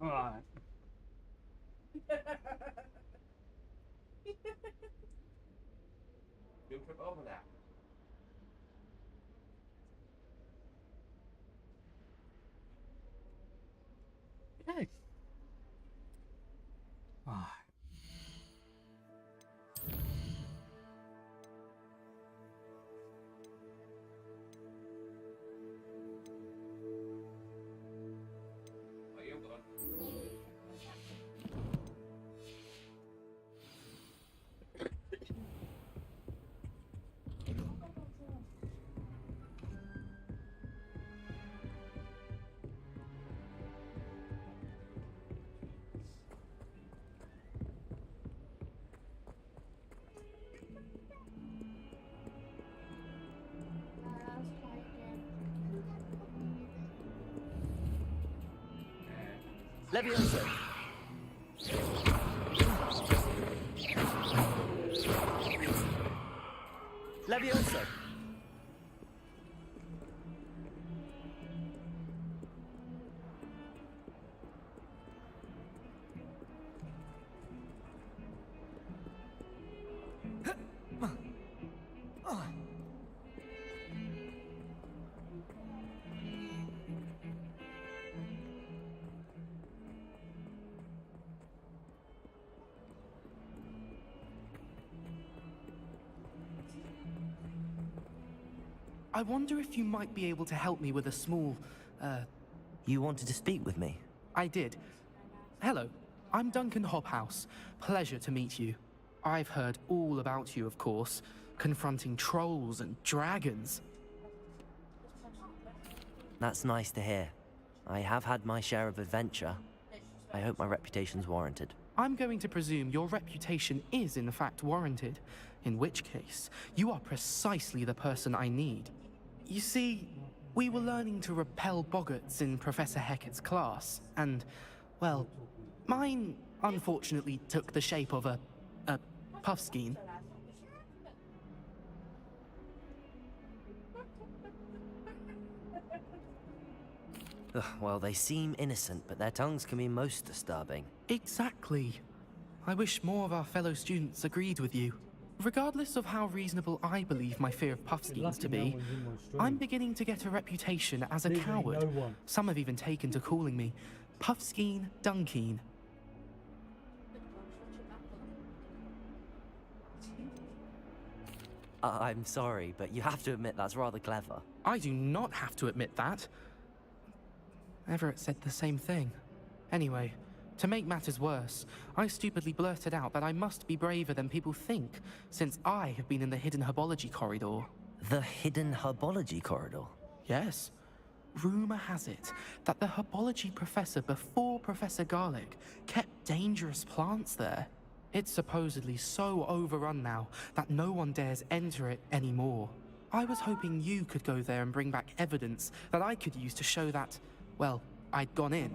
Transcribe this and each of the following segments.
Alright. You'll trip over that. Okay. Alright. Oh, you're good. Leviosa. Leviosa. I wonder if you might be able to help me with a small, You wanted to speak with me? I did. Hello, I'm Duncan Hobhouse. Pleasure to meet you. I've heard all about you, of course, confronting trolls and dragons. That's nice to hear. I have had my share of adventure. I hope my reputation's warranted. I'm going to presume your reputation is in fact warranted, in which case, you are precisely the person I need. You see, we were learning to repel boggarts in Professor Hecat's class, and, well, mine unfortunately took the shape of a puffskein. Ugh, well, they seem innocent, but their tongues can be most disturbing. Exactly. I wish more of our fellow students agreed with you. Regardless of how reasonable I believe my fear of puffskeins to be, I'm beginning to get a reputation as a coward. Some have even taken to calling me Puffskeen Dunkeen. I'm sorry, but you have to admit that's rather clever. I do not have to admit that. Everett said the same thing. Anyway, to make matters worse, I stupidly blurted out that I must be braver than people think, since I have been in the hidden herbology corridor. The hidden herbology corridor? Yes. Rumor has it that the herbology professor before Professor Garlic kept dangerous plants there. It's supposedly so overrun now that no one dares enter it anymore. I was hoping you could go there and bring back evidence that I could use to show that, well, I'd gone in.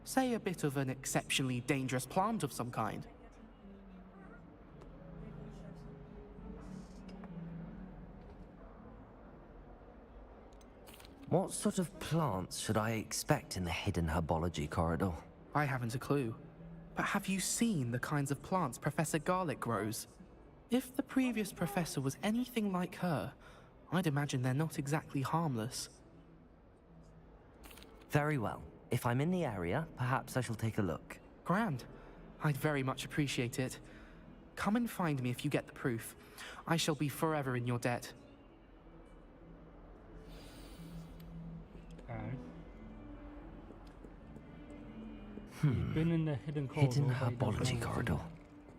Say a bit of an exceptionally dangerous plant of some kind. What sort of plants should I expect in the hidden herbology corridor? I haven't a clue. But have you seen the kinds of plants Professor Garlic grows? If the previous professor was anything like her, I'd imagine they're not exactly harmless. Very well. If I'm in the area, perhaps I shall take a look. Grand. I'd very much appreciate it. Come and find me if you get the proof. I shall be forever in your debt. Okay. He's been in the hidden corridor. Hidden but he doesn't herbology know what's in corridor.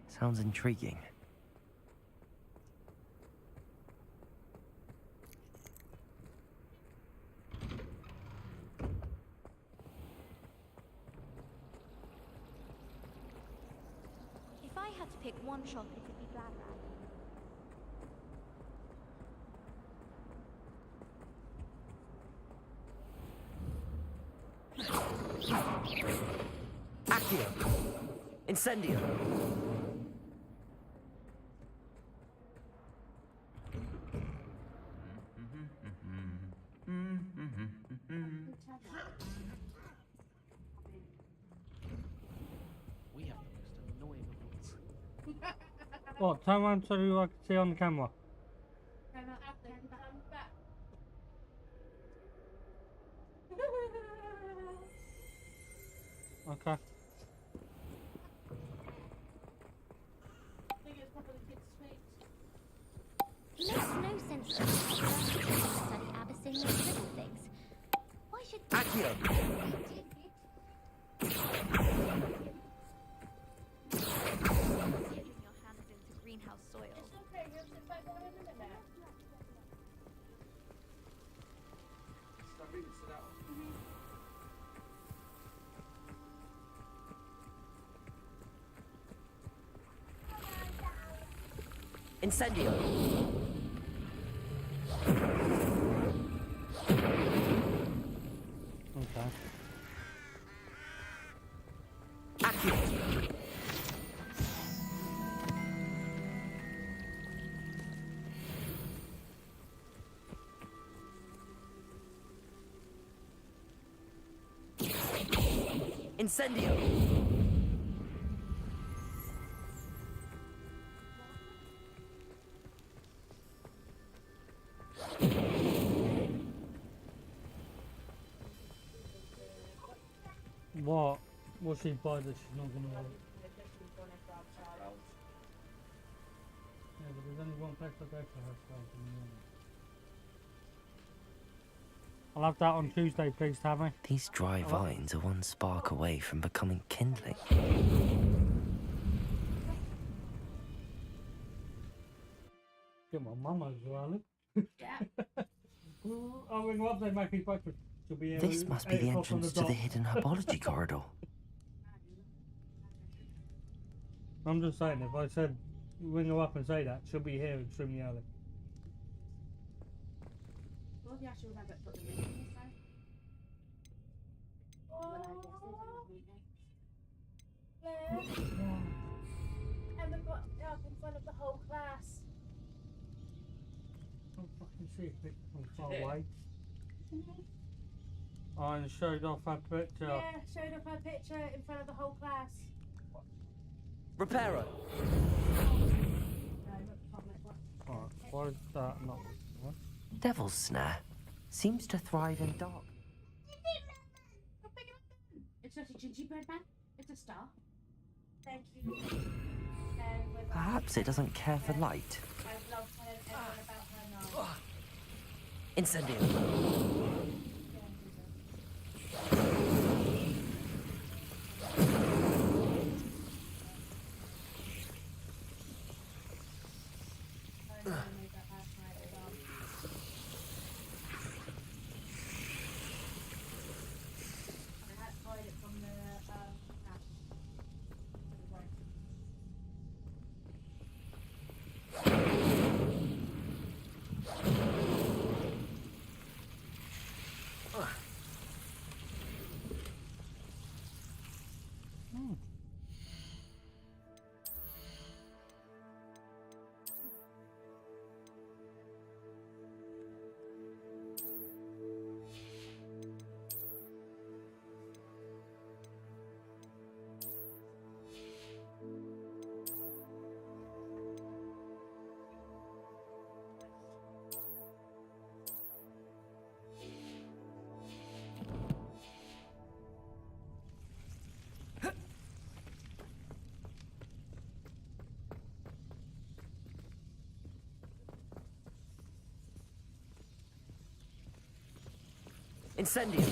Sounds intriguing. If I had to pick one shop, it would be Glad Accio! Incendio! We have the most annoying rules. What? Turn around so I can see on the camera. Okay. It makes no sense to study Abyssinian little things. Why should Accio! digging your hands into greenhouse soil? Incendio! Okay. Accio! Incendio! What? What's she buy that she's not gonna want? Yeah, but there's only one place to go for her spells in the morning. I'll have that on Tuesday, please, Tammy. These dry vines are one spark away from becoming kindling. Get my mama as well. Yeah. I'll ring her up, they make me breakfast. She'll be here This at must be 8 the o'clock on entrance to the dot. hidden herbology corridor. I'm just saying, if I said ring her up and say that, she'll be here extremely early. Well, the actual rabbit put them in the side. Well, I guess they don't need it. And we've got it up in front of the whole class. Can't fucking see it from far away. And showed off her picture. Yeah, showed off her picture in front of the whole class. Reparo! Alright, why is that not? What? Devil's Snare seems to thrive in dark. It's not a gingerbread man, it's a star. Thank you. Perhaps it doesn't care for light. I've loved telling everyone about her now. Incendio. Incendio.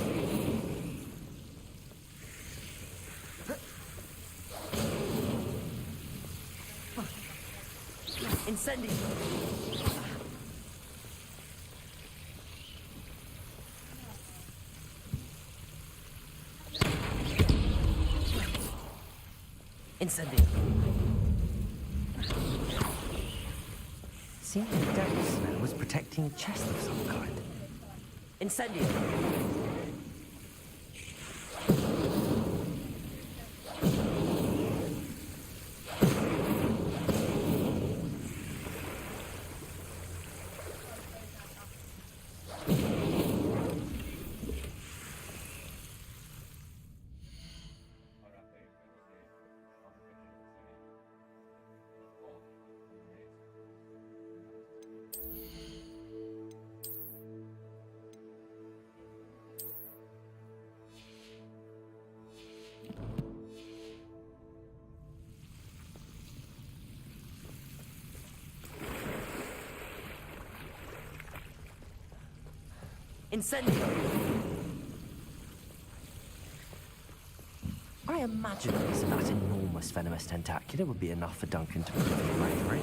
Incendio. Incendio. Seemed the devil's snare was protecting a chest of some kind. Incendio. Incendio! I imagine that enormous venomous tentacular would be enough for Duncan to prove his bravery.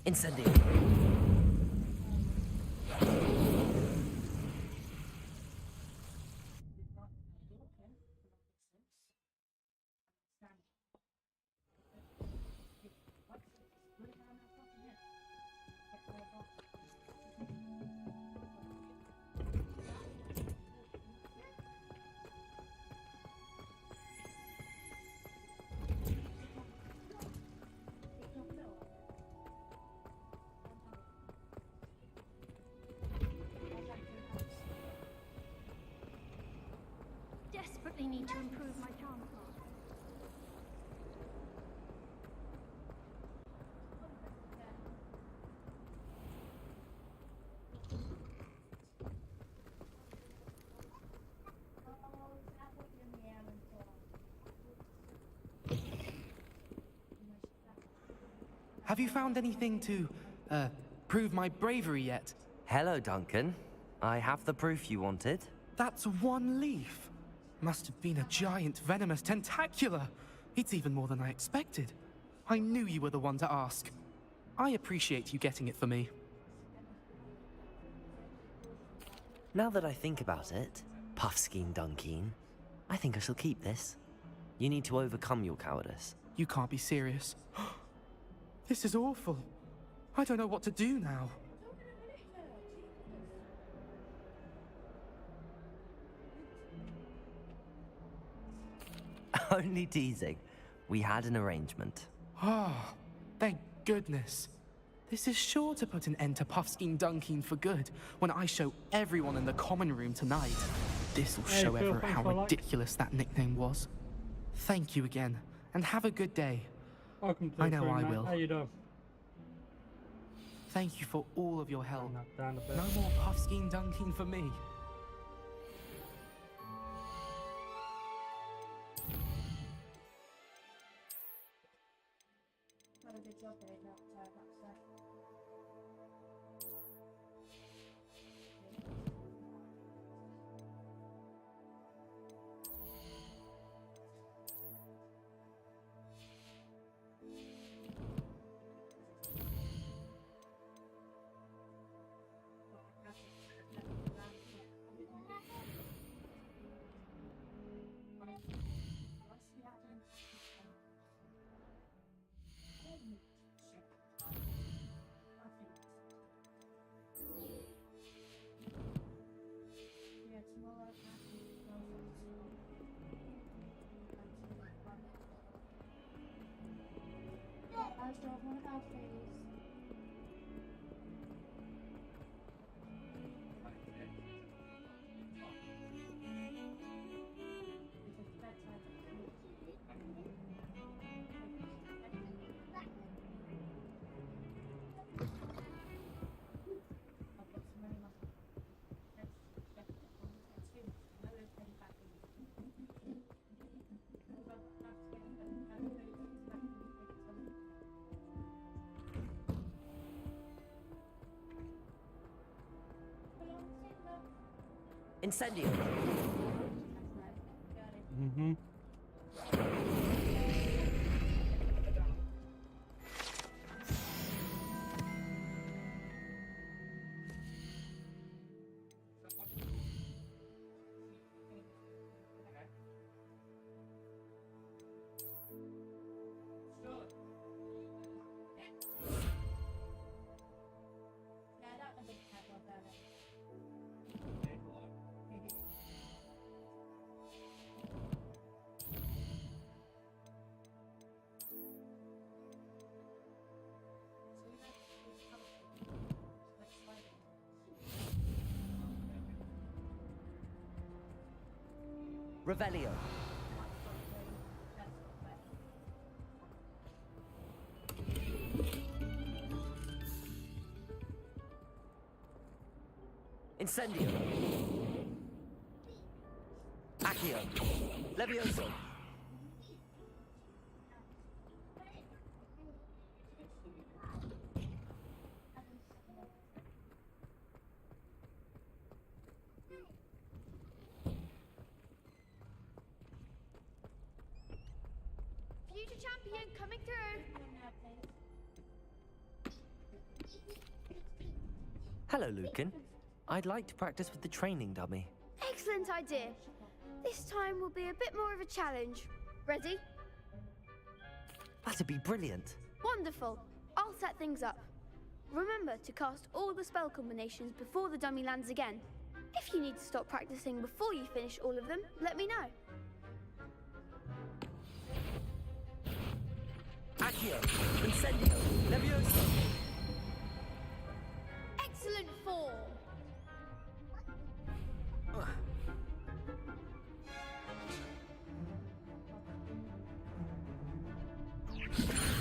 Incendio. desperately need to improve my charm. Have you found anything to, prove my bravery yet? Hello, Duncan. I have the proof you wanted. That's one leaf. Must have been a giant venomous tentacula. It's even more than I expected. I knew you were the one to ask. I appreciate you getting it for me. Now that I think about it, Puffskein Dunkeen, I think I shall keep this. You need to overcome your cowardice. You can't be serious. This is awful. I don't know what to do now. Only teasing. We had an arrangement. Ah, thank goodness. This is sure to put an end to Puffskein Dunkeen for good when I show everyone in the common room tonight. This'll Hey, show feel everyone free how to like. ridiculous that nickname was. Thank you again, and have a good day. Welcome to I the know stream, I mate. will. How you doing? Thank you for all of your help. Knock down a bit. No more Puffskein Dunkeen for me. Had a good job there, that's yeah, tomorrow. I still have one of our please. Because bedtime. I've got some money in my Incendio! Mm-hmm. Yeah, I don't know the cat one there. Revelio. Incendio. Accio. Levioso. Future champion coming through. Hello, Lucan. I'd like to practice with the training dummy. Excellent idea. This time will be a bit more of a challenge. Ready? That'd be brilliant. Wonderful. I'll set things up. Remember to cast all the spell combinations before the dummy lands again. If you need to stop practicing before you finish all of them, let me know. Accio. Incendio. Levioso. Excellent form.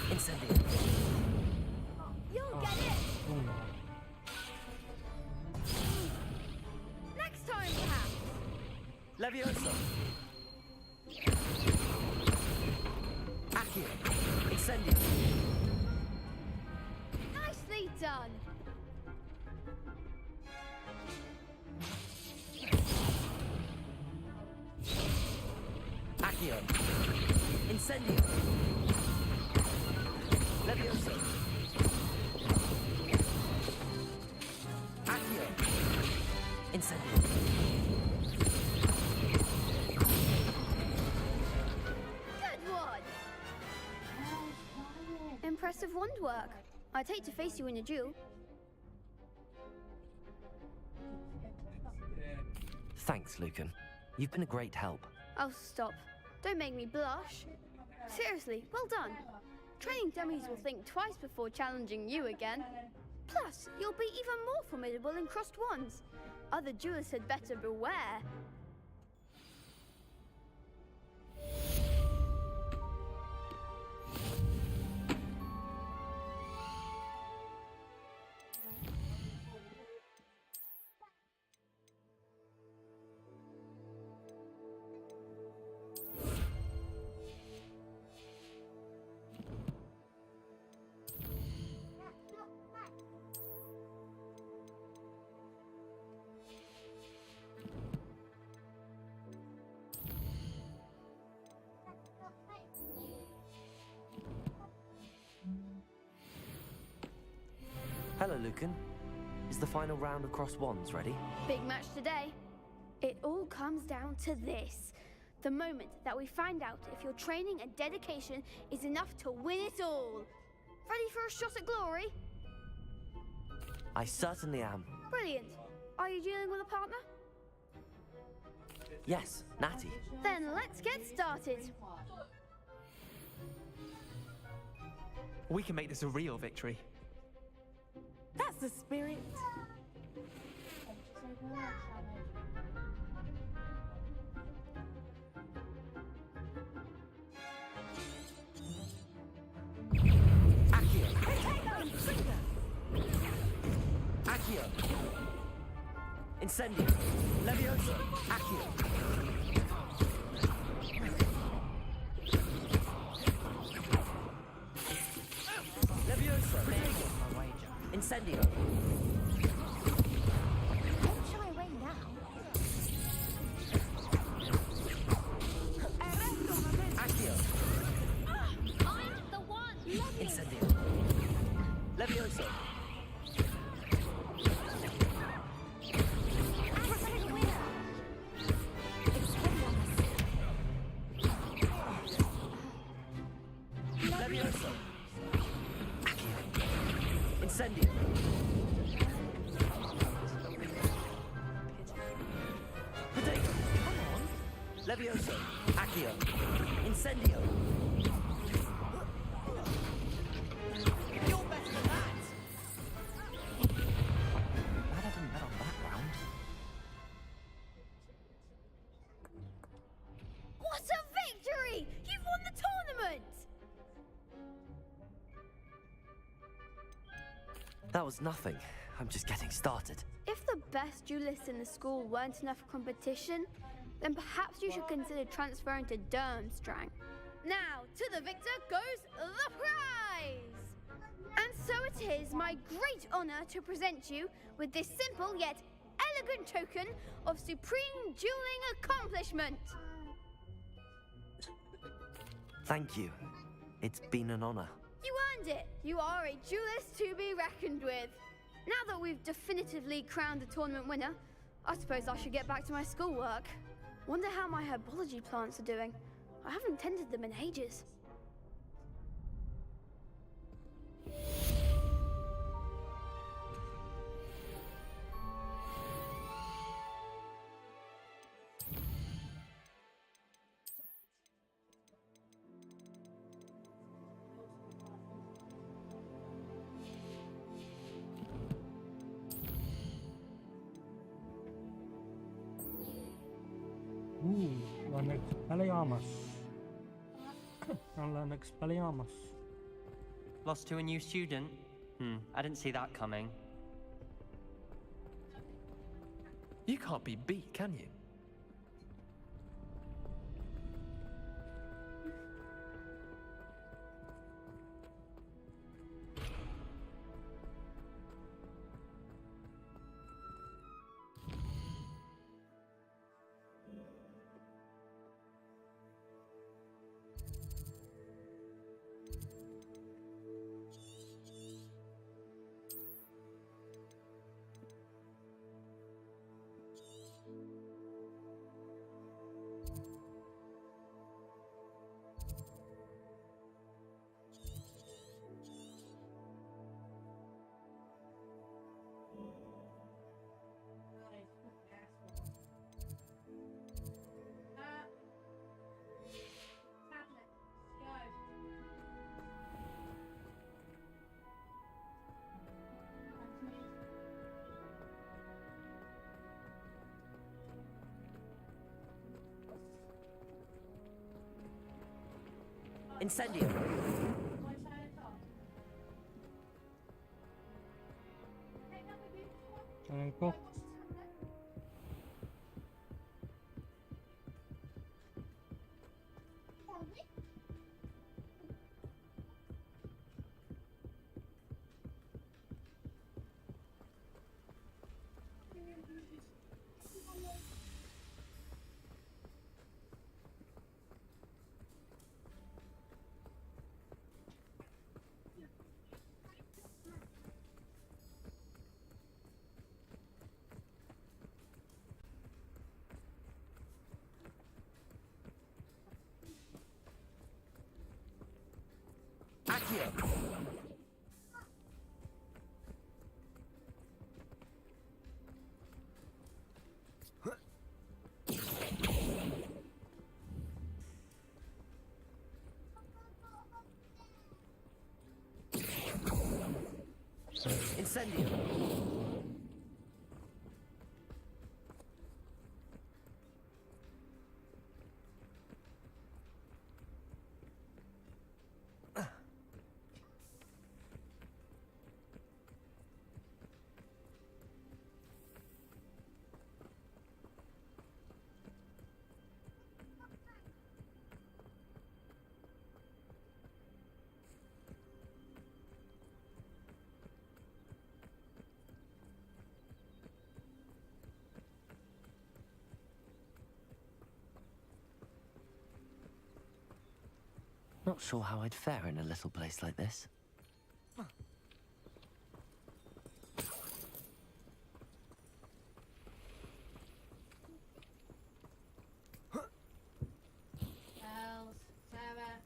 Incendio. You'll get it! Oh no. Next time, perhaps! Levioso. Accio. Incendio. Nicely done! Accio. Incendio. Levioso. Accio. Incendio. Good one! Impressive wand work. I'd hate to face you in a duel. Thanks, Lucan. You've been a great help. Oh, stop. Don't make me blush. Seriously, well done. Training dummies will think twice before challenging you again. Plus, you'll be even more formidable in crossed wands. Other duelists had better beware. Hello, Lucan. Is the final round of Cross Wands ready? Big match today. It all comes down to this. The moment that we find out if your training and dedication is enough to win it all. Ready for a shot at glory? I certainly am. Brilliant. Are you dealing with a partner? Yes, Natty. Then let's get started. We can make this a real victory. That's the spirit. Accio. Accio. Incendio. Levioso. Accio. Levioso. Incendio. What shall I weigh now? Accio. I'm the one. Incendio. Levioso. Levioso. Accio. Incendio. Potato. Come on. Levioso. Accio. Incendio. You're better than that. Glad I didn't bet on that round. What a victory! You've won the tournament! That was nothing. I'm just getting started. If the best duelists in the school weren't enough competition, then perhaps you should consider transferring to Durmstrang. Now, to the victor goes the prize! And so it is my great honor to present you with this simple yet elegant token of supreme dueling accomplishment. Thank you. It's been an honor. You earned it. You are a duelist to be reckoned with. Now that we've definitively crowned the tournament winner, I suppose I should get back to my schoolwork. Wonder how my herbology plants are doing. I haven't tended them in ages. Learn Expelliarmus. I'll learn Expelliarmus. Lost to a new student? I didn't see that coming. You can't be beat, can you? Incendio! Ecco. Incendio! Not sure how I'd fare in a little place like this. Els, Sarah.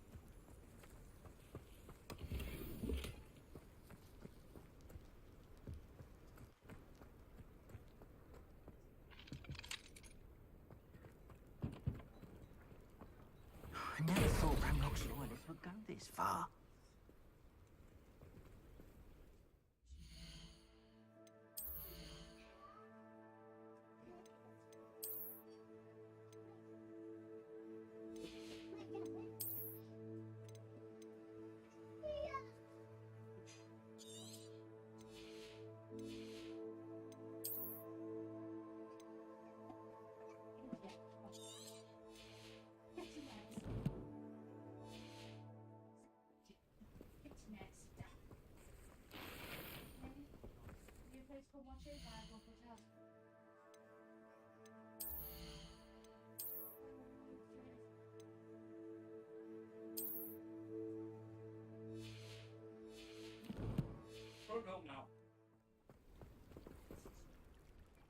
I never thought Ramrock's loyalists would go this far.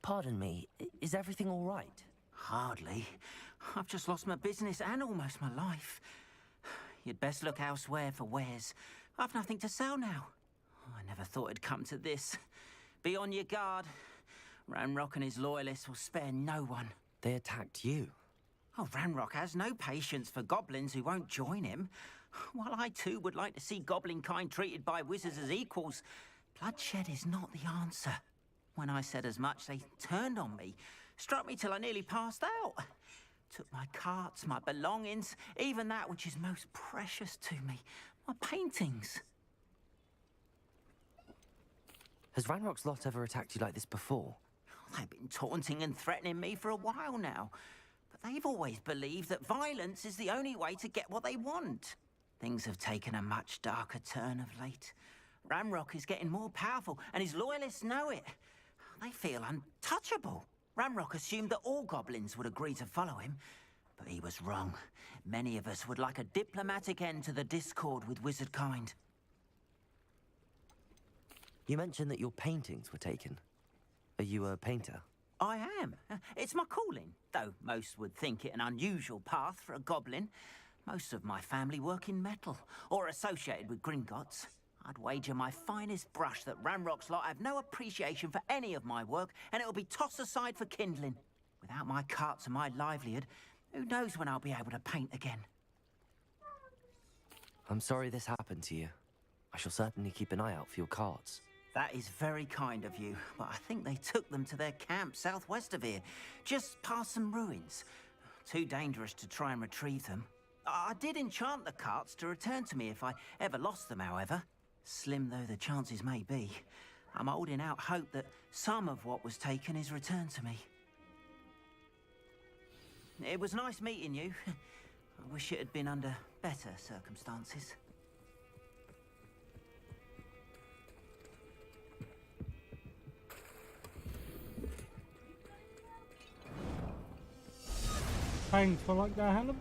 Pardon me, is everything all right? Hardly. I've just lost my business and almost my life. You'd best look elsewhere for wares. I've nothing to sell now. I never thought it'd come to this. Be on your guard. Ranrock and his loyalists will spare no one. They attacked you. Oh, Ranrock has no patience for goblins who won't join him. While I too would like to see goblin kind treated by wizards as equals, bloodshed is not the answer. When I said as much, they turned on me, struck me till I nearly passed out. Took my carts, my belongings, even that which is most precious to me, my paintings. Has Ranrock's lot ever attacked you like this before? They've been taunting and threatening me for a while now. But they've always believed that violence is the only way to get what they want. Things have taken a much darker turn of late. Ranrock is getting more powerful, and his loyalists know it. They feel untouchable. Ranrock assumed that all goblins would agree to follow him, but he was wrong. Many of us would like a diplomatic end to the discord with wizard kind. You mentioned that your paintings were taken. Are you a painter? I am. It's my calling, though most would think it an unusual path for a goblin. Most of my family work in metal, or associated with Gringotts. I'd wager my finest brush that Ranrock's lot have no appreciation for any of my work, and it'll be tossed aside for kindling. Without my carts and my livelihood, who knows when I'll be able to paint again? I'm sorry this happened to you. I shall certainly keep an eye out for your carts. That is very kind of you, but I think they took them to their camp southwest of here, just past some ruins. Too dangerous to try and retrieve them. I did enchant the carts to return to me if I ever lost them, however. Slim though the chances may be, I'm holding out hope that some of what was taken is returned to me. It was nice meeting you. I wish it had been under better circumstances. Painful like that, Helen?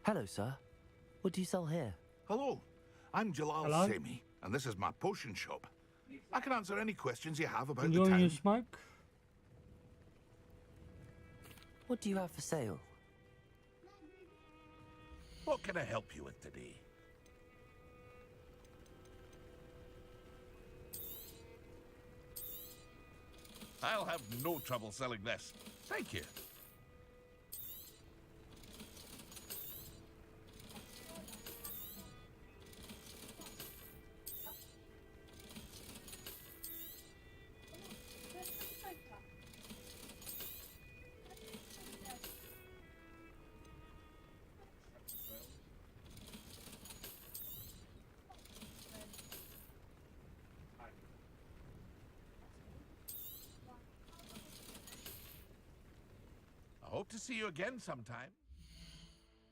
Hello, sir. What do you sell here? Hello, I'm Jalal Hello? Semi, and this is my potion shop. I can answer any questions you have about the Enjoying town. your smoke? What do you have for sale? What can I help you with today? I'll have no trouble selling this. Thank you. I hope to see you again sometime.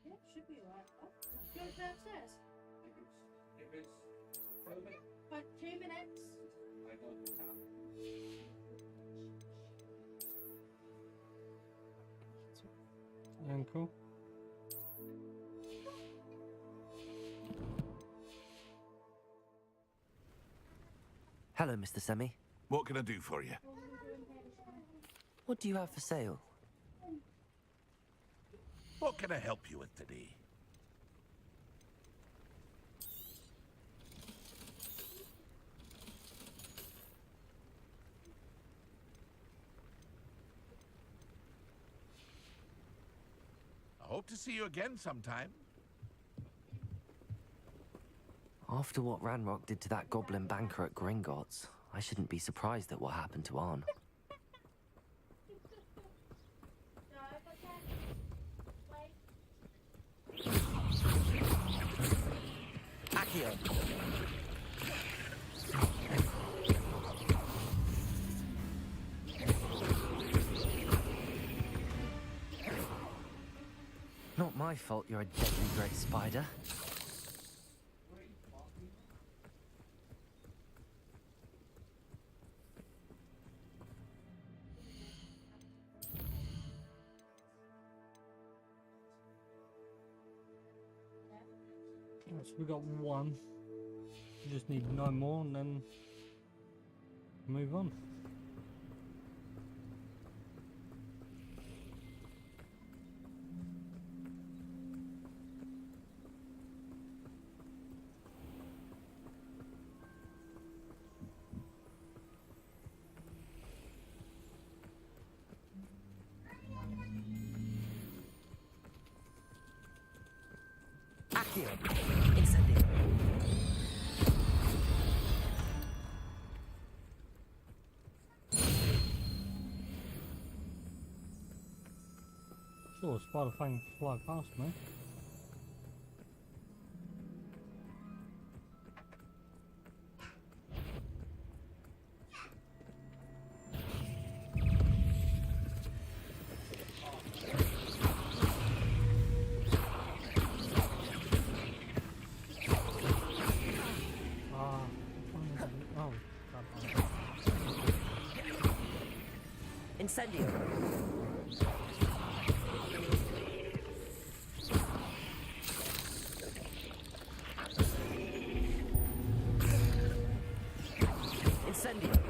Yeah, should be alright. Oh, do you want to go upstairs? If it's further, Like 2 minutes. I go to town. Uncle. Hello, Mr. Semi. What can I do for you? What do you have for sale? What can I help you with today? I hope to see you again sometime. After what Ranrock did to that goblin banker at Gringotts, I shouldn't be surprised at what happened to Arn. No, if I can. Wait. Accio! Not my fault you're a deadly great spider. So we got one. We just need 9 more and then move on. Accio! Incendio! Sure, a spider thing fly past me. Incendio! Incendio!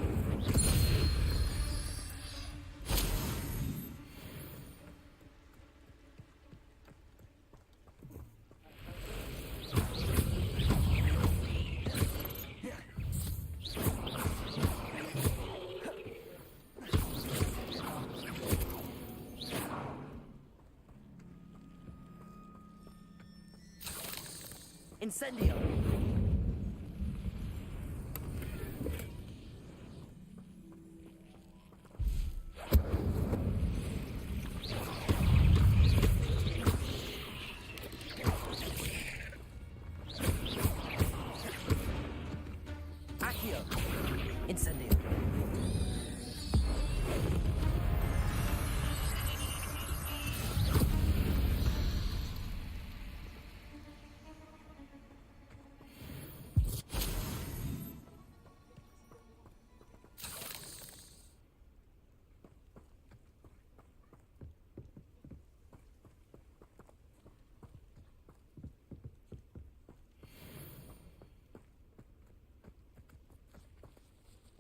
Incendio! Accio! Incendio!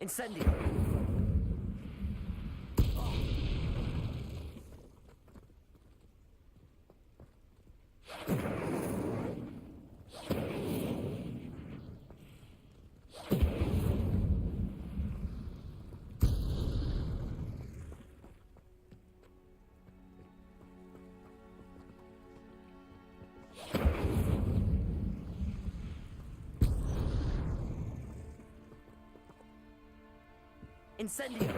Incendio! Incendio!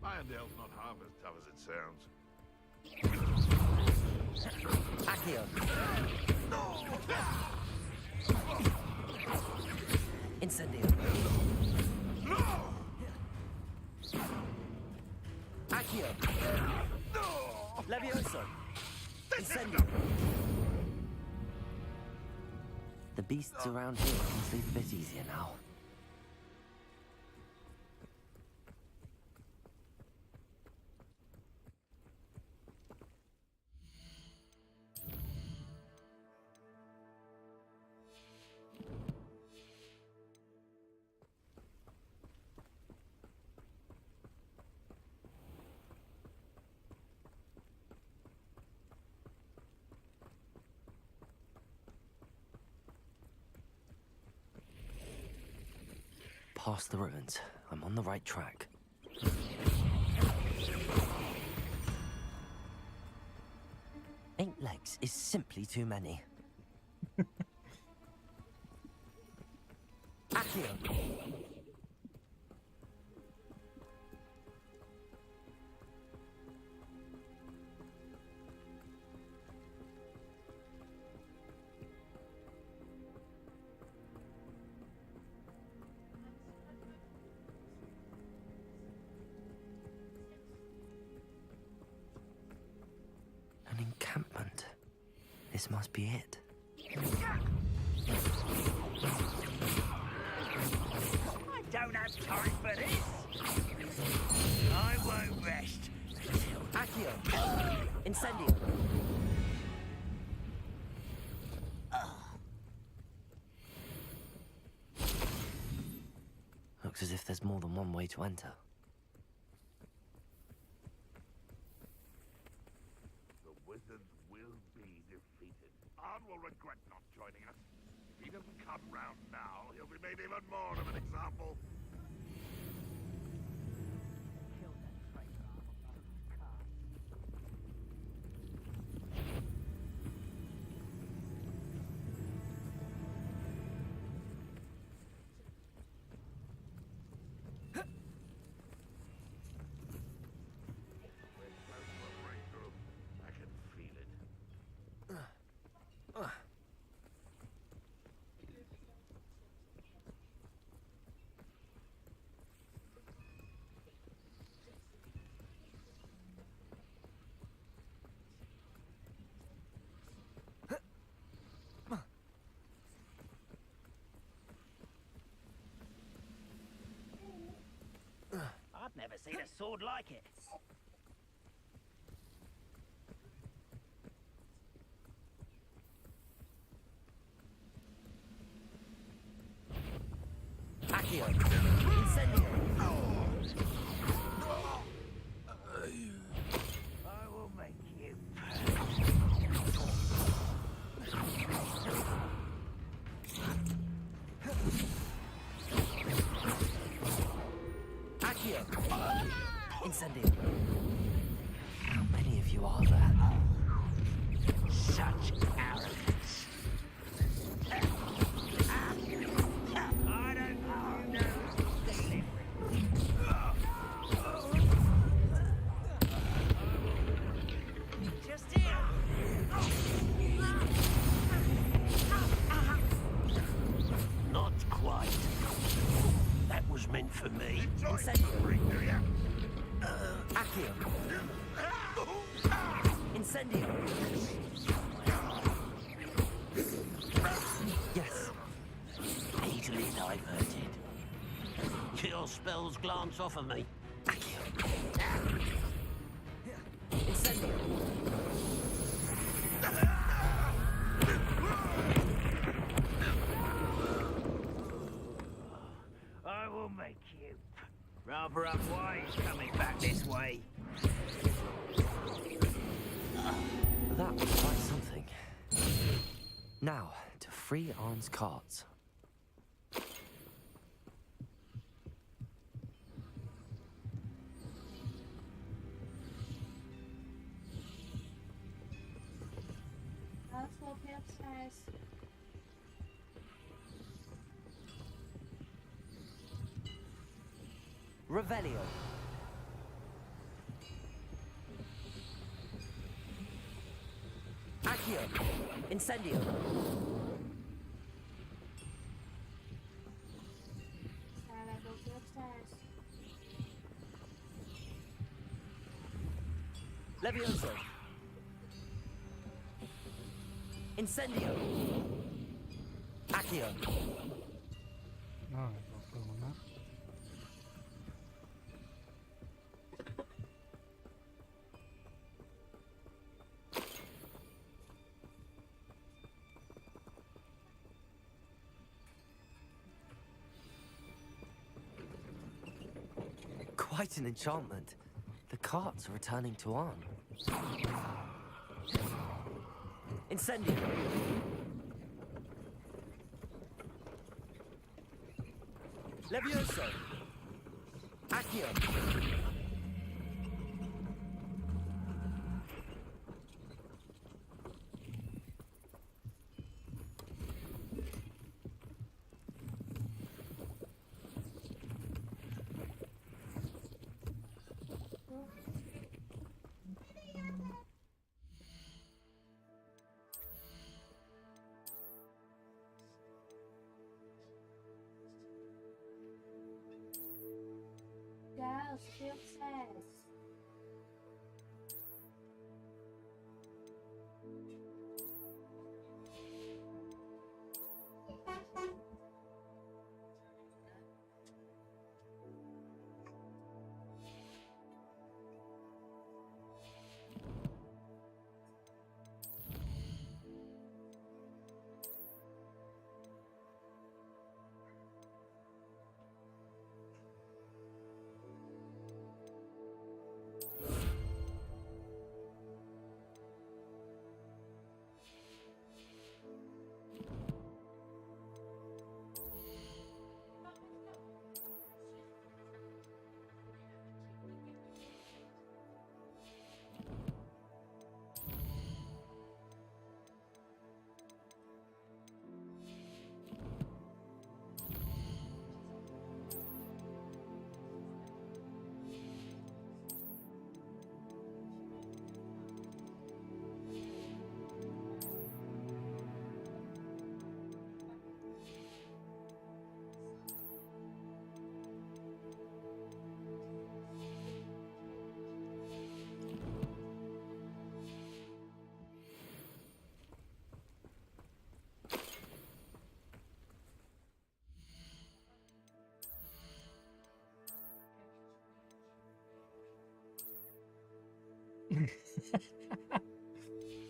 Irondale's not half as tough as it sounds. Accio! Incendio! Accio! Levioso! Incendio! The beasts around here can sleep a bit easier now. Past the ruins. I'm on the right track. 8 legs is simply too many. Accio! An encampment. This must be it. I don't have time for this. I won't rest. Accio! Incendio! Looks as if there's more than one way to enter. The wizards will be defeated. Arn will regret not joining us. If he doesn't come round now, he'll be made even more of an example. We're close to a breakthrough. I can feel seen a sword like it. Accio! Incendio! I will make you. Accio! Incendio! How many of you are there? Such arrogance. I don't know. Just here. Not quite. That was meant for me. Incendio! Accio! Incendio! Yes. Easily diverted. Your spells glance off of me. Accio! Incendio! I will make you. Rather unwise coming back this way. That was quite something. Now, to free Arn's cards. Let's walk upstairs. Revelio. Accio. Incendio. Sarah, let's walk upstairs. Levioso. Incendio. Accio. No, not going on that. Quite an enchantment. The carts are returning to Arn. Incendio. Levioso. Accio. Girls, go upstairs.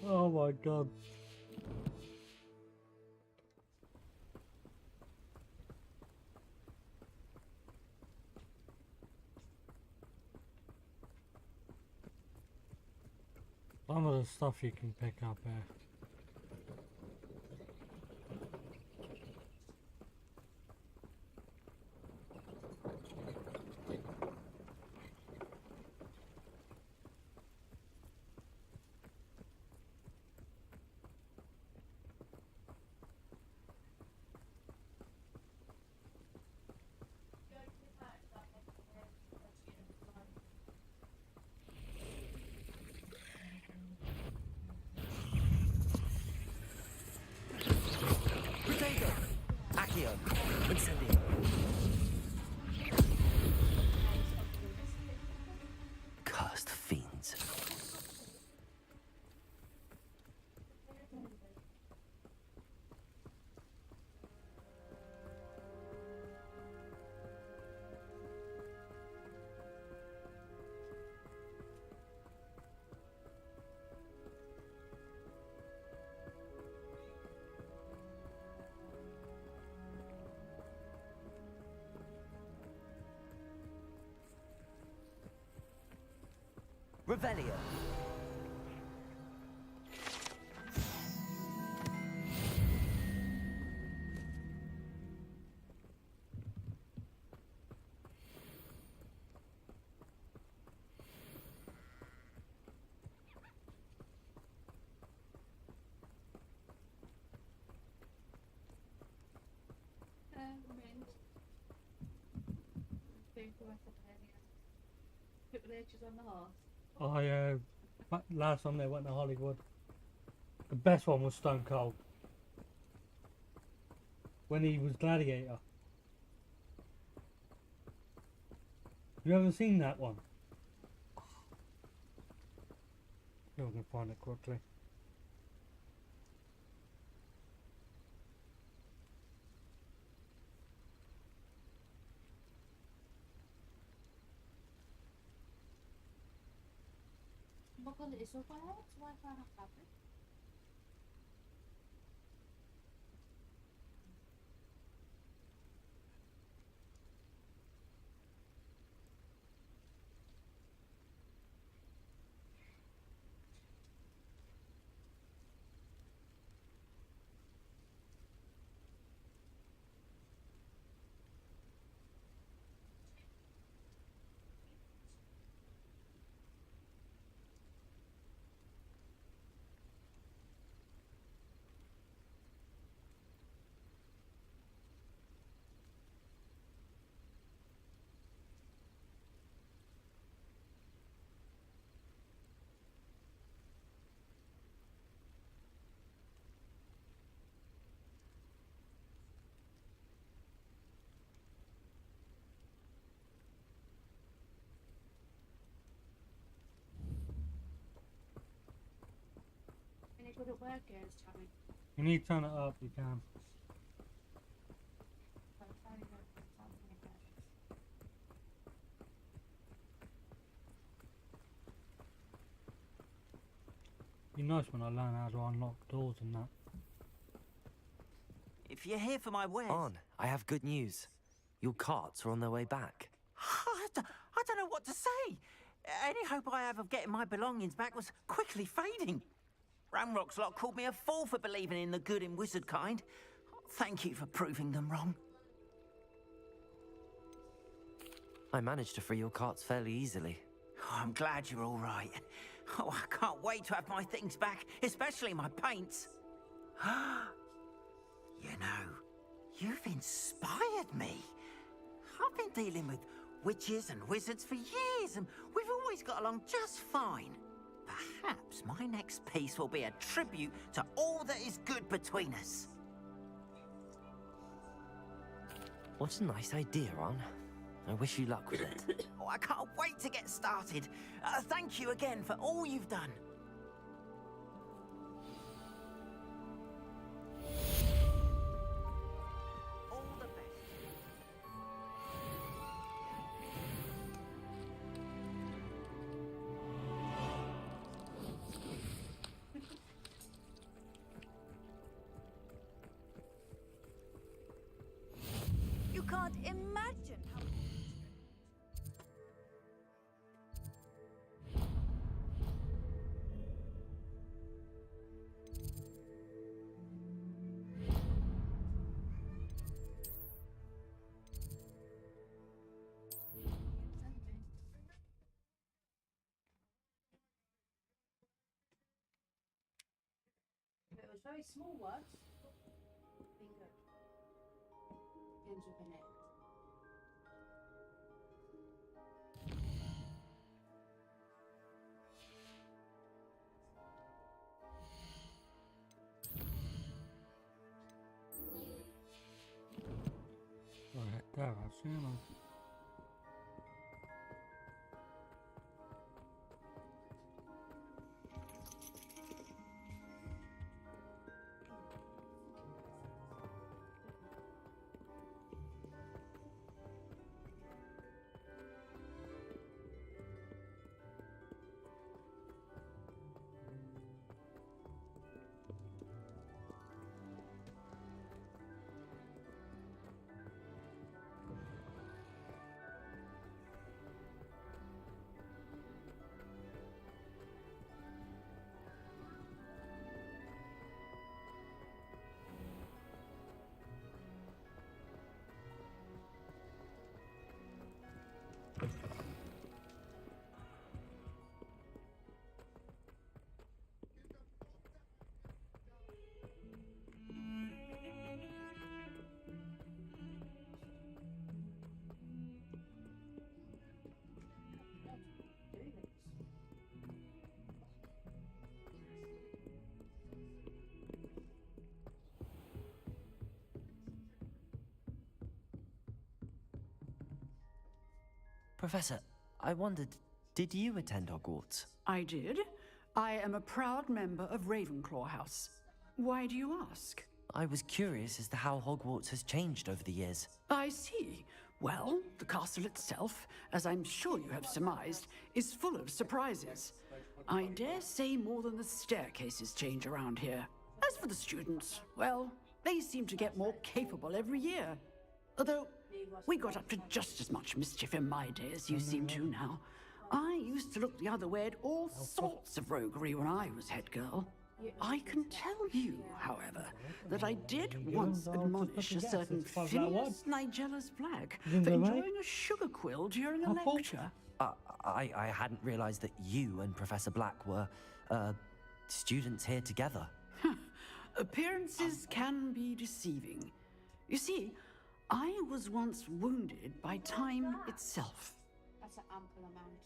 Oh my god. Some of the stuff you can pick up here. Potato! Accio! Incendio! Cursed fiends. Revelio. Put the edges on the horse. Last time they went to Hollywood, the best one was Stone Cold. When he was Gladiator. You ever seen that one? See if I can find it quickly. Bakal iso pa lang, why can't I have it? Any good at work, girls, Tommy? You need to turn it up, you can. Be nice when I learn how to unlock doors and that. If you're here for my wares... On, I have good news. Your carts are on their way back. I don't know what to say. Any hope I have of getting my belongings back was quickly fading. Ramrock's lot called me a fool for believing in the good in wizard kind. Thank you for proving them wrong. I managed to free your carts fairly easily. Oh, I'm glad you're all right. Oh, I can't wait to have my things back, especially my paints. You know, you've inspired me. I've been dealing with witches and wizards for years, and we've always got along just fine. Perhaps my next piece will be a tribute to all that is good between us. What a nice idea, Ron. I wish you luck with it. Oh, I can't wait to get started. Thank you again for all you've done. All the best. can't imagine how. If it was very small words, bingo. Ends with an X. Right, there, I've seen them. Professor, I wondered, did you attend Hogwarts? I did. I am a proud member of Ravenclaw House. Why do you ask? I was curious as to how Hogwarts has changed over the years. I see. Well, the castle itself, as I'm sure you have surmised, is full of surprises. I dare say more than the staircases change around here. As for the students, well, they seem to get more capable every year. Although, we got up to just as much mischief in my day as you seem to now. I used to look the other way at all sorts of roguery when I was head girl. I can tell you, however, that I did once admonish a certain Phineas Nigella's Black for enjoying a sugar quill during a lecture. I hadn't realized that you and Professor Black were, students here together. Appearances can be deceiving. You see, I was once wounded by time itself. That's an ample amount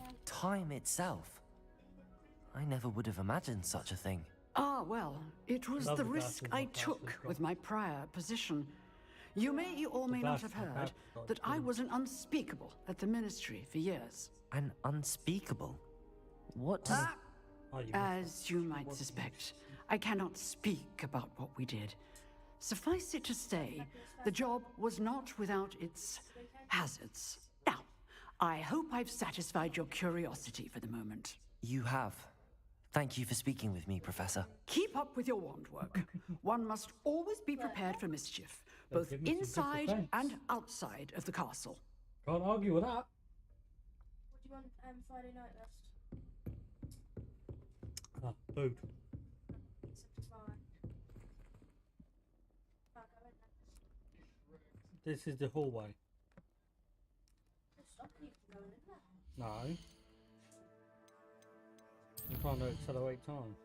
of... Time itself? I never would have imagined such a thing. Ah, well, it was the risk I took with my prior position. You may or may not have heard that I was an unspeakable at the Ministry for years. An unspeakable? What does... As you might suspect, I cannot speak about what we did. Suffice it to say, the job was not without its hazards. Now, I hope I've satisfied your curiosity for the moment. You have. Thank you for speaking with me, Professor. Keep up with your wand work. One must always be prepared for mischief, both inside and outside of the castle. Can't argue with that. What do you want Friday night list? Food. This is the hallway. No. I'm trying to accelerate time.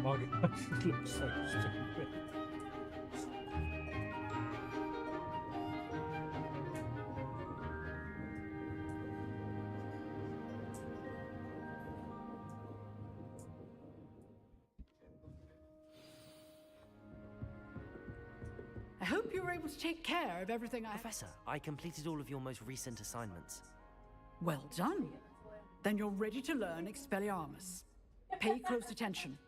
My gosh, it looks so stupid. I hope you were able to take care of everything Professor, I completed all of your most recent assignments. Well done. Then you're ready to learn Expelliarmus. Pay close attention.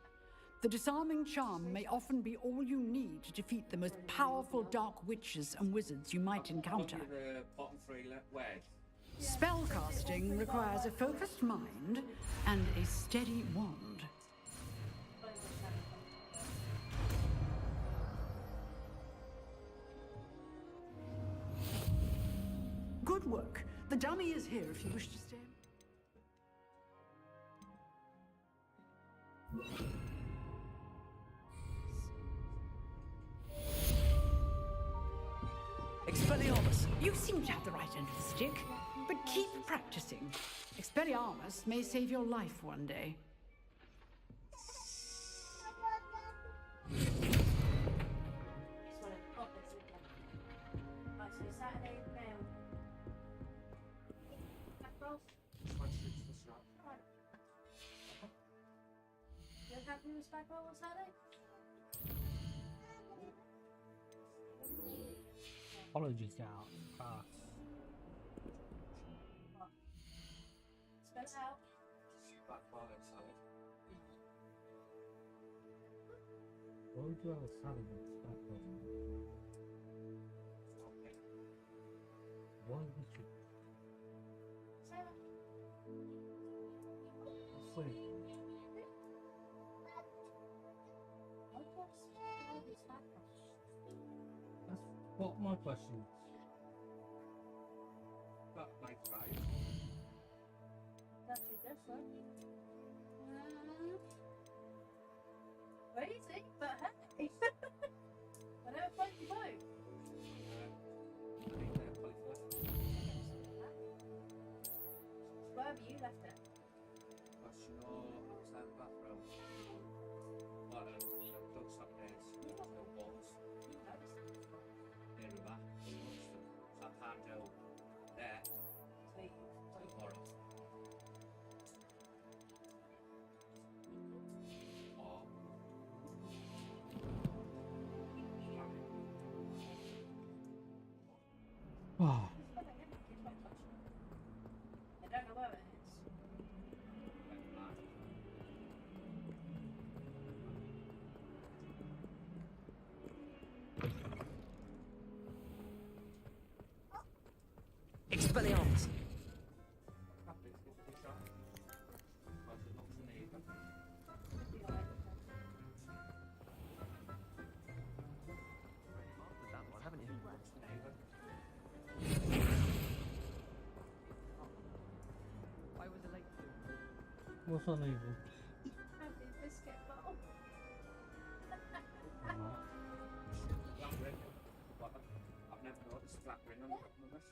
The disarming charm may often be all you need to defeat the most powerful dark witches and wizards you might encounter. The bottom three words. Spellcasting requires a focused mind and a steady wand. Good work. The dummy is here if you wish to stay. Expelliarmus! You seem to have the right end of the stick, but keep practicing. Expelliarmus may save your life one day. Saturday mail. Rolls. You happy with spag roll on Saturday? Apologies out. Pass. Spell it out. Spag garlic salad. Why would you have a salad with spag roll? Why would you? Sweet. That's what my question is. That makes right. That's your different. Crazy, but hey. Whatever floats your boat. Where have you left it? Question or outside the bathroom. But I've done some days. No balls. Near the back. So I can't go there. Tomorrow. Or Oh. I don't know where it is. Expelliarmus! That one, haven't you? Why was it late? What's on evil? Happy biscuit bottle. Black ring. What? I've never noticed black ring on the bottom of this.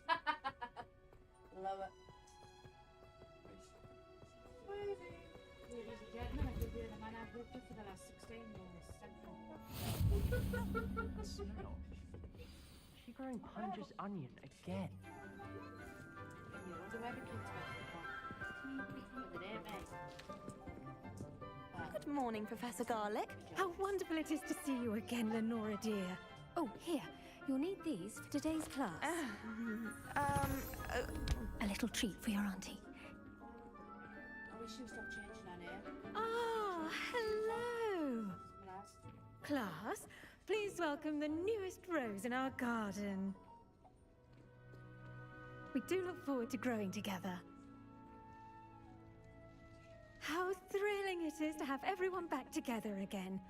Love it. Ladies and gentlemen, I give you the man I've worked with for the last 16 years. Smell. She growing Punch's onion again. Good morning, Professor Garlic. How wonderful it is to see you again, Lenora dear. Oh, here. You'll need these for today's class. A little treat for your auntie. I wish you would stop changing her name. Ah, hello. Class, please welcome the newest rose in our garden. We do look forward to growing together. How thrilling it is to have everyone back together again.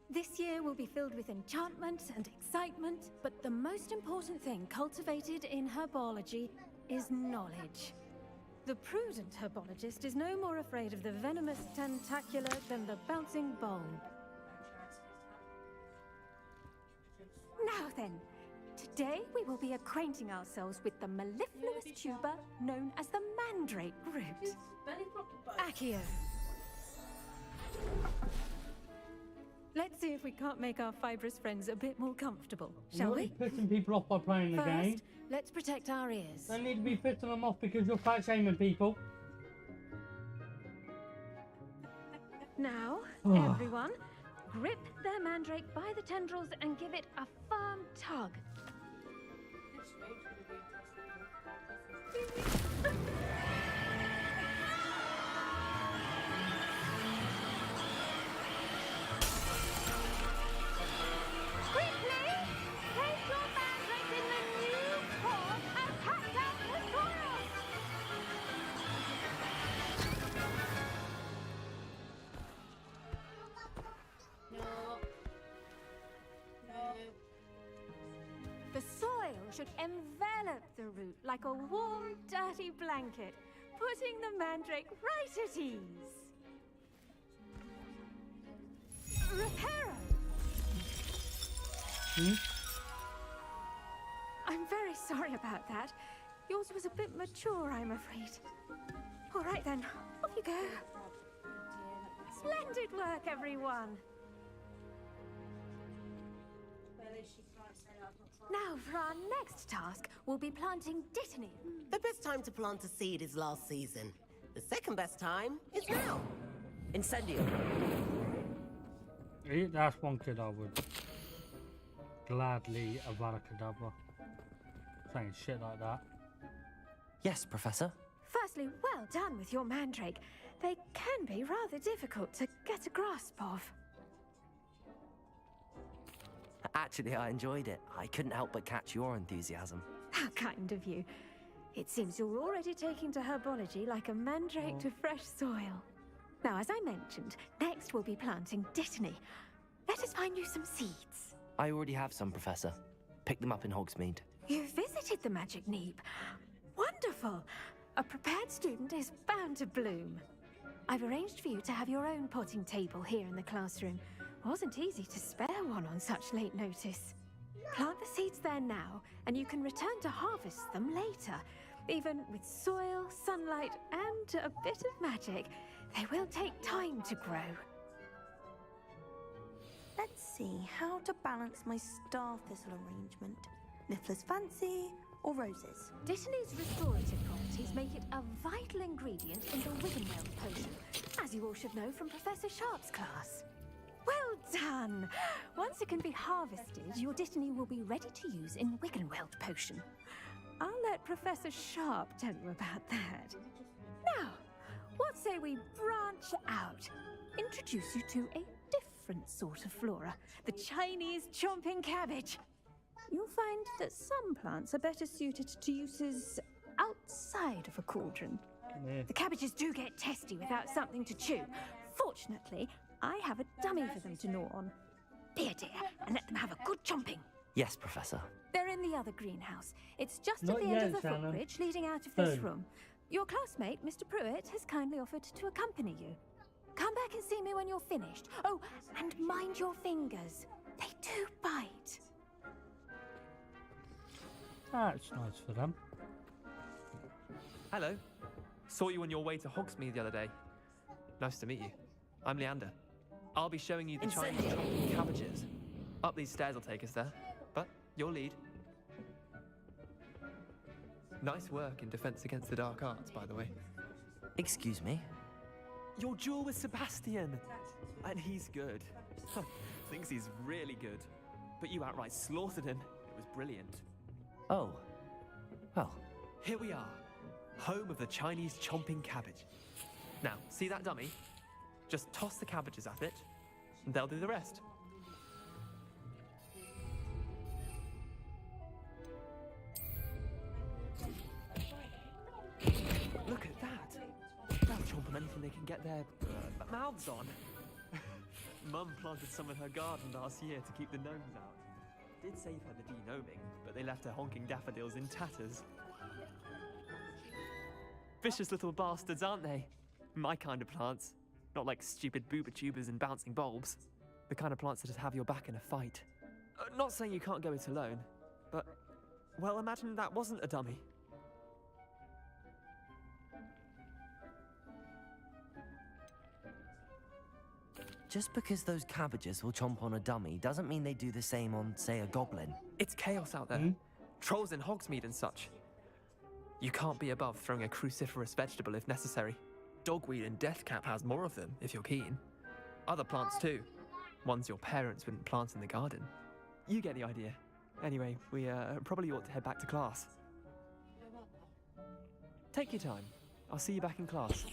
This year will be filled with enchantment and excitement, but the most important thing cultivated in herbology is knowledge. The prudent herbologist is no more afraid of the venomous tentacular than the bouncing bulb. Now then, today we will be acquainting ourselves with the mellifluous tuber known as the mandrake root. Accio. Let's see if we can't make our fibrous friends a bit more comfortable, shall we? You're pissing people off by playing the game. First, let's protect our ears. They need to be pissing them off because you're fat shaming people. Now, everyone, grip their mandrake by the tendrils and give it a firm tug. would envelop the root like a warm, dirty blanket, putting the mandrake right at ease. Reparo! I'm very sorry about that. Yours was a bit mature, I'm afraid. All right then, off you go. Splendid work, everyone. Now, for our next task, we'll be planting dittany. The best time to plant a seed is last season. The second best time is now. Incendio. That's one kid I would gladly Avada Kedavra. Saying shit like that. Yes, Professor. Firstly, well done with your mandrake. They can be rather difficult to get a grasp of. Actually, I enjoyed it. I couldn't help but catch your enthusiasm. How kind of you. It seems you're already taking to herbology like a mandrake to fresh soil. Now, as I mentioned, next we'll be planting dittany. Let us find you some seeds. I already have some, Professor. Picked them up in Hogsmeade. You visited the Magic Neep. Wonderful. A prepared student is bound to bloom. I've arranged for you to have your own potting table here in the classroom. Wasn't easy to spare one on such late notice. Plant the seeds there now, and you can return to harvest them later. Even with soil, sunlight, and a bit of magic, they will take time to grow. Let's see how to balance my star thistle arrangement. Niffler's fancy or roses? Dittany's restorative properties make it a vital ingredient in the Wiggenweld potion, as you all should know from Professor Sharp's class. Well done! Once it can be harvested, your dittany will be ready to use in Wiggenweld potion. I'll let Professor Sharp tell you about that. Now, what say we branch out? Introduce you to a different sort of flora, the Chinese chomping cabbage. You'll find that some plants are better suited to uses outside of a cauldron. Yeah. The cabbages do get testy without something to chew. Fortunately, I have a dummy for them to gnaw on. Be a dear and let them have a good chomping. Yes, Professor. They're in the other greenhouse. It's just Not at the yet, end of the Shannon. footbridge leading out of this Soon. room. Your classmate, Mr. Pruitt, has kindly offered to accompany you. Come back and see me when you're finished. Oh, and mind your fingers. They do bite. That's nice for them. Hello. Saw you on your way to Hogsmeade the other day. Nice to meet you. I'm Leander. I'll be showing you the Chinese chomping cabbages. Up these stairs will take us there, but your lead. Nice work in Defense Against the Dark Arts, by the way. Excuse me? Your duel with Sebastian! And he's good. Thinks he's really good. But you outright slaughtered him. It was brilliant. Oh. Well. Here we are. Home of the Chinese chomping cabbage. Now, see that dummy? Just toss the cabbages at it, and they'll do the rest. Look at that! They'll chomp on anything they can get their mouths on. Mum planted some in her garden last year to keep the gnomes out. Did save her the de-gnoming, but they left her honking daffodils in tatters. Vicious little bastards, aren't they? My kind of plants. Not like stupid booba tubers and bouncing bulbs. The kind of plants that just have your back in a fight. Not saying you can't go it alone, but, well, imagine that wasn't a dummy. Just because those cabbages will chomp on a dummy doesn't mean they do the same on, say, a goblin. It's chaos out there. Trolls in Hogsmeade and such. You can't be above throwing a cruciferous vegetable if necessary. Dogweed and deathcap has more of them, if you're keen. Other plants too. Ones your parents wouldn't plant in the garden. You get the idea. Anyway, we probably ought to head back to class. Take your time. I'll see you back in class.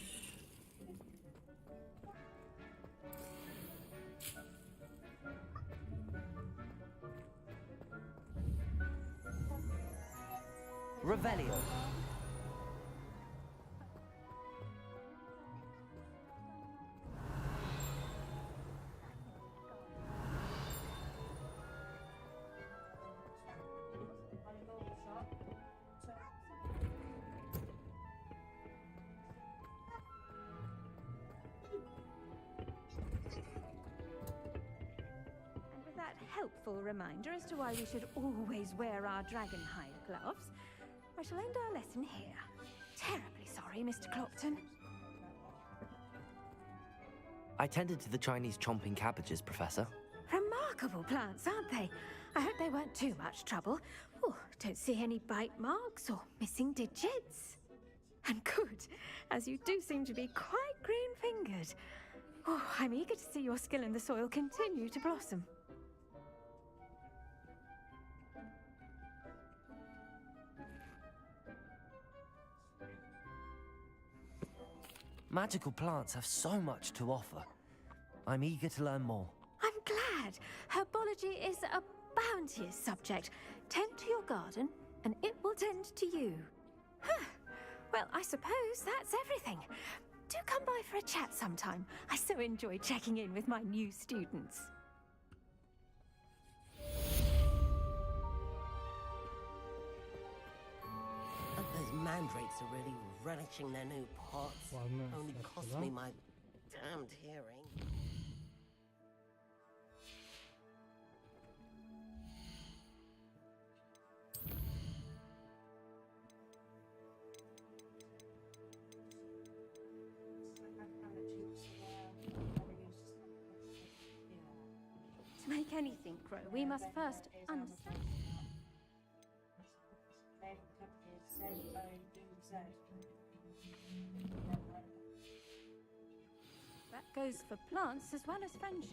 Revelio. helpful reminder as to why we should always wear our dragonhide gloves, I shall end our lesson here. Terribly sorry, Mr. Clopton. I tended to the Chinese chomping cabbages, Professor. Remarkable plants, aren't they? I hope they weren't too much trouble. Oh, don't see any bite marks or missing digits. And good, as you do seem to be quite green-fingered. Oh, I'm eager to see your skill in the soil continue to blossom. Magical plants have so much to offer. I'm eager to learn more. I'm glad. Herbology is a bounteous subject. Tend to your garden, and it will tend to you. Huh. Well, I suppose that's everything. Do come by for a chat sometime. I so enjoy checking in with my new students. Those mandrakes are really relishing their new pots. Well, no, Only that's cost for me that. my damned hearing. To make anything grow, we must first understand. That goes for plants as well as friendships.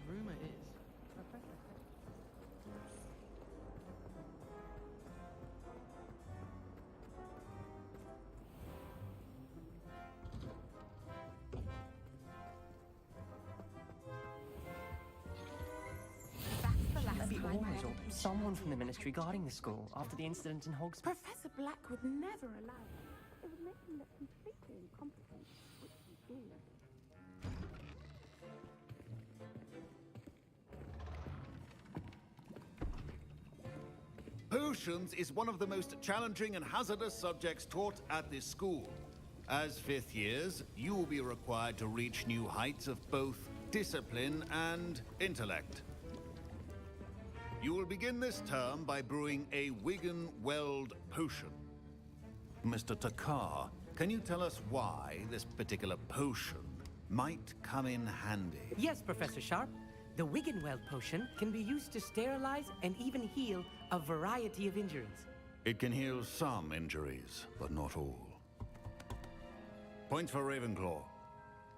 Rumor is. Maybe always, or someone from the ministry guarding the school after the incident in Hogsmeade. Professor Black would never allow it. It would make him look completely incompetent, which he do. Potions is one of the most challenging and hazardous subjects taught at this school. As fifth years, you will be required to reach new heights of both discipline and intellect. You will begin this term by brewing a Wigan-Weld potion. Mr. Takar, can you tell us why this particular potion might come in handy? Yes, Professor Sharp. The Wiggenweld potion can be used to sterilize and even heal a variety of injuries. It can heal some injuries, but not all. Points for Ravenclaw.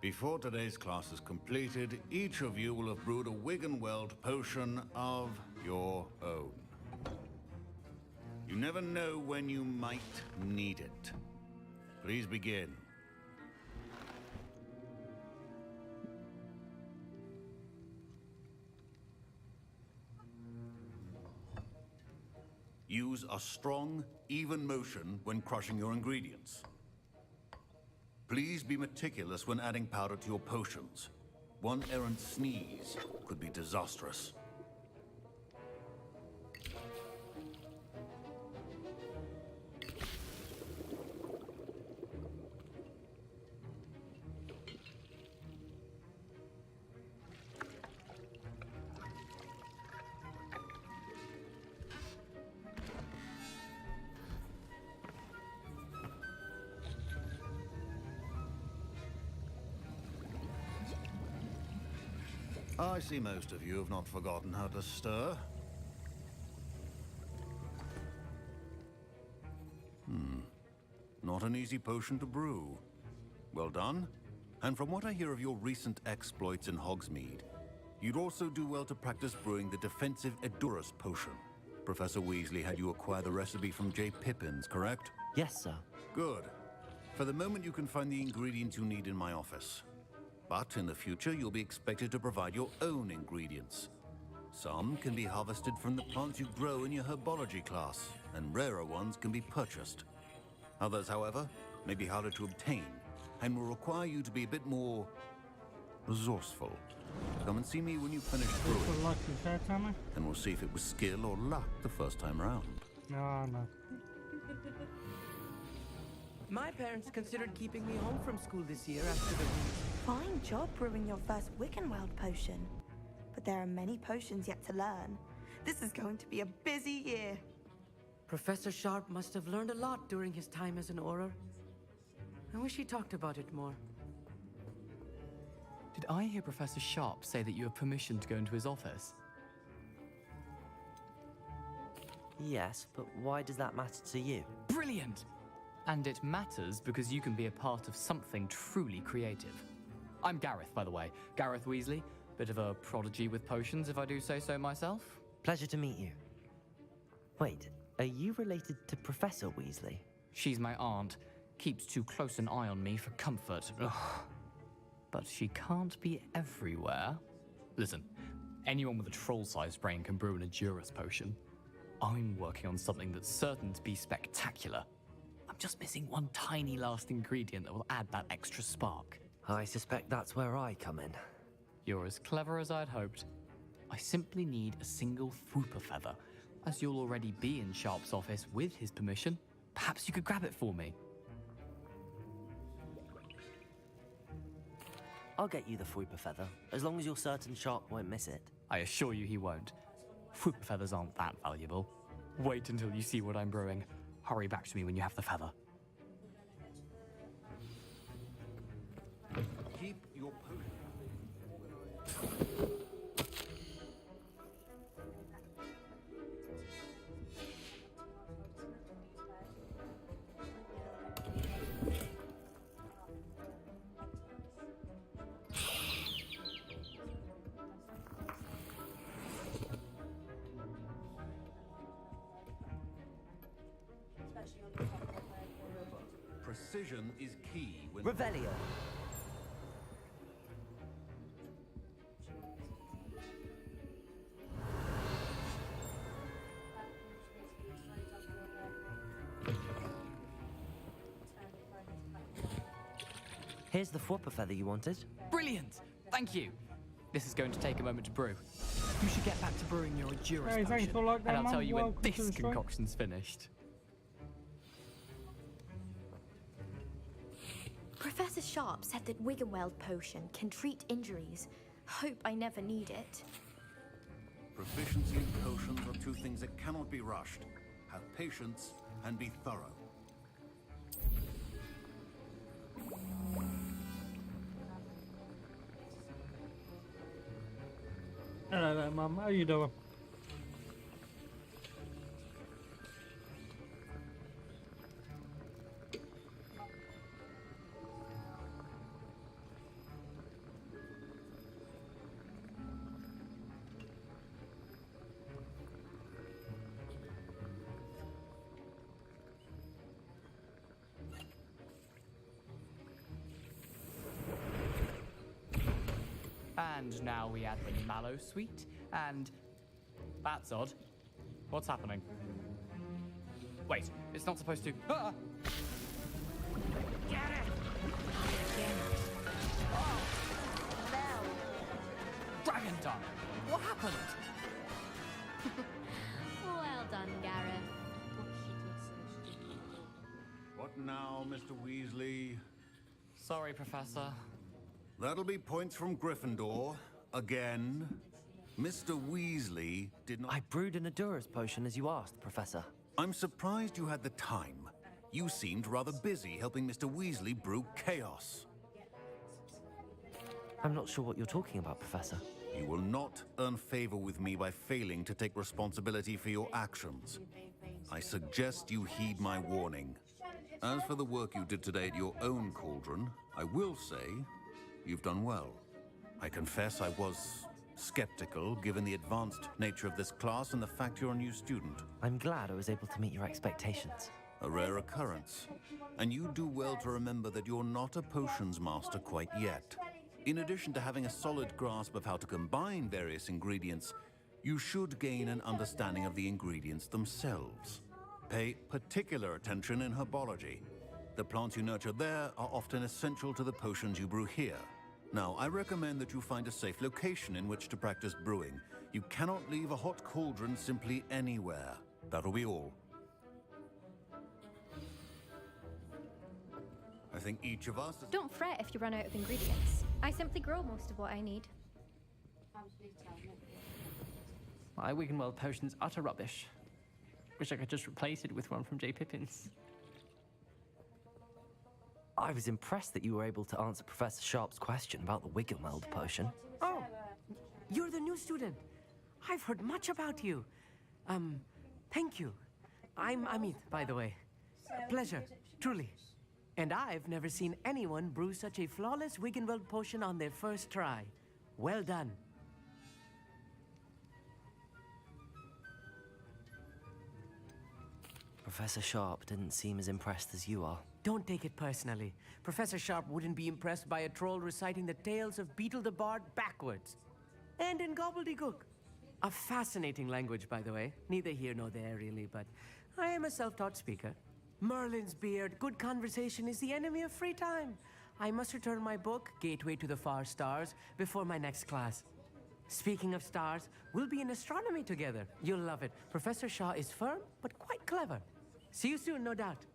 Before today's class is completed, each of you will have brewed a Wiggenweld potion of your own. You never know when you might need it. Please begin. Use a strong, even motion when crushing your ingredients. Please be meticulous when adding powder to your potions. One errant sneeze could be disastrous. I see most of you have not forgotten how to stir. Not an easy potion to brew. Well done. And from what I hear of your recent exploits in Hogsmeade, you'd also do well to practice brewing the defensive Edurus potion. Professor Weasley had you acquire the recipe from J. Pippin's, correct? Yes, sir. Good. For the moment, you can find the ingredients you need in my office. But in the future, you'll be expected to provide your own ingredients. Some can be harvested from the plants you grow in your herbology class, and rarer ones can be purchased. Others, however, may be harder to obtain, and will require you to be a bit more resourceful. Come and see me when you finish Just brewing, for luck and share, Tommy? and we'll see if it was skill or luck the first time round. No, no. My parents considered keeping me home from school this year after the... Fine job brewing your first Wiccanweld potion. But there are many potions yet to learn. This is going to be a busy year. Professor Sharp must have learned a lot during his time as an Auror. I wish he talked about it more. Did I hear Professor Sharp say that you have permission to go into his office? Yes, but why does that matter to you? Brilliant! And it matters because you can be a part of something truly creative. I'm Gareth, by the way. Gareth Weasley. Bit of a prodigy with potions, if I do say so myself. Pleasure to meet you. Wait, are you related to Professor Weasley? She's my aunt. Keeps too close an eye on me for comfort. Ugh. But she can't be everywhere. Listen, anyone with a troll-sized brain can brew an Agest potion. I'm working on something that's certain to be spectacular. I'm just missing one tiny last ingredient that will add that extra spark. I suspect that's where I come in. You're as clever as I'd hoped. I simply need a single Fwooper feather. As you'll already be in Sharp's office with his permission, perhaps you could grab it for me. I'll get you the Fwooper feather, as long as you're certain Sharp won't miss it. I assure you he won't. Fwooper feathers aren't that valuable. Wait until you see what I'm brewing. Hurry back to me when you have the feather. Keep your potion. Precision is key when... Revelio. Here's the Fwooper feather you wanted. Brilliant! Thank you. This is going to take a moment to brew. You should get back to brewing your Agest Hey, thanks potion, for like that, and I'll man. tell you when Welcome to this the stream. concoction's finished. Professor Sharp said that Wiggenweld potion can treat injuries. Hope I never need it. Proficiency and potions are two things that cannot be rushed. Have patience and be thorough. Hello there, Mum. How you doing? And now we add the mallow sweet, and... That's odd. What's happening? Wait, it's not supposed to... Ah! Get it! Dragon Dung! What happened? Well done, Gareth. What now, Mr. Weasley? Sorry, Professor. That'll be points from Gryffindor. Again. Mr. Weasley did not... I brewed an Agest potion as you asked, Professor. I'm surprised you had the time. You seemed rather busy helping Mr. Weasley brew chaos. I'm not sure what you're talking about, Professor. You will not earn favor with me by failing to take responsibility for your actions. I suggest you heed my warning. As for the work you did today at your own cauldron, I will say you've done well. I confess I was skeptical, given the advanced nature of this class and the fact you're a new student. I'm glad I was able to meet your expectations. A rare occurrence. And you do well to remember that you're not a potions master quite yet. In addition to having a solid grasp of how to combine various ingredients, you should gain an understanding of the ingredients themselves. Pay particular attention in herbology. The plants you nurture there are often essential to the potions you brew here. Now, I recommend that you find a safe location in which to practice brewing. You cannot leave a hot cauldron simply anywhere. That'll be all. I think each of us... Don't fret if you run out of ingredients. I simply grow most of what I need. My Wiggenweld potion's utter rubbish. Wish I could just replace it with one from J. Pippin's. I was impressed that you were able to answer Professor Sharp's question about the Wiggenweld potion. Oh, you're the new student. I've heard much about you. Thank you. I'm Amit, by the way. A pleasure, truly. And I've never seen anyone brew such a flawless Wiggenweld potion on their first try. Well done. Professor Sharp didn't seem as impressed as you are. Don't take it personally. Professor Sharp wouldn't be impressed by a troll reciting the tales of Beetle the Bard backwards. And in gobbledygook. A fascinating language, by the way. Neither here nor there, really, but I am a self-taught speaker. Merlin's beard, good conversation is the enemy of free time. I must return my book, Gateway to the Far Stars, before my next class. Speaking of stars, we'll be in astronomy together. You'll love it. Professor Shaw is firm, but quite clever. See you soon, no doubt.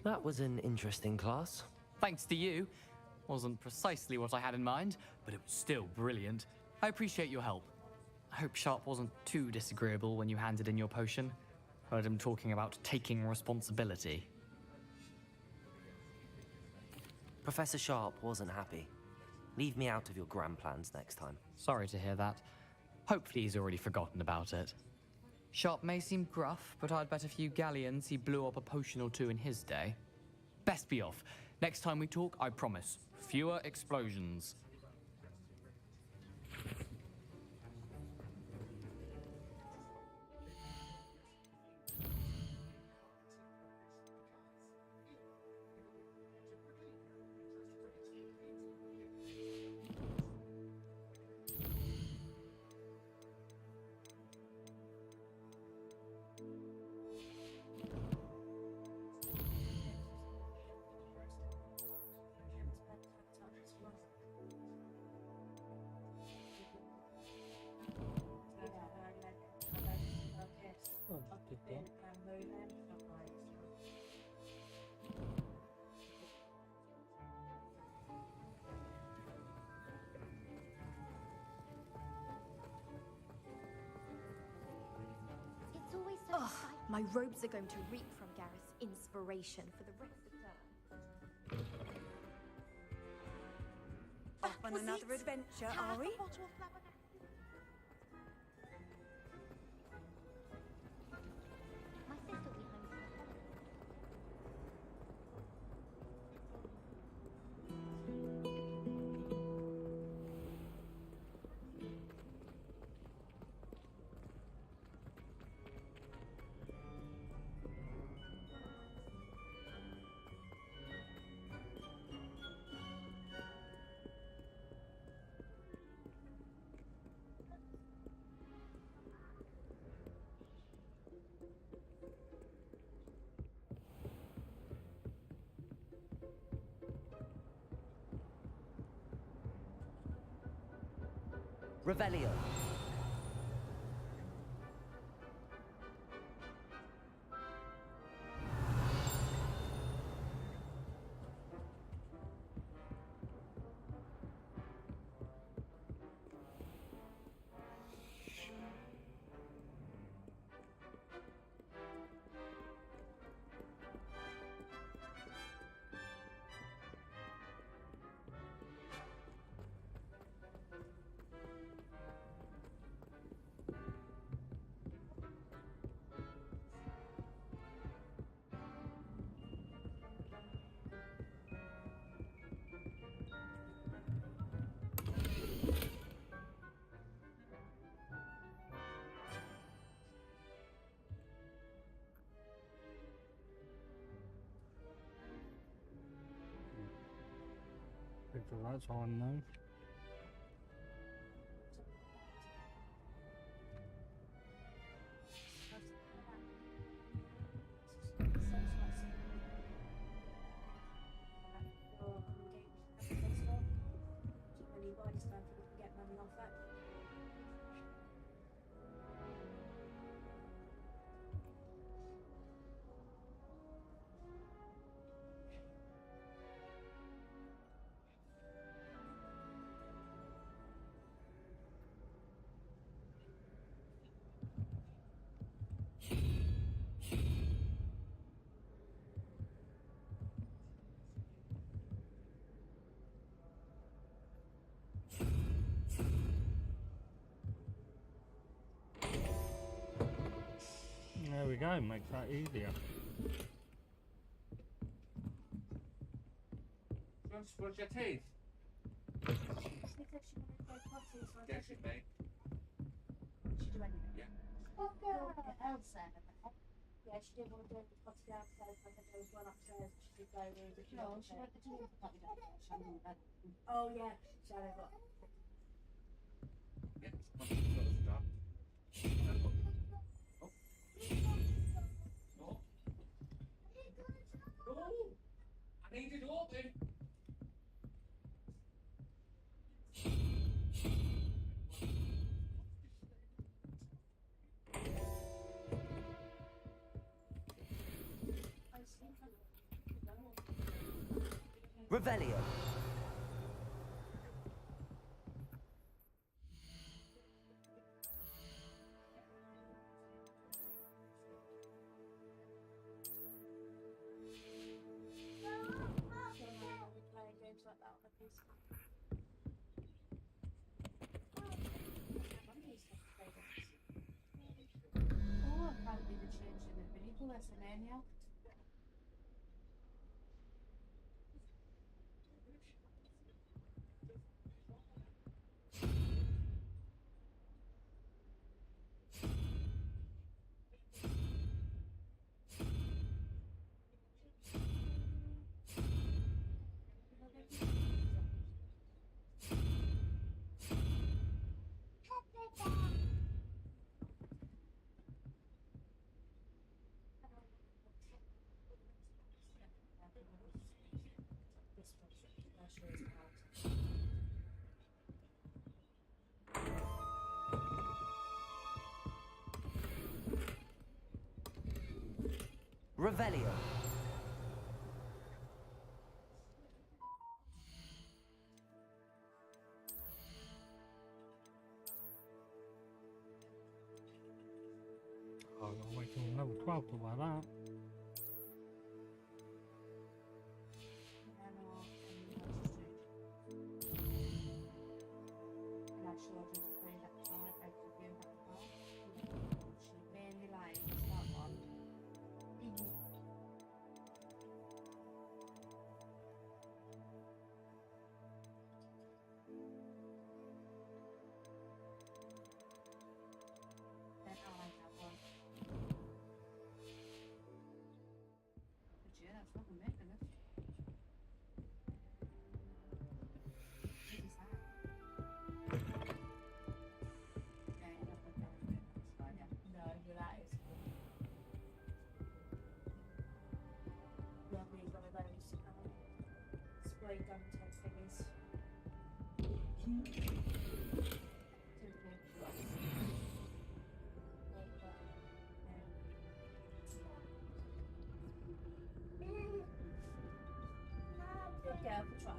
That was an interesting class. Thanks to you. Wasn't precisely what I had in mind, but it was still brilliant. I appreciate your help. I hope Sharp wasn't too disagreeable when you handed in your potion. Heard him talking about taking responsibility. Professor Sharp wasn't happy. Leave me out of your grand plans next time. Sorry to hear that. Hopefully he's already forgotten about it. Sharp may seem gruff, but I'd bet a few galleons he blew up a potion or two in his day. Best be off. Next time we talk, I promise, fewer explosions. It's always so exciting. My robes are going to reek from Gareth's inspiration for the rest of the term. Off on another adventure, are we? My sister will be home for the holidays. Revelio. Picture that's on now. we go, makes that easier. Do you want to brush your teeth? She said she wanted to go potty, so I Yes, said it may. she do anything. Yeah. Elsa. Yeah, she didn't want to do the potty downstairs. I said there was one upstairs. She did go with it. No, she went to the potty downstairs. She hadn't done it. Oh yeah, so they got. Yeah, it's got to stop. Oh. No. No. I need it open. Revelio. Oh, apparently they're changing the vehicle WrestleMania. Revelio. I'll wait till level 12 to buy that. Spray gun type thingies. Good girl, try.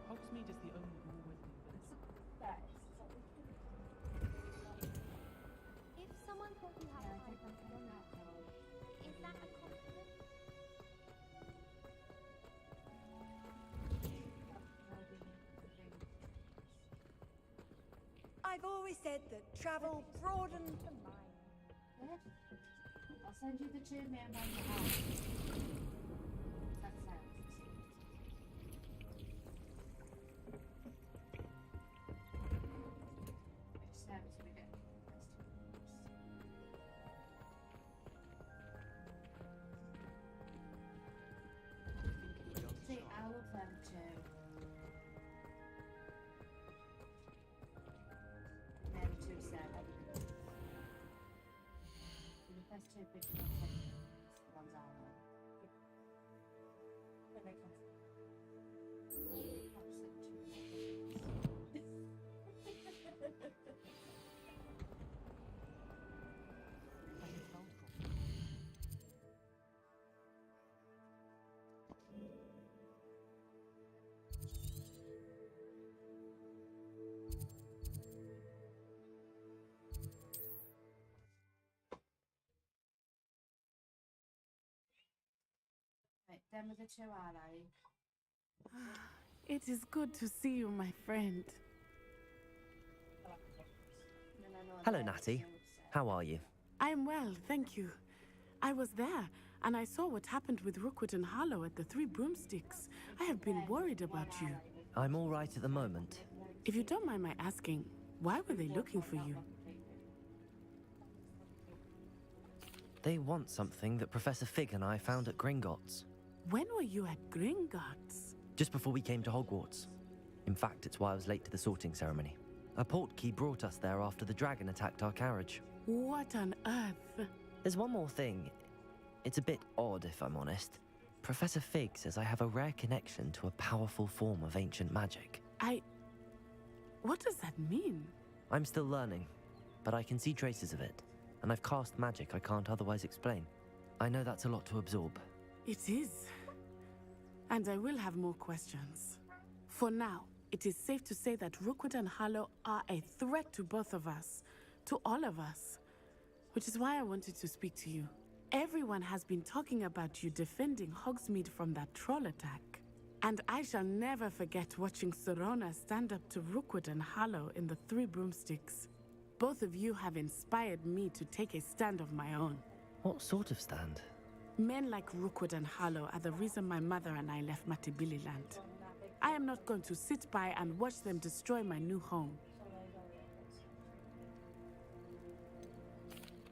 Hogsmeade is the only rule within this. If someone thought you had a high is that a compliment? I've always said that travel broadens the mind. I'll send you the two men around the house. That's two big ones out. That makes sense. Right, then with the two allies. It is good to see you, my friend. Hello, Natty. How are you? I'm well, thank you. I was there, and I saw what happened with Rookwood and Harlow at the Three Broomsticks. I have been worried about you. I'm all right at the moment. If you don't mind my asking, why were they looking for you? They want something that Professor Fig and I found at Gringotts. When were you at Gringotts? Just before we came to Hogwarts. In fact, it's why I was late to the sorting ceremony. A portkey brought us there after the dragon attacked our carriage. What on earth? There's one more thing. It's a bit odd, if I'm honest. Professor Fig says I have a rare connection to a powerful form of ancient magic. What does that mean? I'm still learning, but I can see traces of it, and I've cast magic I can't otherwise explain. I know that's a lot to absorb. It is. And I will have more questions. For now, it is safe to say that Rookwood and Harlow are a threat to both of us, to all of us. Which is why I wanted to speak to you. Everyone has been talking about you defending Hogsmeade from that troll attack. And I shall never forget watching Serona stand up to Rookwood and Harlow in the Three Broomsticks. Both of you have inspired me to take a stand of my own. What sort of stand? Men like Rookwood and Harlow are the reason my mother and I left Matibili land. I am not going to sit by and watch them destroy my new home.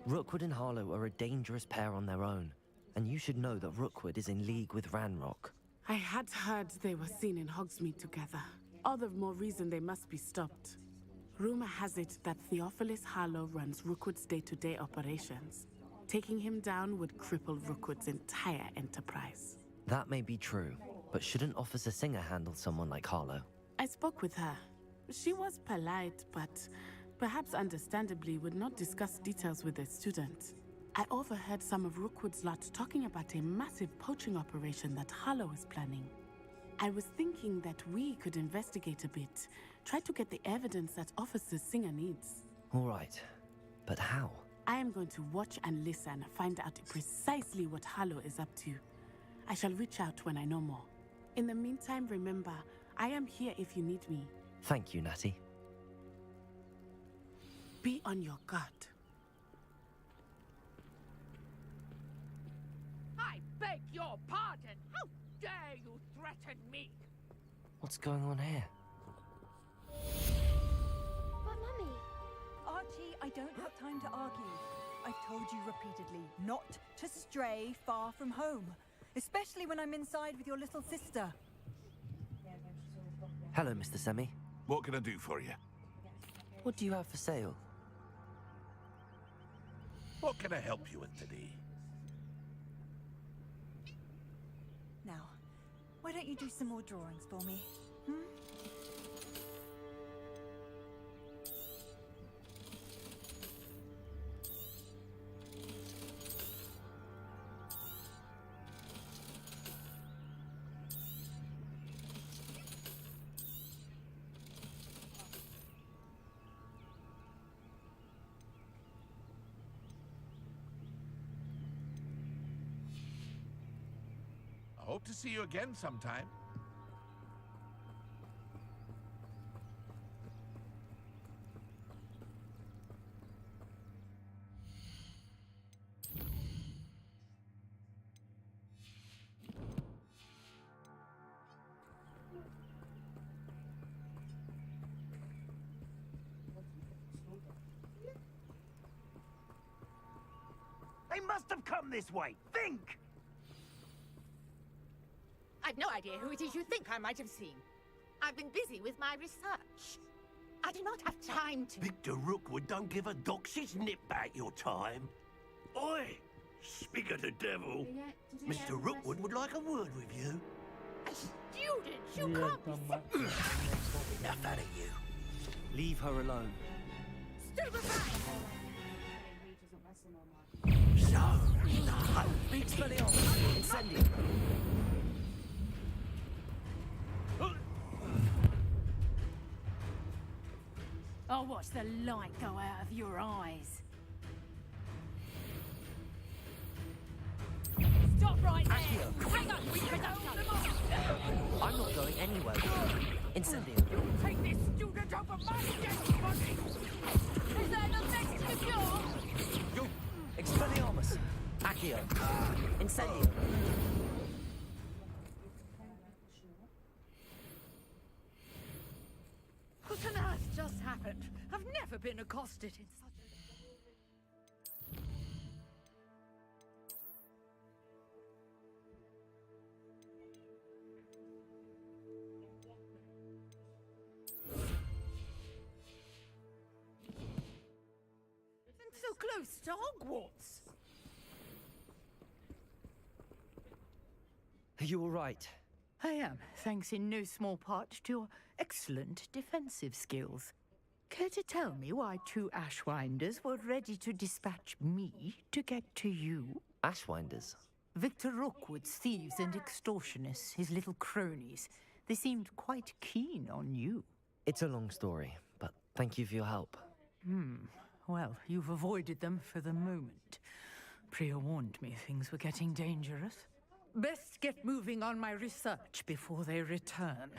Rookwood and Harlow are a dangerous pair on their own, and you should know that Rookwood is in league with Ranrock. I had heard they were seen in Hogsmeade together. All the more reason they must be stopped. Rumor has it that Theophilus Harlow runs Rookwood's day-to-day operations. Taking him down would cripple Rookwood's entire enterprise. That may be true, but shouldn't Officer Singer handle someone like Harlow? I spoke with her. She was polite, but perhaps understandably would not discuss details with a student. I overheard some of Rookwood's lot talking about a massive poaching operation that Harlow is planning. I was thinking that we could investigate a bit, try to get the evidence that Officer Singer needs. All right, but how? I am going to watch and listen, find out precisely what Harlow is up to. I shall reach out when I know more. In the meantime, remember, I am here if you need me. Thank you, Natty. Be on your guard. I beg your pardon! How dare you threaten me? What's going on here? But Mummy... Archie, I don't have time to argue. I've told you repeatedly not to stray far from home, especially when I'm inside with your little sister. Hello, Mr. Semi. What can I do for you? What do you have for sale? What can I help you with today? Now, why don't you do some more drawings for me? I hope to see you again sometime. They must have come this way. Think! I've no idea who it is you think I might have seen. I've been busy with my research. I do not have time to... Victor Rookwood don't give a doxy's nip back your time. Oi! Speak of the devil, Mr. Rookwood would like a word with you. A student? You Yeah, can't be come back. Enough out of you. Leave her alone. stupefying! So, Expelliarmus! Incendio! I'll watch the light go out of your eyes. Stop right there! Hang on, we can I'm not going anywhere. Incendio! Take this student over my dead body! Is that the next to cure? You! Expelliarmus! Accio! Incendio! What on earth just happened? I've never been accosted in such a... And so close to Hogwarts. Are you all right? I am, thanks in no small part to your excellent defensive skills. Care to tell me why two Ashwinders were ready to dispatch me to get to you? Ashwinders? Victor Rookwood's thieves and extortionists, his little cronies. They seemed quite keen on you. It's a long story, but thank you for your help. Well, you've avoided them for the moment. Priya warned me things were getting dangerous. Best get moving on my research before they return.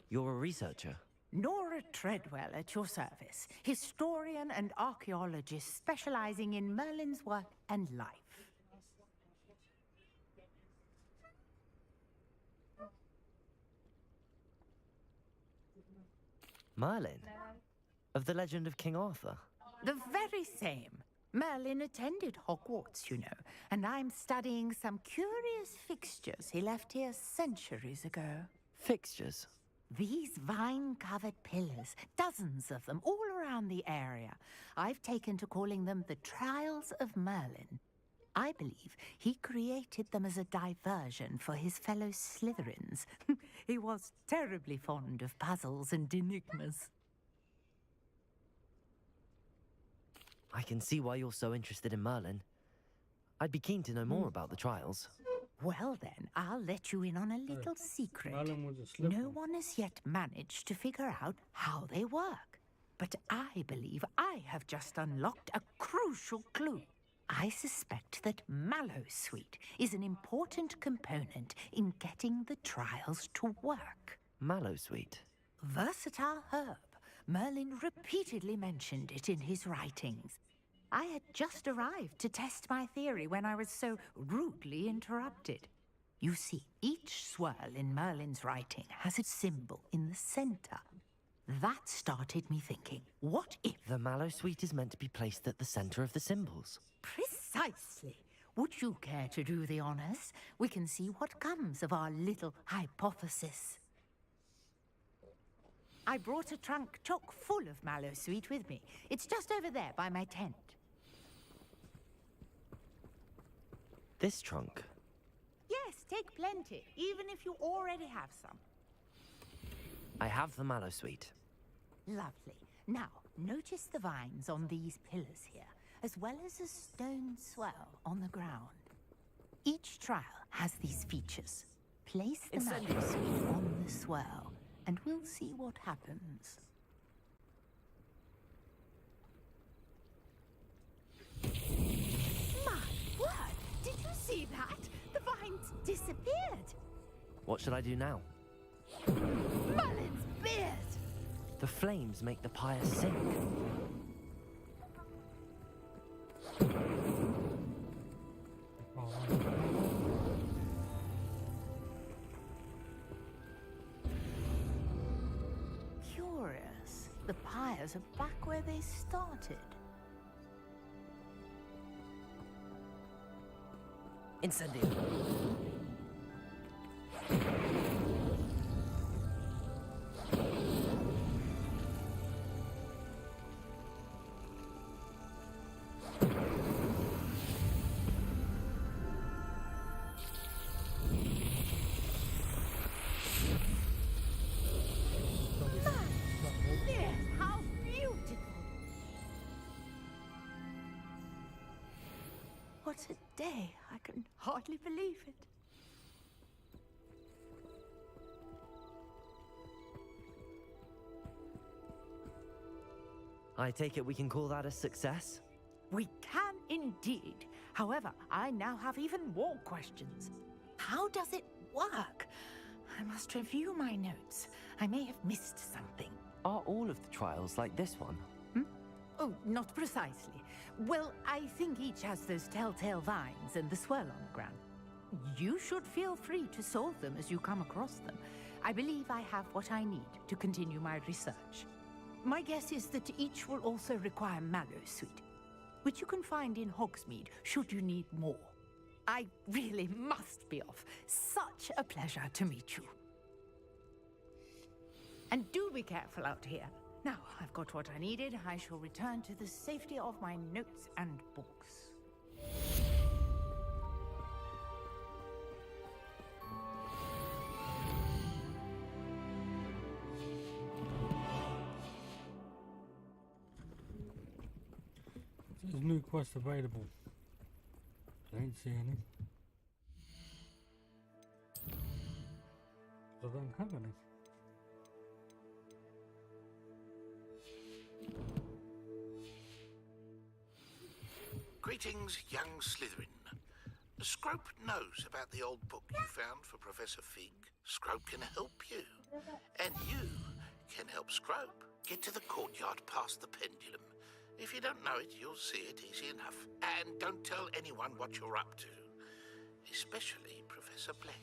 You're a researcher? Nora Treadwell at your service, historian and archaeologist specializing in Merlin's work and life. Merlin? Of the legend of King Arthur? The very same. Merlin attended Hogwarts, you know, and I'm studying some curious fixtures he left here centuries ago. Fixtures? These vine-covered pillars, dozens of them, all around the area. I've taken to calling them the Trials of Merlin. I believe he created them as a diversion for his fellow Slytherins. He was terribly fond of puzzles and enigmas. I can see why you're so interested in Merlin. I'd be keen to know more about the trials. Well then, I'll let you in on a little secret. Merlin was a slipper. No one has yet managed to figure out how they work. But I believe I have just unlocked a crucial clue. I suspect that Mallowsweet is an important component in getting the trials to work. Mallowsweet? Versatile herb. Merlin repeatedly mentioned it in his writings. I had just arrived to test my theory when I was so rudely interrupted. You see, each swirl in Merlin's writing has its symbol in the center. That started me thinking, what if... The Mallowsweet is meant to be placed at the center of the symbols. Precisely. Would you care to do the honors? We can see what comes of our little hypothesis. I brought a trunk chock full of Mallowsweet with me. It's just over there by my tent. This trunk? Yes, take plenty, even if you already have some. I have the Mallowsweet. Lovely. Now, notice the vines on these pillars here, as well as a stone swell on the ground. Each trial has these features. Place the Mallowsweet on the swell, and we'll see what happens. My word! Did you see that? The vines disappeared! What should I do now? Merlin's beard! The flames make the pyre sink. Curious. The pyres are back where they started. Incendio. What a day. I can hardly believe it. I take it we can call that a success? We can indeed. However, I now have even more questions. How does it work? I must review my notes. I may have missed something. Are all of the trials like this one? Oh, not precisely. Well, I think each has those telltale vines and the swirl on the ground. You should feel free to solve them as you come across them. I believe I have what I need to continue my research. My guess is that each will also require Mallowsweet, which you can find in Hogsmeade should you need more. I really must be off. Such a pleasure to meet you. And do be careful out here. Now, I've got what I needed. I shall return to the safety of my notes and books. There's new quests available. I ain't see any. I don't have any. Greetings, young Slytherin. Scrope knows about the old book you found for Professor Fig. Scrope can help you. And you can help Scrope get to the courtyard past the pendulum. If you don't know it, you'll see it easy enough. And don't tell anyone what you're up to. Especially Professor Black.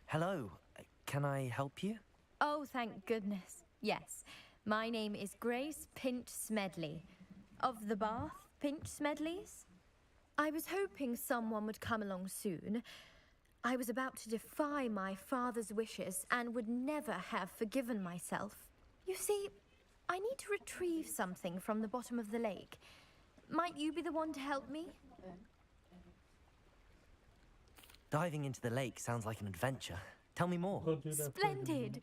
Hello. Can I help you? Oh, thank goodness. Yes. My name is Grace Pinch Smedley. Of the Bath Pinch Smedleys? I was hoping someone would come along soon. I was about to defy my father's wishes and would never have forgiven myself. You see, I need to retrieve something from the bottom of the lake. Might you be the one to help me? Diving into the lake sounds like an adventure. Tell me more. Splendid!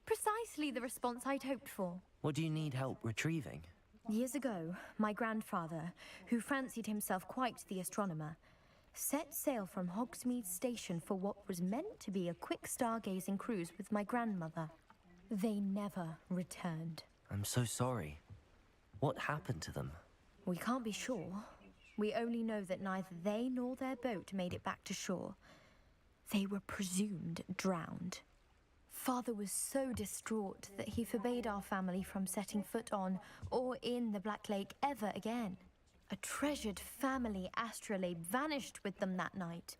Precisely the response I'd hoped for. What do you need help retrieving? Years ago, my grandfather, who fancied himself quite the astronomer, set sail from Hogsmeade Station for what was meant to be a quick stargazing cruise with my grandmother. They never returned. I'm so sorry. What happened to them? We can't be sure. We only know that neither they nor their boat made it back to shore. They were presumed drowned. Father was so distraught that he forbade our family from setting foot on or in the Black Lake ever again. A treasured family astrolabe vanished with them that night.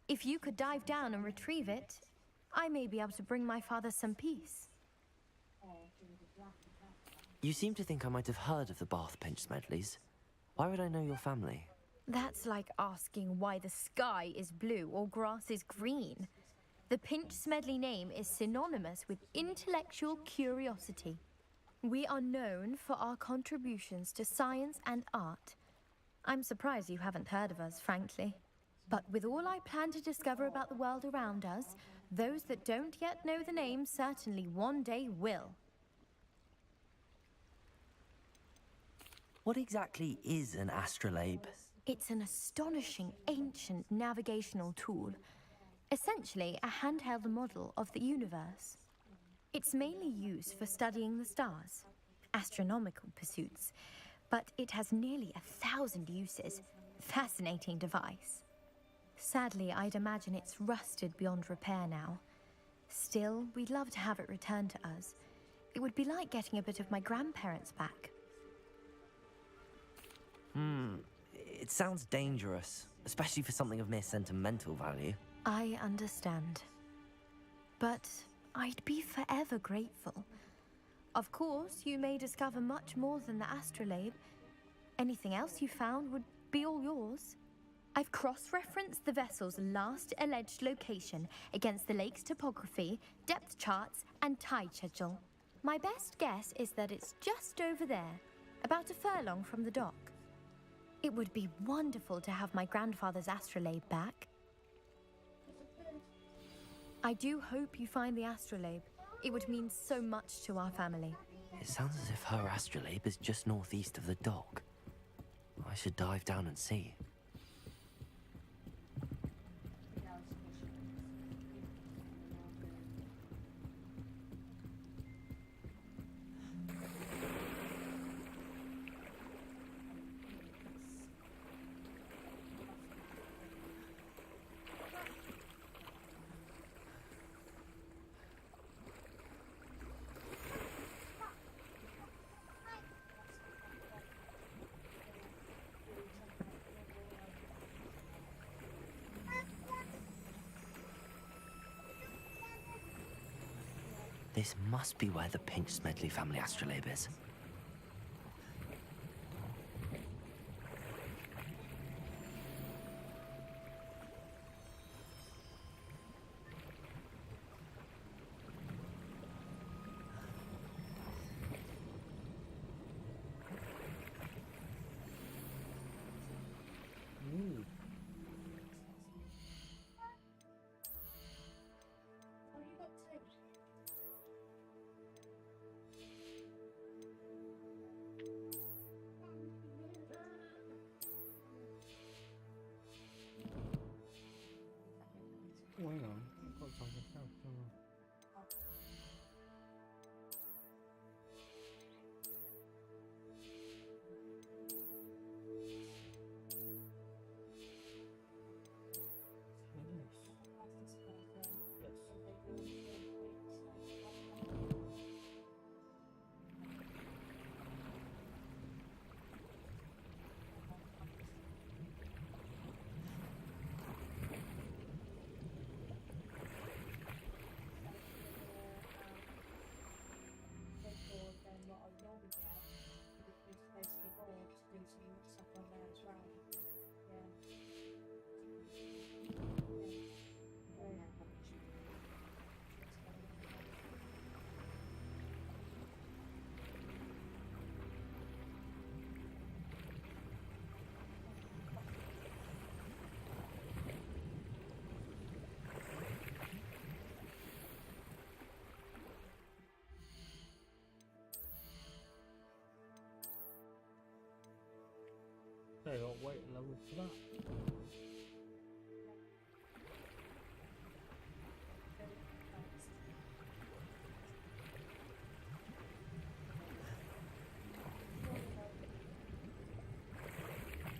If you could dive down and retrieve it, I may be able to bring my father some peace. You seem to think I might have heard of the Bath Pinch Smedleys. Why would I know your family? That's like asking why the sky is blue or grass is green. The Pinch Smedley name is synonymous with intellectual curiosity. We are known for our contributions to science and art. I'm surprised you haven't heard of us, frankly. But with all I plan to discover about the world around us, those that don't yet know the name certainly one day will. What exactly is an astrolabe? It's an astonishing ancient navigational tool. Essentially, a handheld model of the universe. It's mainly used for studying the stars, astronomical pursuits, but it has nearly 1,000 uses. Fascinating device. Sadly, I'd imagine it's rusted beyond repair now. Still, we'd love to have it returned to us. It would be like getting a bit of my grandparents back. It sounds dangerous, especially for something of mere sentimental value. I understand. But I'd be forever grateful. Of course, you may discover much more than the astrolabe. Anything else you found would be all yours. I've cross-referenced the vessel's last alleged location against the lake's topography, depth charts, and tide schedule. My best guess is that it's just over there, about a furlong from the dock. It would be wonderful to have my grandfather's astrolabe back. I do hope you find the astrolabe. It would mean so much to our family. It sounds as if her astrolabe is just northeast of the dock. I should dive down and see. This must be where the Pinch Smedley family astrolabe is. Oh, hang on. I've got something else, don't I? They got weight level for that.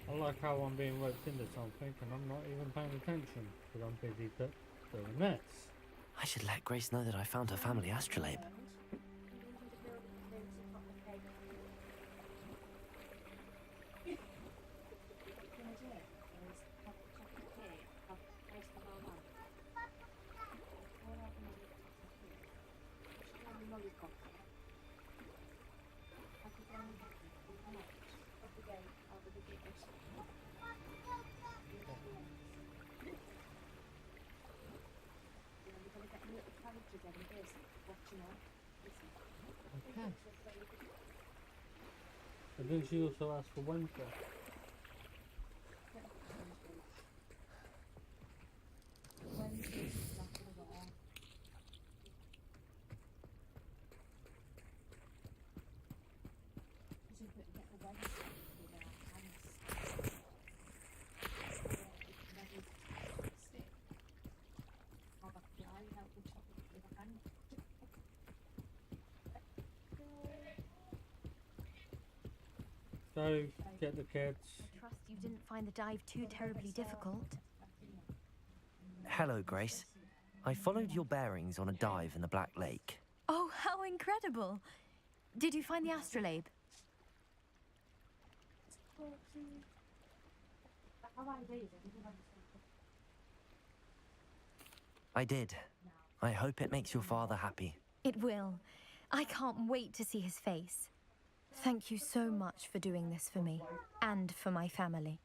I like how I'm being roped into something and I'm not even paying attention because I'm busy doing this. I should let Grace know that I found her family astrolabe. Okay. And then she also asked for Wednesday. So, get the kids. I trust you didn't find the dive too terribly difficult. Hello, Grace. I followed your bearings on a dive in the Black Lake. Oh, how incredible! Did you find the astrolabe? I did. I hope it makes your father happy. It will. I can't wait to see his face. Thank you so much for doing this for me, and for my family.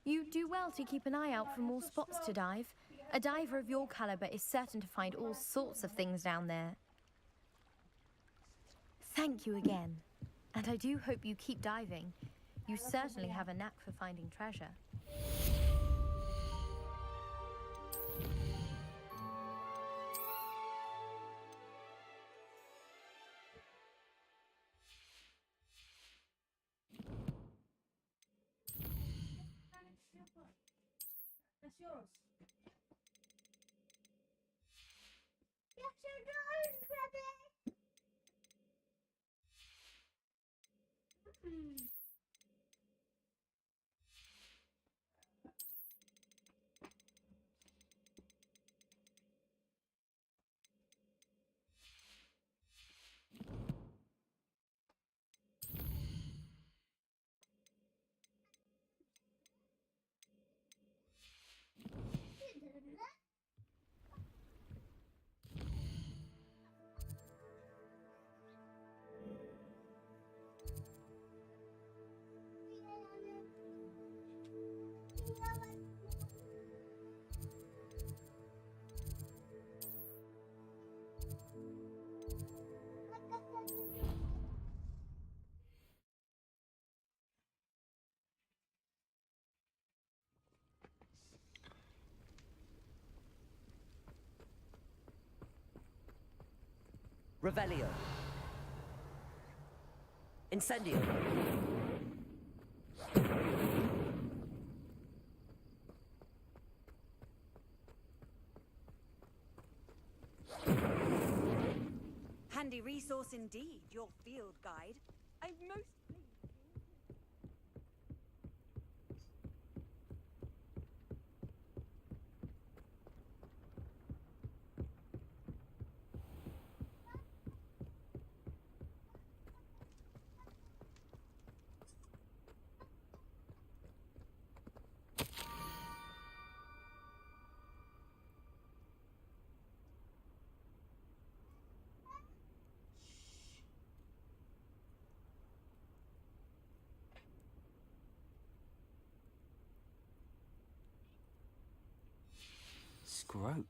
You do well to keep an eye out for more spots to dive. A diver of your caliber is certain to find all sorts of things down there. Thank you again, And I do hope you keep diving. You certainly have a knack for finding treasure. That's yours. Yes, you're Rabbit! Revelio. Incendio. Handy resource indeed, your field guide. I'm most pleased. Scrope?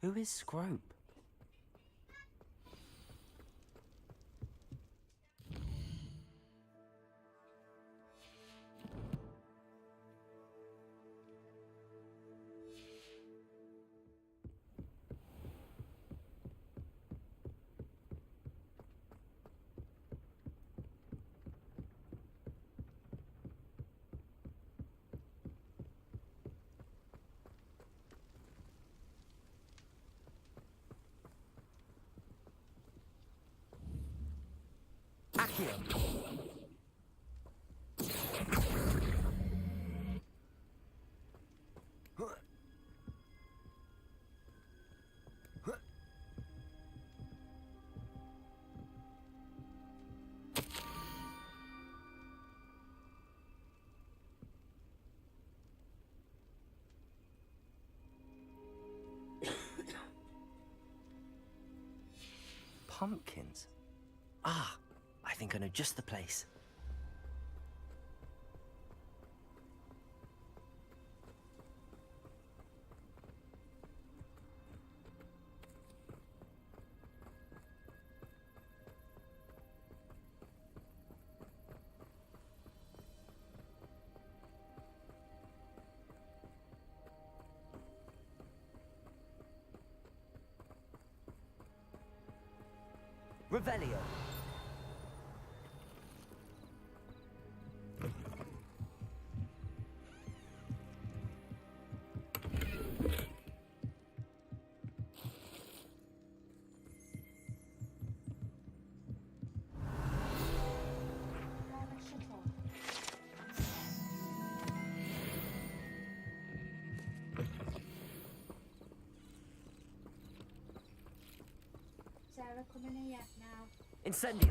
Who is Scrope? Pumpkins? Ah, I think I know just the place. Revelio. Sarah, come in here now. Incendio.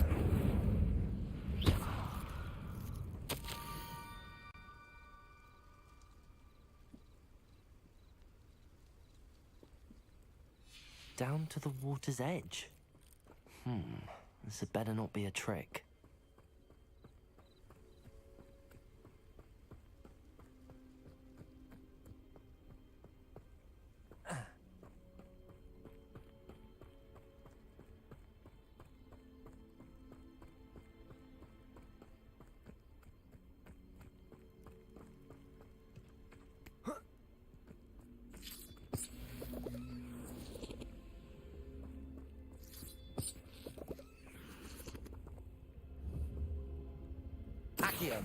Down to the water's edge. This had better not be a trick. Accio.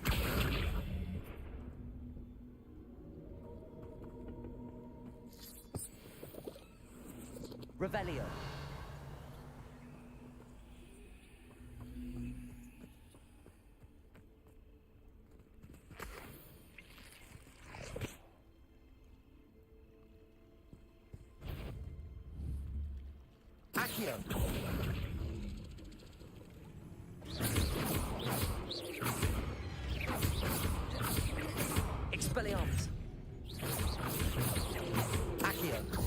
Revelio. Accio. Expelliarmus. Accio.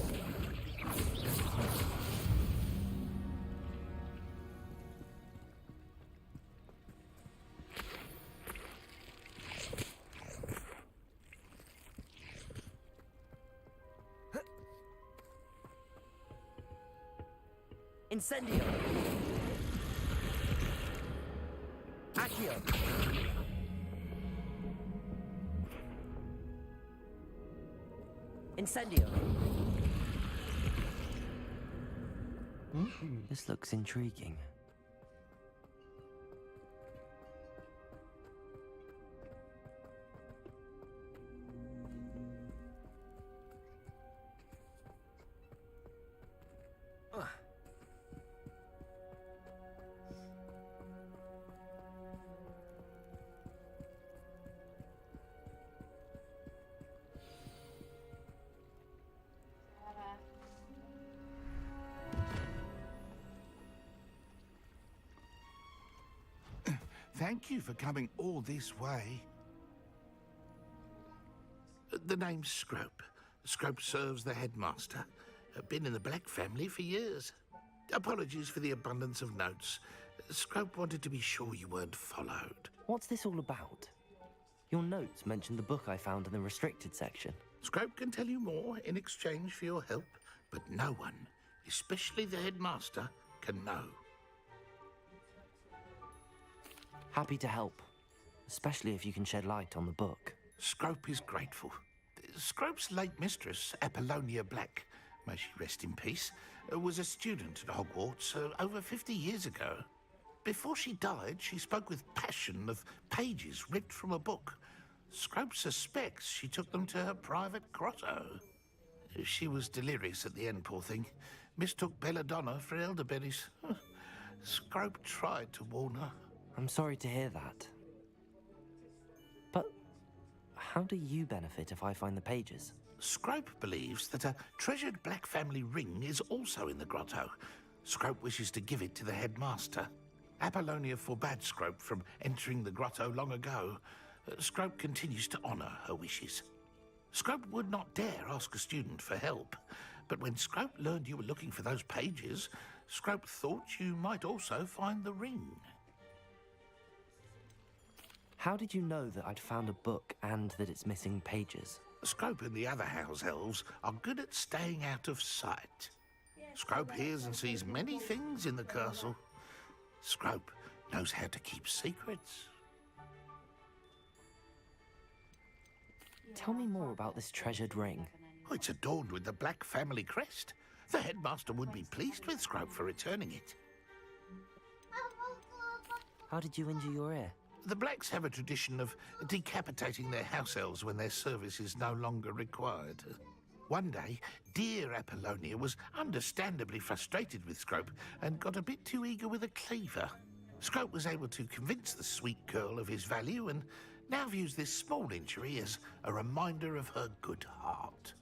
Incendio. Accio. Incendio. This looks intriguing. Thank you for coming all this way. The name's Scrope. Scrope serves the headmaster. Been in the Black family for years. Apologies for the abundance of notes. Scrope wanted to be sure you weren't followed. What's this all about? Your notes mentioned the book I found in the restricted section. Scrope can tell you more in exchange for your help, but no one, especially the headmaster, can know. Happy to help, especially if you can shed light on the book. Scrope is grateful. Scrope's late mistress, Apollonia Black, may she rest in peace, was a student at Hogwarts over 50 years ago. Before she died, she spoke with passion of pages ripped from a book. Scrope suspects she took them to her private grotto. She was delirious at the end, poor thing. Mistook belladonna for elderberries. Scrope tried to warn her. I'm sorry to hear that. But how do you benefit if I find the pages? Scrope believes that a treasured Black family ring is also in the grotto. Scrope wishes to give it to the headmaster. Apollonia forbade Scrope from entering the grotto long ago. Scrope continues to honour her wishes. Scrope would not dare ask a student for help, but when Scrope learned you were looking for those pages, Scrope thought you might also find the ring. How did you know that I'd found a book and that it's missing pages? Scrope and the other house elves are good at staying out of sight. Scrope hears and sees many things in the castle. Scrope knows how to keep secrets. Tell me more about this treasured ring. Oh, it's adorned with the Black family crest. The headmaster would be pleased with Scrope for returning it. How did you injure your ear? The Blacks have a tradition of decapitating their house elves when their service is no longer required. One day, dear Apollonia was understandably frustrated with Scrope and got a bit too eager with a cleaver. Scrope was able to convince the sweet girl of his value and now views this small injury as a reminder of her good heart.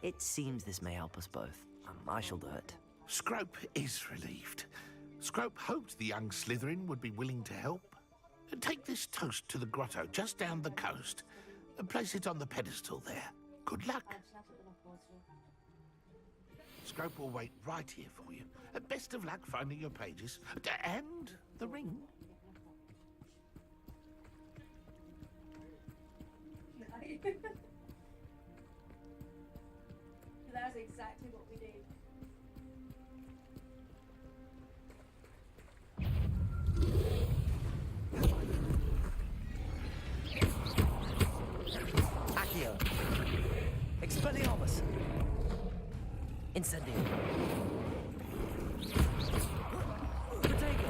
It seems this may help us both. I shall do it. Scrope is relieved. Scrope hoped the young Slytherin would be willing to help. Take this toast to the grotto just down the coast and place it on the pedestal there. Good luck. Scrope will wait right here for you. Best of luck finding your pages and the ring. That's exactly what we do. Accio. Expelliarmus. Incendio. Protego.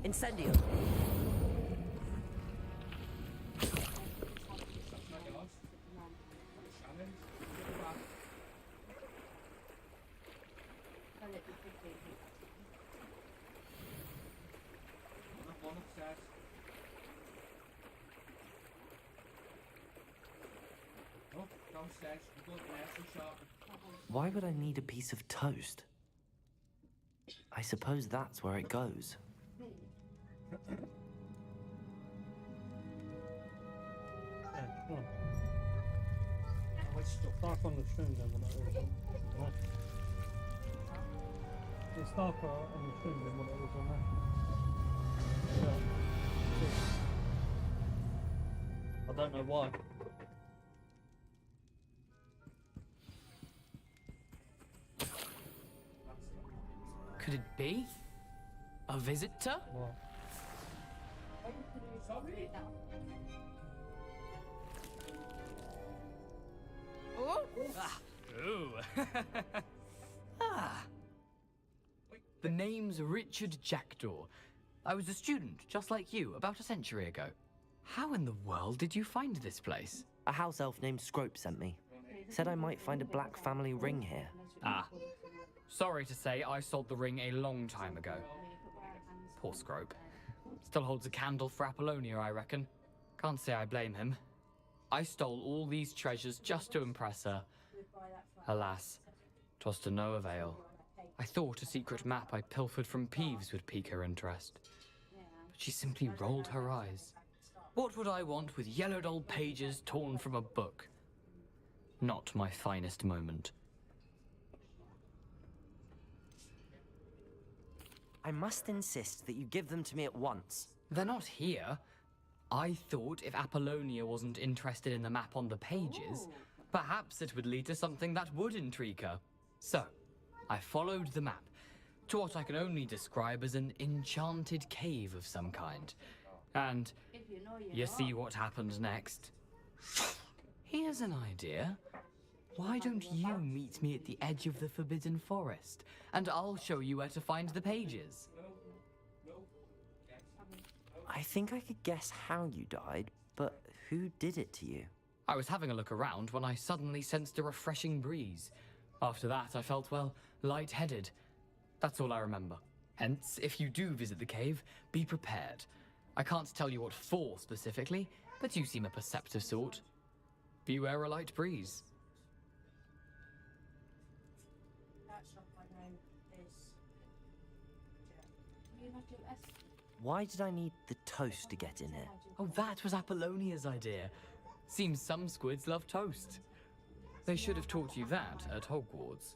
Incendio! Why would I need a piece of toast? I suppose that's where it goes. Start on the string then when it was on. It's darker on the string than when it was on there. I don't know why. Could it be? A visitor? What? Ooh. The name's Richard Jackdaw. I was a student, just like you, about a century ago. How in the world did you find this place? A house elf named Scrope sent me. Said I might find a black family ring here. Ah. Sorry to say, I sold the ring a long time ago. Poor Scrope. Still holds a candle for Apollonia, I reckon. Can't say I blame him. I stole all these treasures just to impress her. Alas, 'twas to no avail. I thought a secret map I pilfered from Peeves would pique her interest. But she simply rolled her eyes. What would I want with yellowed old pages torn from a book? Not my finest moment. I must insist that you give them to me at once. They're not here. I thought if Apollonia wasn't interested in the map on the pages, perhaps it would lead to something that would intrigue her. So, I followed the map to what I can only describe as an enchanted cave of some kind. And you see what happened next. Here's an idea. Why don't you meet me at the edge of the Forbidden Forest, and I'll show you where to find the pages. I think I could guess how you died, but who did it to you? I was having a look around when I suddenly sensed a refreshing breeze. After that, I felt, well, lightheaded. That's all I remember. Hence, if you do visit the cave, be prepared. I can't tell you what for specifically, but you seem a perceptive sort. Beware a light breeze. Why did I need the toast to get in here? Oh, that was Apollonia's idea. Seems some squids love toast. They should have taught you that at Hogwarts.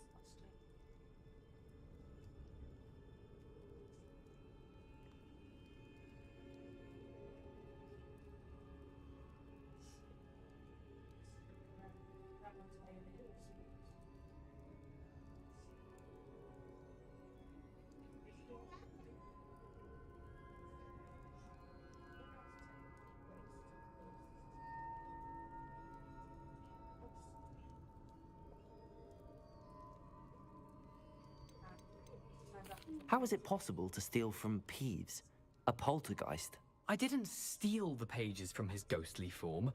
How is it possible to steal from Peeves? A poltergeist? I didn't steal the pages from his ghostly form.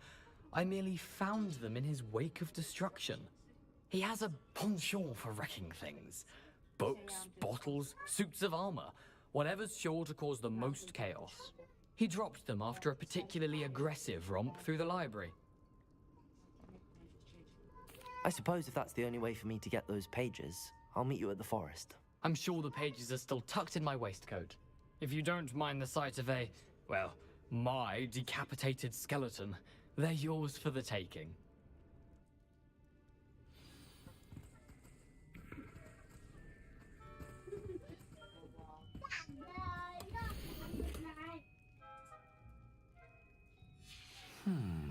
I merely found them in his wake of destruction. He has a penchant for wrecking things. Books, bottles, suits of armor, whatever's sure to cause the most chaos. He dropped them after a particularly aggressive romp through the library. I suppose if that's the only way for me to get those pages, I'll meet you at the forest. I'm sure the pages are still tucked in my waistcoat. If you don't mind the sight of a, well, my decapitated skeleton, they're yours for the taking.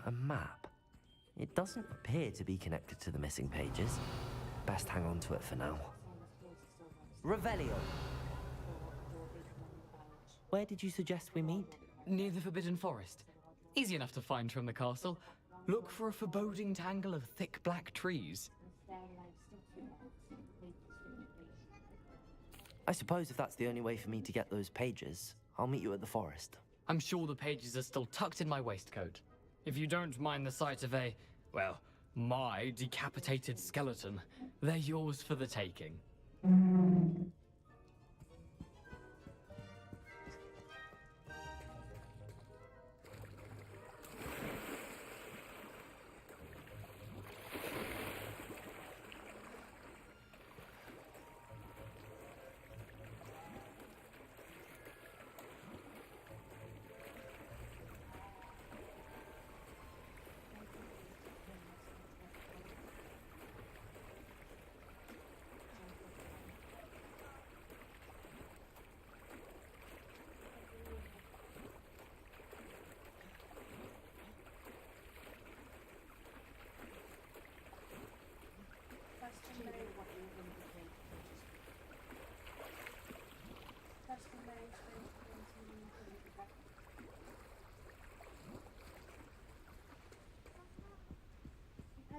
A map. It doesn't appear to be connected to the missing pages. Best hang on to it for now. Revelio. Where did you suggest we meet? Near the Forbidden Forest. Easy enough to find from the castle. Look for a foreboding tangle of thick black trees. I suppose if that's the only way for me to get those pages, I'll meet you at the forest. I'm sure the pages are still tucked in my waistcoat. If you don't mind the sight of a, well, my decapitated skeleton, they're yours for the taking.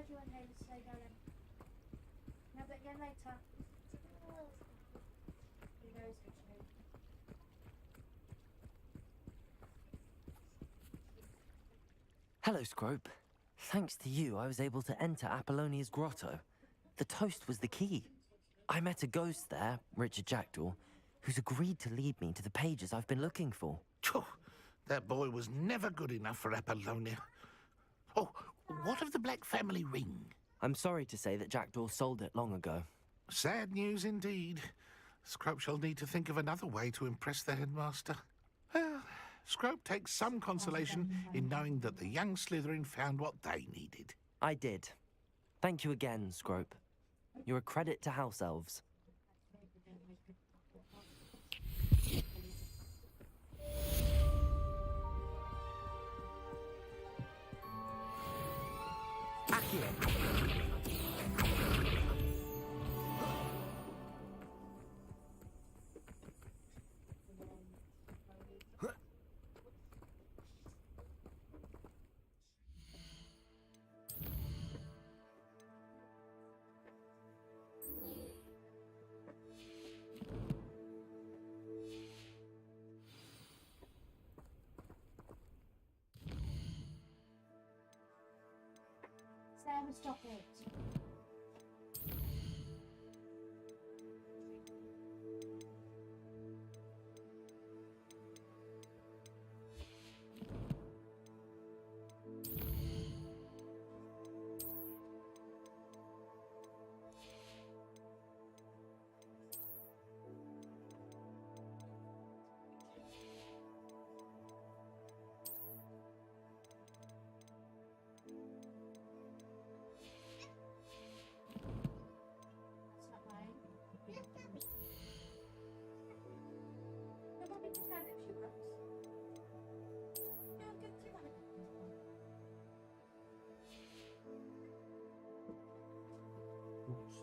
You and Haley stay going. Now, but again later. Who knows actually? Hello, Scrope. Thanks to you, I was able to enter Apollonia's grotto. The toast was the key. I met a ghost there, Richard Jackdaw, who's agreed to lead me to the pages I've been looking for. Phew, that boy was never good enough for Apollonia. Oh, what of the Black family ring? I'm sorry to say that Jackdaw sold it long ago. Sad news indeed. Scrope shall need to think of another way to impress the headmaster. Well, Scrope takes some consolation in knowing that the young Slytherin found what they needed. I did. Thank you again, Scrope. You're a credit to House Elves. Sam, stop it.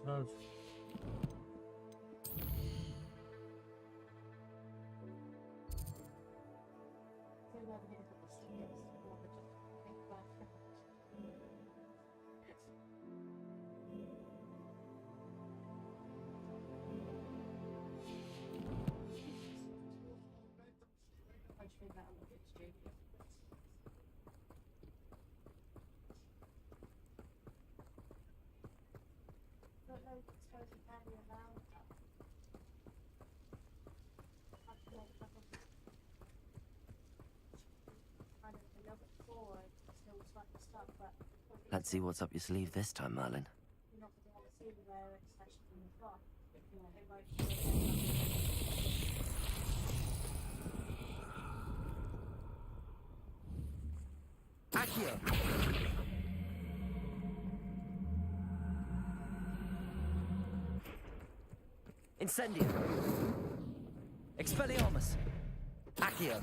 Nose. Let's see what's up your sleeve this time, Merlin. Accio! Incendio! Expelliarmus! Accio!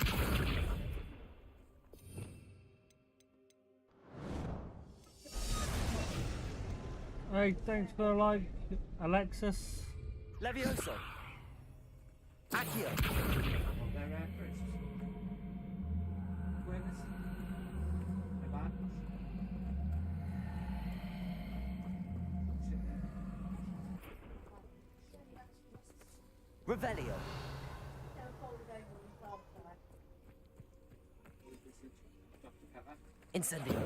Hey, thanks for the like, Alexis. Levioso! Accio! Revelio! Incendio.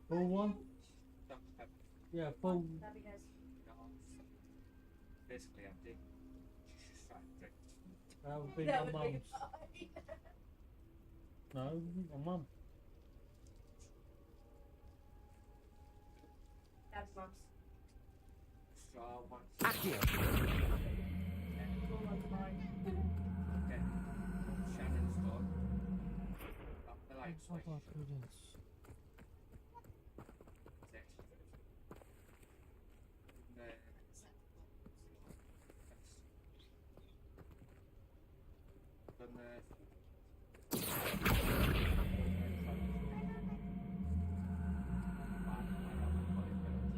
Full one? Yeah, full. Basically empty. She's trying to drink. That would be my mum's. No, my mum. Dad's mum's. Straw one. Accio. Okay. Shannon's done. Up the light switch.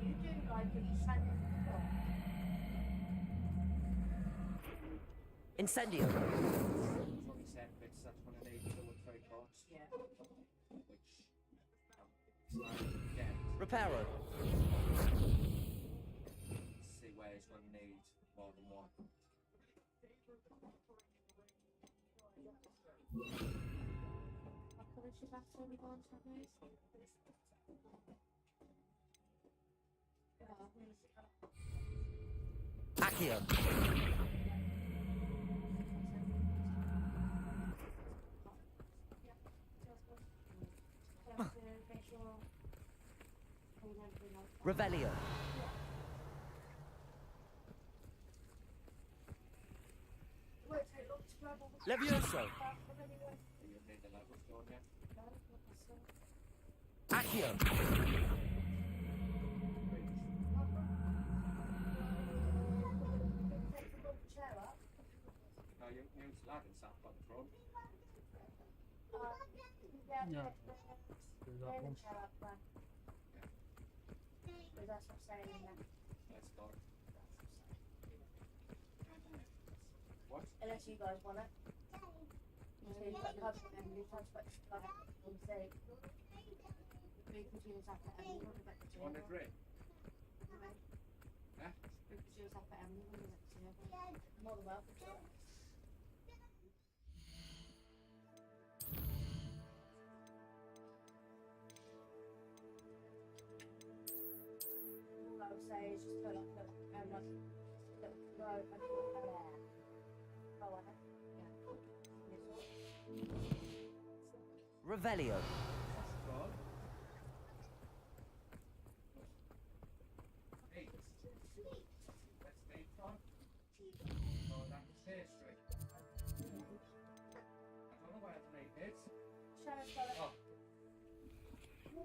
You do like it, you sang it before. Incendio. Only 7 bits, that's one of the 2 or 3 cards. Yeah. Reparo. See where it's going to need more than one. Accio. Revelio. Levioso. Accio. No, you use ladder sat by the front. No. Do that one. That's what I'm saying in there. Let's go. What? Unless you guys want it. So you've got the husband and you've transferred to the on the sake. We could use that for Emily, we'll give it to you. On the grid? Yeah? We could use that for Emily, we'll give it to you. More than welcome to it. All I would say is just put like a little row and put it there. Oh, I have. Revelio. Hey, let's make fun. Oh, that's Chase Street. I don't know where to make it. Oh.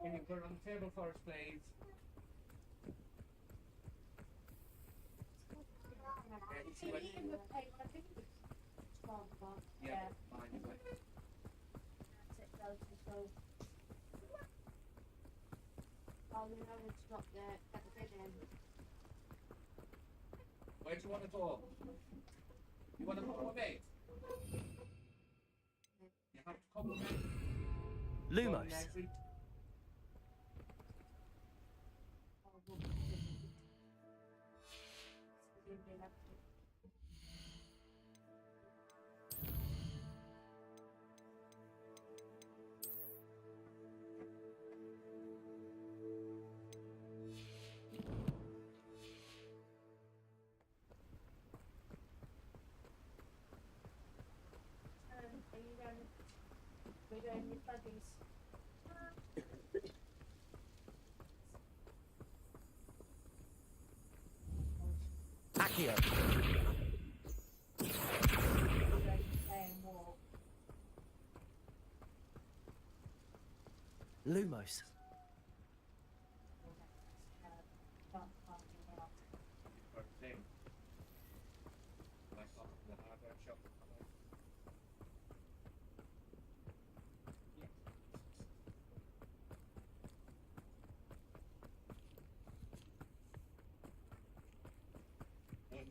Can you put it on the table for us, please? Can you eat with paper? I think it's small, but Yeah, mine is like. That's it, though, to go. Oh, we know it's not there. Get the bid in. Where do you want to go? You want to come with me? You have to come with me. Lumos. We're doing with buggies. Accio. Lumos.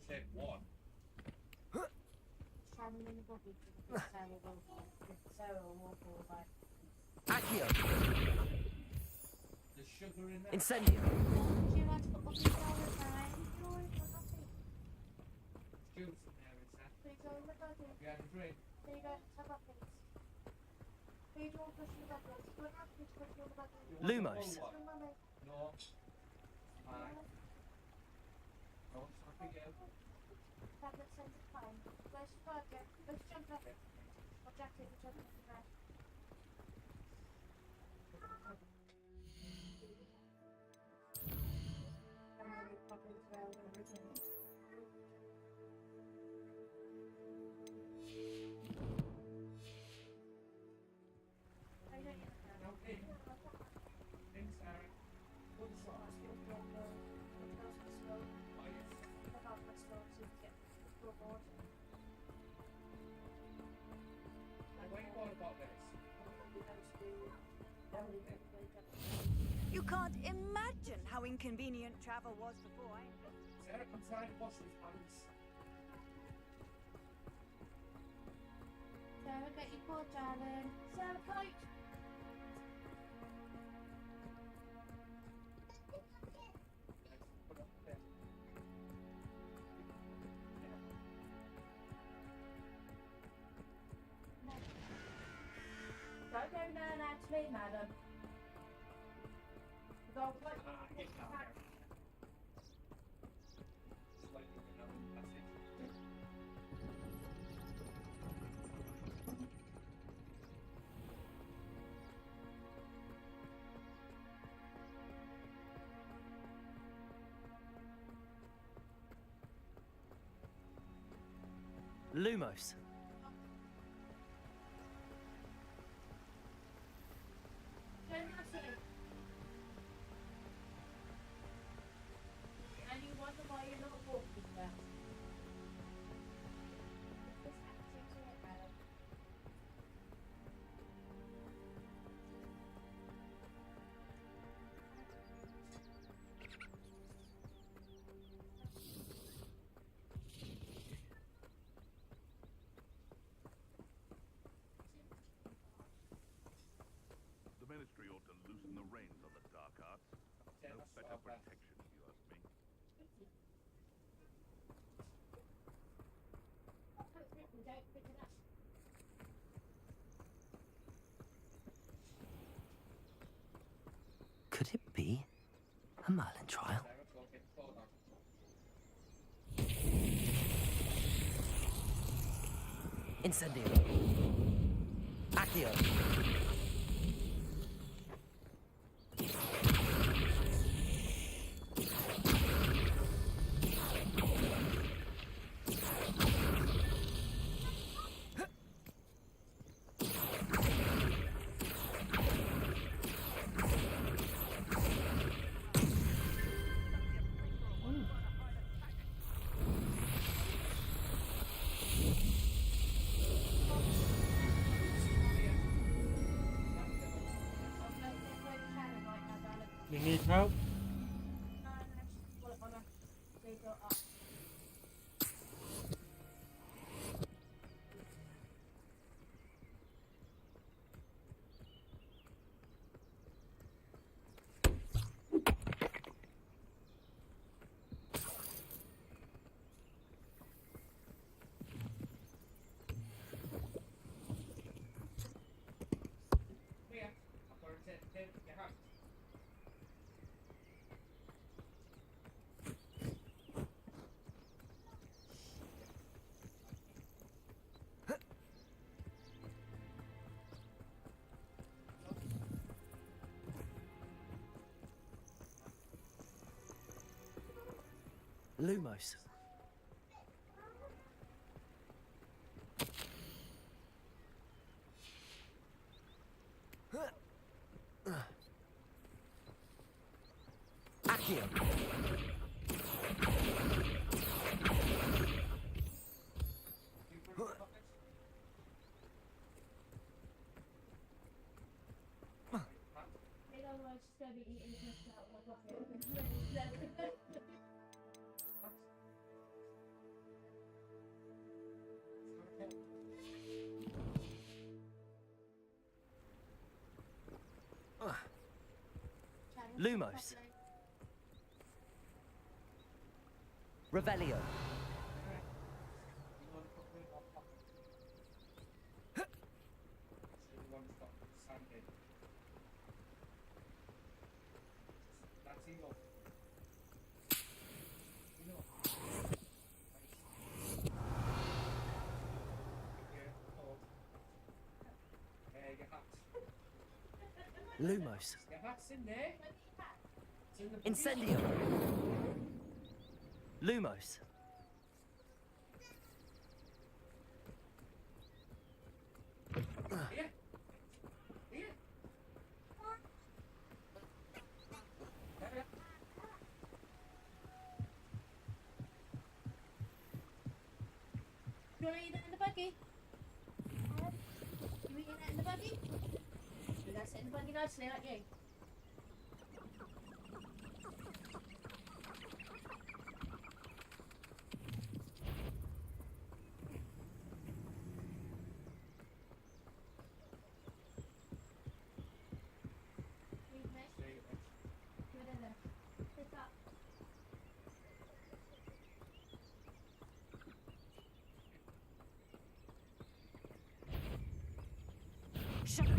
Take one. Shining in the buggy for the Sarah will walk all right. Accio. There's sugar in there. Incendio. Do you want to put buggies all the time? Juice in there, is that? Please go in the buggy. Have you had a drink? There you go, have buggies. Lumos. No. Aye. No, it's not for you. Tablet centre time. Where's your burger? Let's jump up. Or jacket, whichever you prefer. You can't imagine how inconvenient travel was before I... Sarah, come try and wash these pants. Sarah, get your paw, darling. Sarah, coat. Don't go known out to me, madam. Go, Get down there. Slightly, that's it. Lumos. And you wonder why you're not walking now. This happened to it, madam. The Ministry ought to loosen the reins on the dark arts. No better protection, if you ask me. Don't pick it up. Could it be a Merlin trial? Sarah, go get the phone on. Incendio. Accio. You need help? Here, I've got to take your hat. Lumos. Accio. Otherwise, she's going to be eating just out of my pocket. Lumos. Revelio. Lumos. Yeah, that's in there. Incendio. Lumos. Here. Here. You want to eat that in the buggy? You eating that in the buggy? You're going to sit in the buggy nicely, aren't you?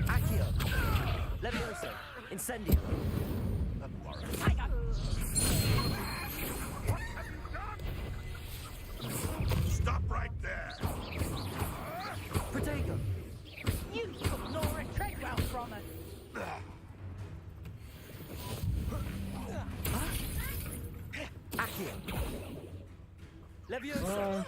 Accio. Levioso. Incendio. Tiger! Stop right there! Protego. You took no retreat well from us. Accio. Levioso.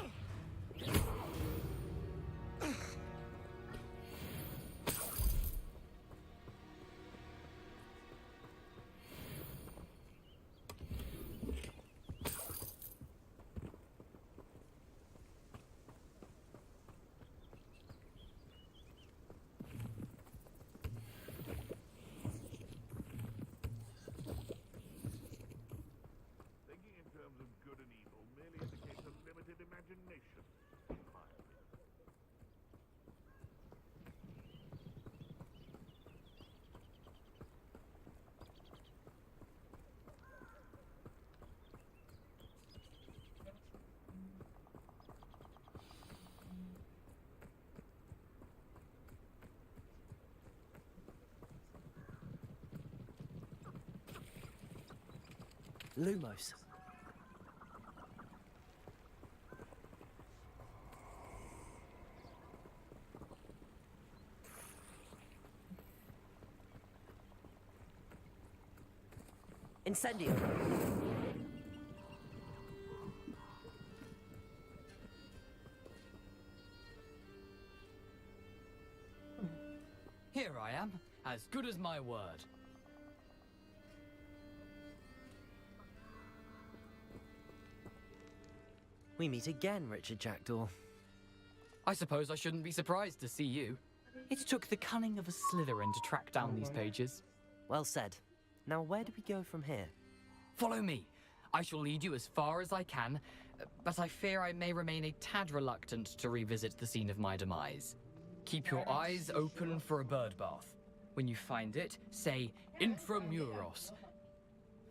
Thinking in terms of good and evil merely indicates a limited imagination. Lumos. Incendio. Here I am, as good as my word. We meet again, Richard Jackdaw. I suppose I shouldn't be surprised to see you. It took the cunning of a Slytherin to track down these pages. Well said. Now where do we go from here? Follow me. I shall lead you as far as I can, but I fear I may remain a tad reluctant to revisit the scene of my demise. Keep your eyes open for a bird bath. When you find it, say intramuros.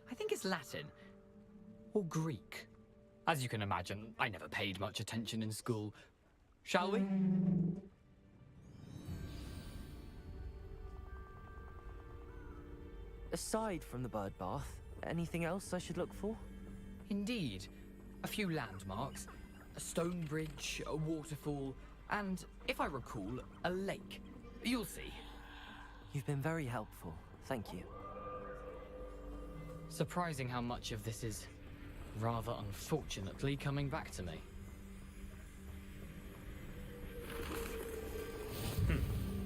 I think it's Latin. Or Greek. As you can imagine, I never paid much attention in school. Shall we? Aside from the bird bath, anything else I should look for? Indeed. A few landmarks. A stone bridge, a waterfall, and, if I recall, a lake. You'll see. You've been very helpful. Thank you. Surprising how much of this is, rather unfortunately, coming back to me.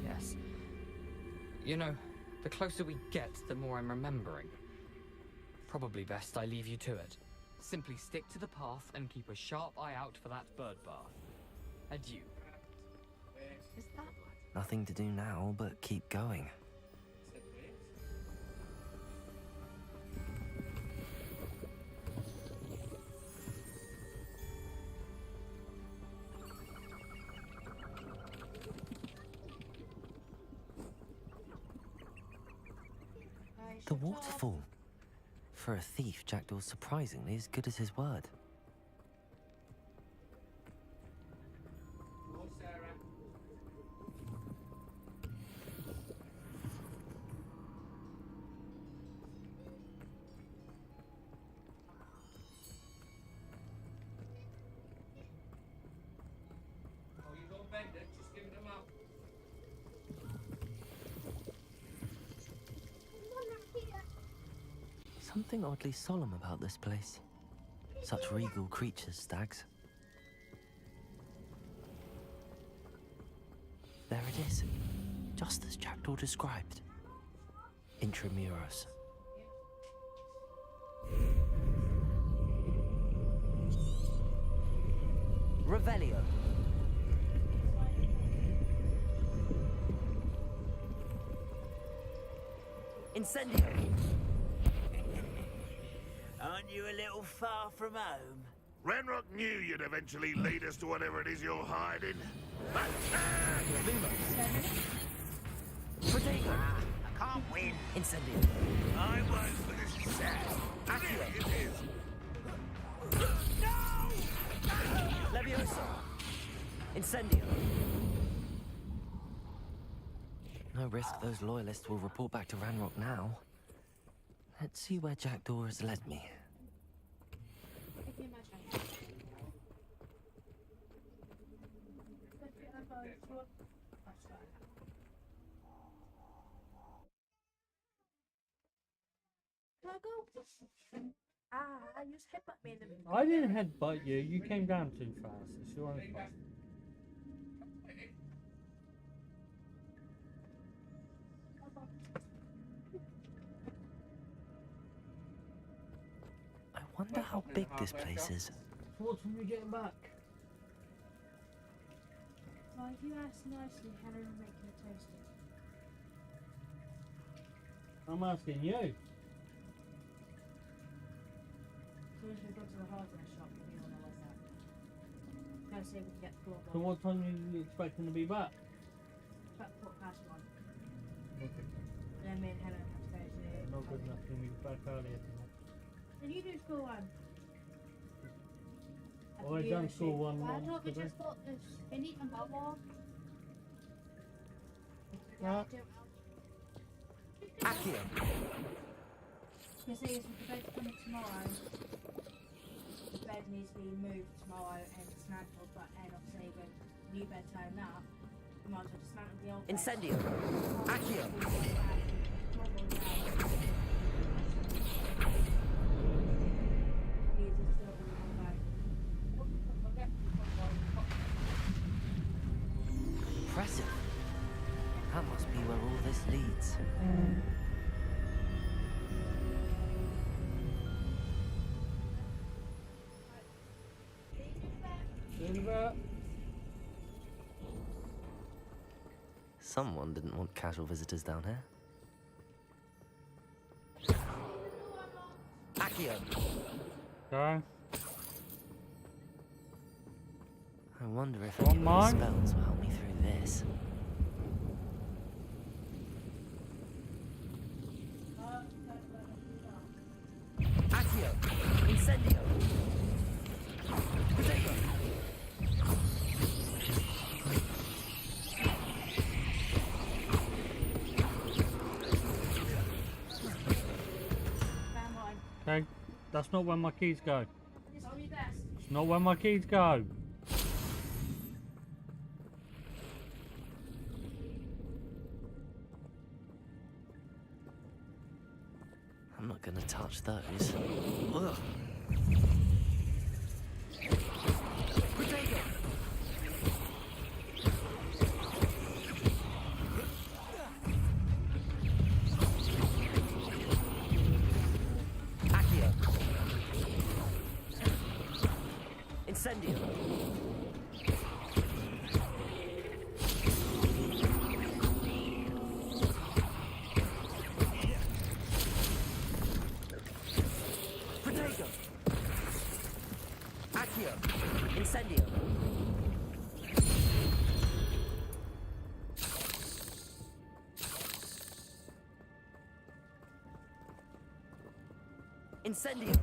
Yes. You know, the closer we get, the more I'm remembering. Probably best I leave you to it. Simply stick to the path and keep a sharp eye out for that bird bath. Adieu. Is that... Nothing to do now but keep going. The waterfall. For a thief, Jackdaw's surprisingly as good as his word. Oh, Sarah. Oh, you don't bend it, just give it a mouth. something oddly solemn about this place. Such regal creatures, stags. There it is, just as Jackdaw described. Intramuros. Revelio. Incendio. Aren't you a little far from home? Ranrock knew you'd eventually lead us to whatever it is you're hiding. Protego. I can't win. Incendio. I won't, but this is sad. Accio. It is. Leviosa. Incendio. No risk those loyalists will report back to Ranrock now. Let's see where Jackdaw has led me. You just headbutt me in the middle. I didn't headbutt you. You came down too fast. It's your own fault. I wonder how big this place is. What time are we getting back? So if you ask nicely, Hannah will make you toasted. I'm asking you. So as we go to the hardware shop, you don't know what's that. Go see if we can get the floorboard. So what time are you expecting to be back? About 1:15. Okay. Then me and Helen have to go to... Not good enough to be back earlier than that. Then you do school one. Oh, I done school one I once thought we today. just got the spinny and bubble. Yeah. Accio. Because the bed's coming tomorrow. The bed needs to be moved tomorrow and dismantled, but and obviously with new bed turning up, we might as well dismantle the old bed. Incendio. Accio. Impressive. That must be where all this leads. Someone didn't want casual visitors down here. Accio. Okay. I wonder if One any of these mine? spells will help me through this. Accio. Incendio. Protego. Okay. That's not where my keys go. It's on your desk. It's not where my keys go. I'm not gonna touch those. Ugh. Protego. Accio. Incendio. Protego. Accio. Incendio. Incendio.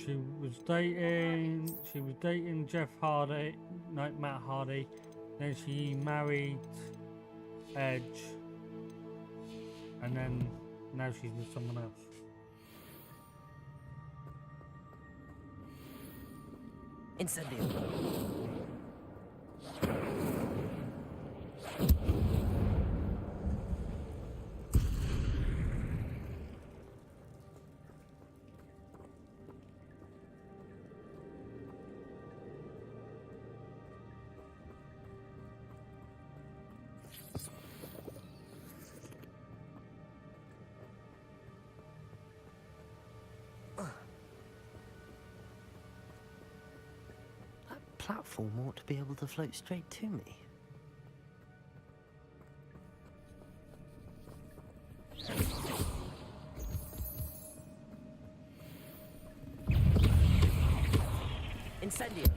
She was dating Jeff Hardy, no, Matt Hardy. Then she married Edge, and then now she's with someone else. Incendio. Platform ought to be able to float straight to me. Incendio!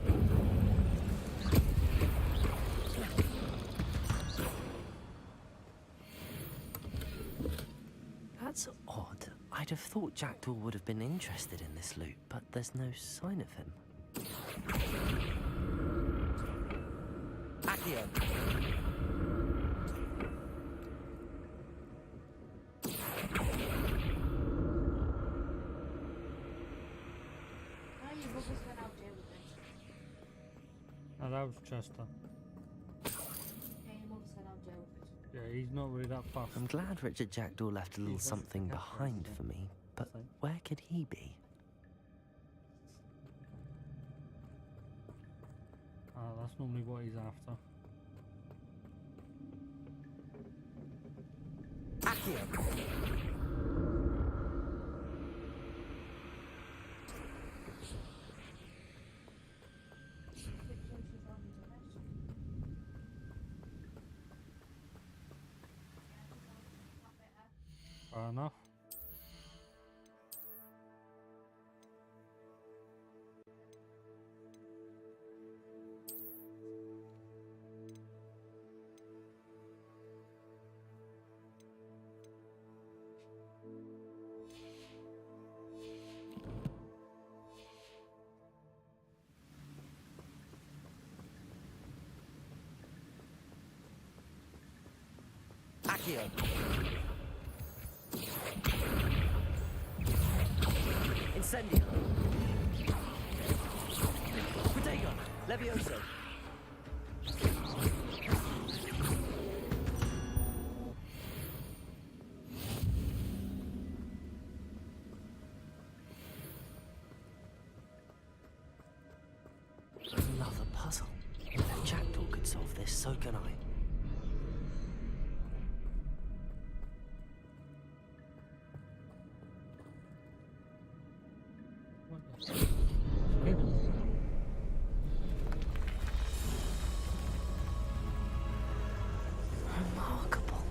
That's odd. I'd have thought Jackdaw would have been interested in this loot, but there's no sign of him. Accio. Oh, that was Chester. Yeah, he's not really that fast. I'm glad Richard Jackdaw left a little something behind for me, but where could he be? That's normally what he's after. Accio. Fair enough. Accio. Incendio. Protego. Levioso. Another puzzle. If Jackdaw could solve this, so can I. Remarkable.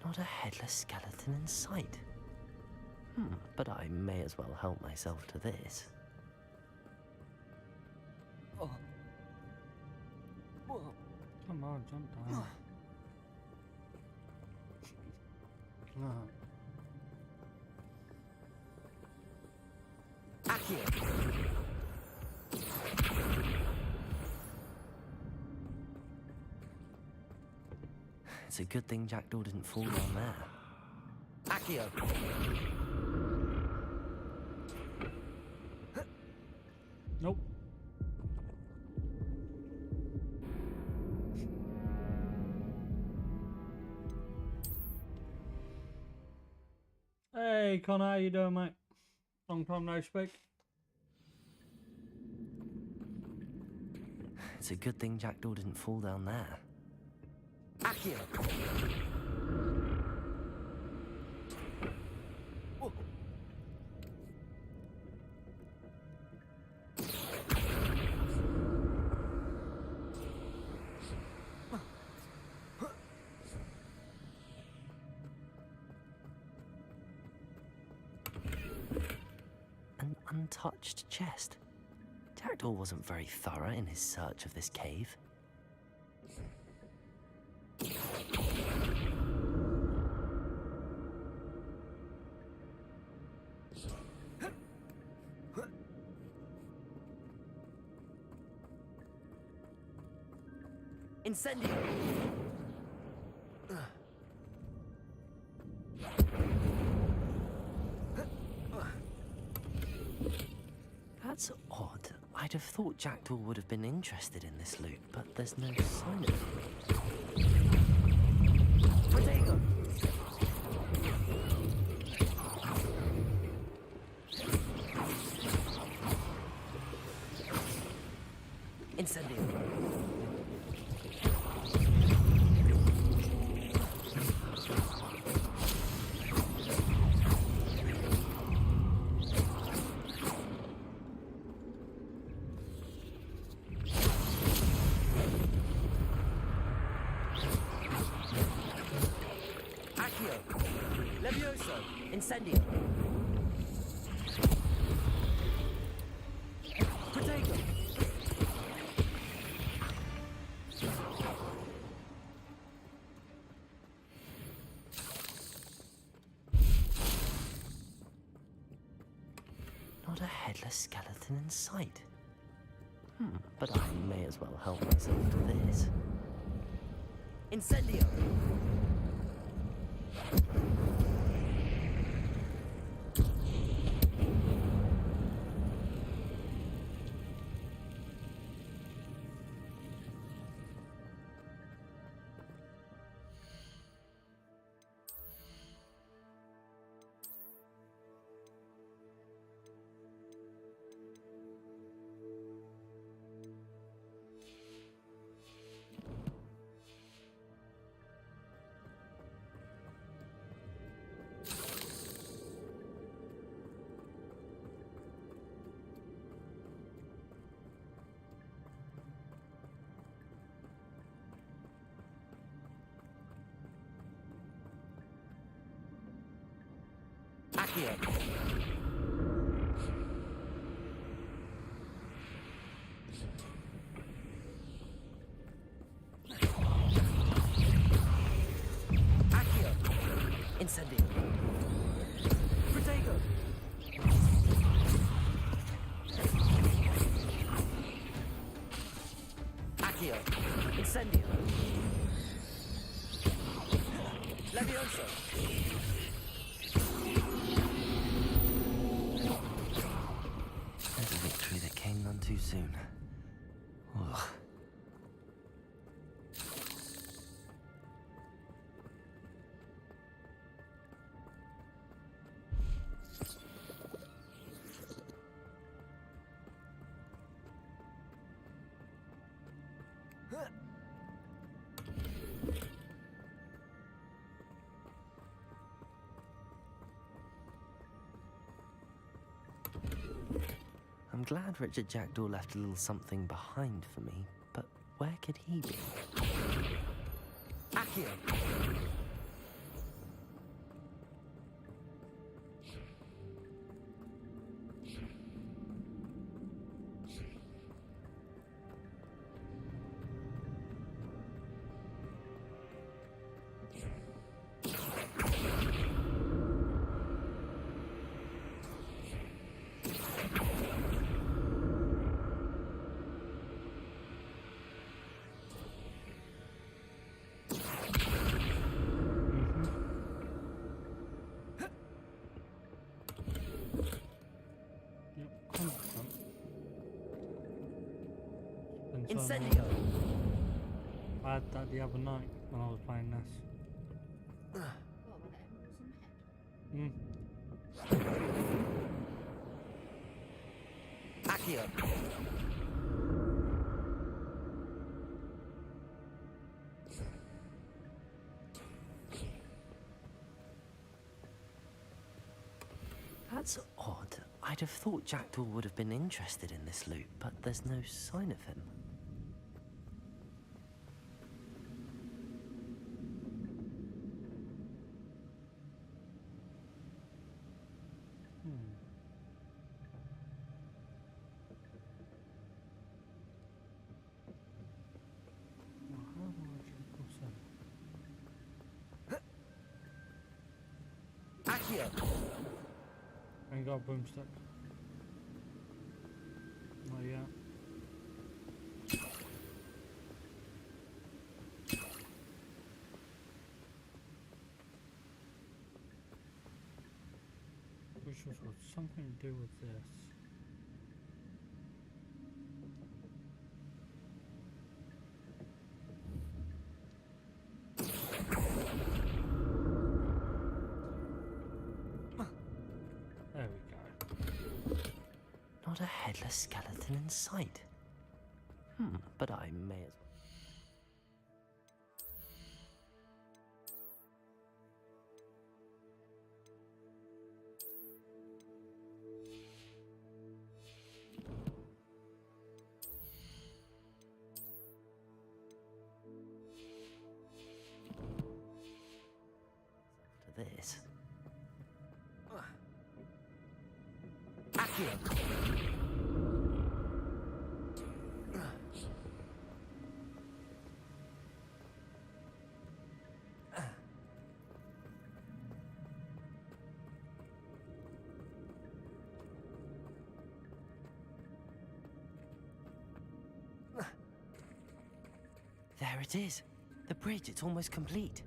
Not a headless skeleton in sight. But I may as well help myself to this. Come on, jump down. Accio. It's a good thing Jackdaw didn't fall down there. Accio. Nope. Hey Connor, how you doing, mate? Long time no speak. It's a good thing Jackdaw didn't fall down there. Accio! Whoa. An untouched chest. Jackdaw wasn't very thorough in his search of this cave. Incendio! That's odd. I'd have thought Jackdaw would have been interested in this loot, but there's no sign of it. Protego! Incendio! Incendio! Protego! Not a headless skeleton in sight. But I may as well help myself to this. Incendio! Accio! Accio! Incendio! Protego! Accio! Incendio! Levioso! There's a victory that came none too soon. Ugh. I'm glad Richard Jackdaw left a little something behind for me, but where could he be? Accio! Incendio! I had that the other night when I was playing this. Accio. That's odd. I'd have thought Jackdaw would have been interested in this loot, but there's no sign of him. Accio. Ain't got a broomstick. Not yet. Which has got something to do with this. There we go. Not a headless skeleton in sight. But I may as well. After this. Accio. There it is. The bridge, it's almost complete.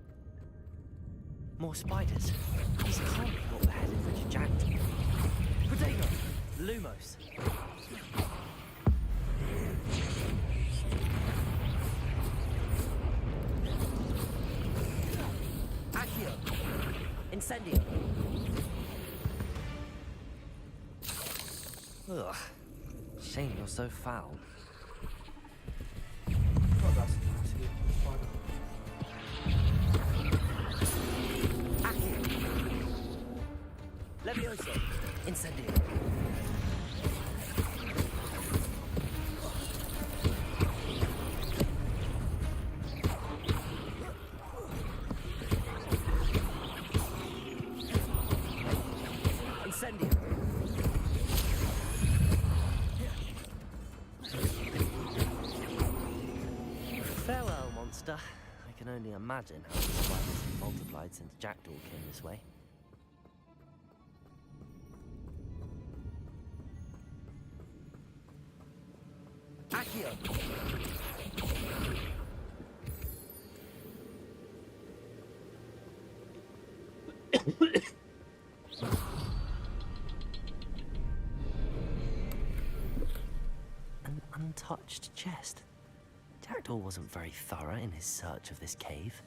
More spiders. These can't be what the head of Richard Jackdaw. Protego! Lumos. Accio. Incendio. Ugh. Shame you're so foul. Oh, that's nasty. Spider. Levioso. Incendio. Incendio. Farewell, monster. I can only imagine how the spiders have multiplied since Jackdaw came this way. Accio! An untouched chest. Jackdaw wasn't very thorough in his search of this cave.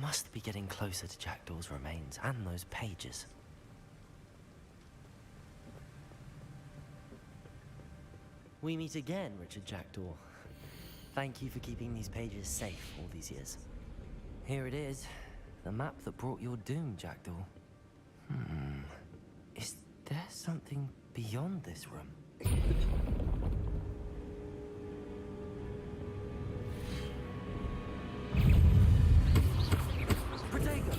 Must be getting closer to Jackdaw's remains and those pages. We meet again, Richard Jackdaw. Thank you for keeping these pages safe all these years. Here it is, the map that brought your doom, Jackdaw. Is there something beyond this room? Protego!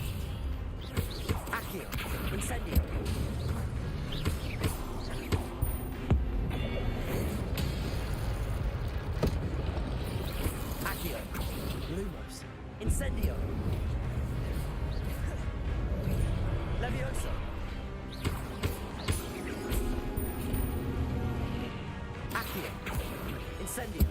Accio! Incendio! Accio! Lumos! Incendio! Levioso! Accio! Incendio!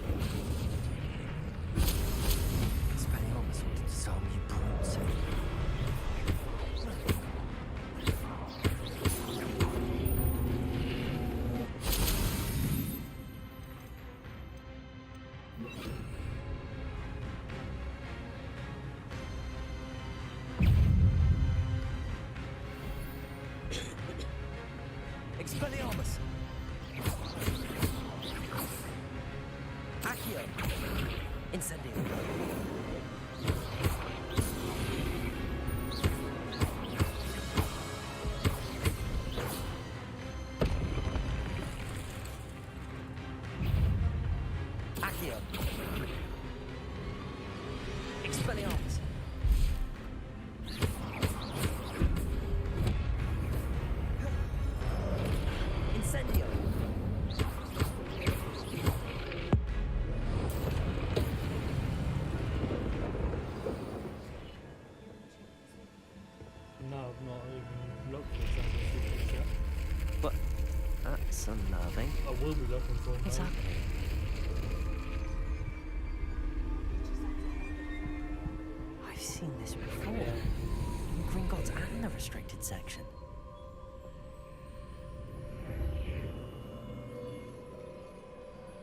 No, I've not even looked for some of the secrets yet. But that's unnerving. I will be looking for them. What's though. happening? I've seen this before. In Gringotts and the restricted section.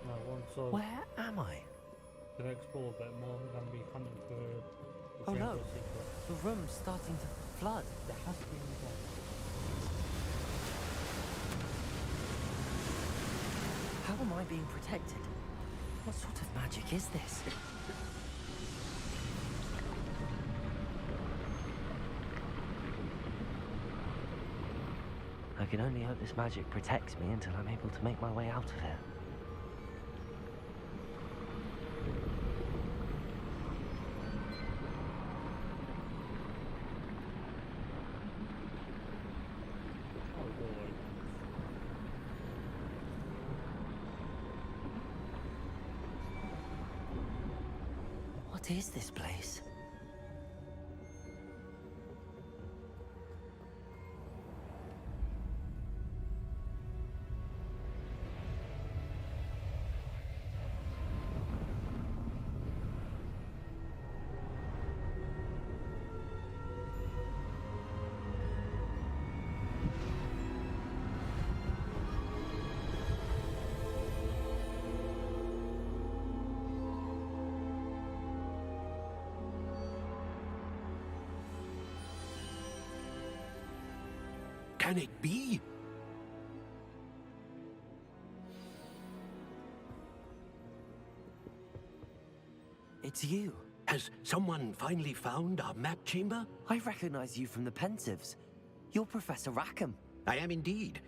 No, once I Where am I? can explore a bit more, I'm going to be hunting for the Oh no, Gringotts secret. the room's starting to flood. There has to be one. How am I being protected? What sort of magic is this? I can only hope this magic protects me until I'm able to make my way out of here. What is this place? Can it be? It's you. Has someone finally found our map chamber? I recognize you from the Pensives. You're Professor Rackham. I am indeed.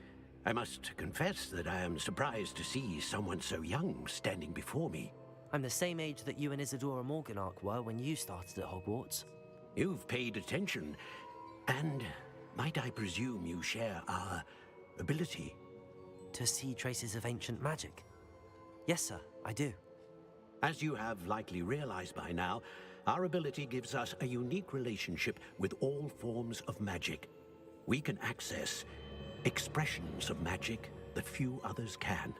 I must confess that I am surprised to see someone so young standing before me. I'm the same age that you and Isadora Morganach were when you started at Hogwarts. You've paid attention, and might I presume you share our ability? To see traces of ancient magic? Yes, sir, I do. As you have likely realized by now, our ability gives us a unique relationship with all forms of magic. We can access expressions of magic that few others can.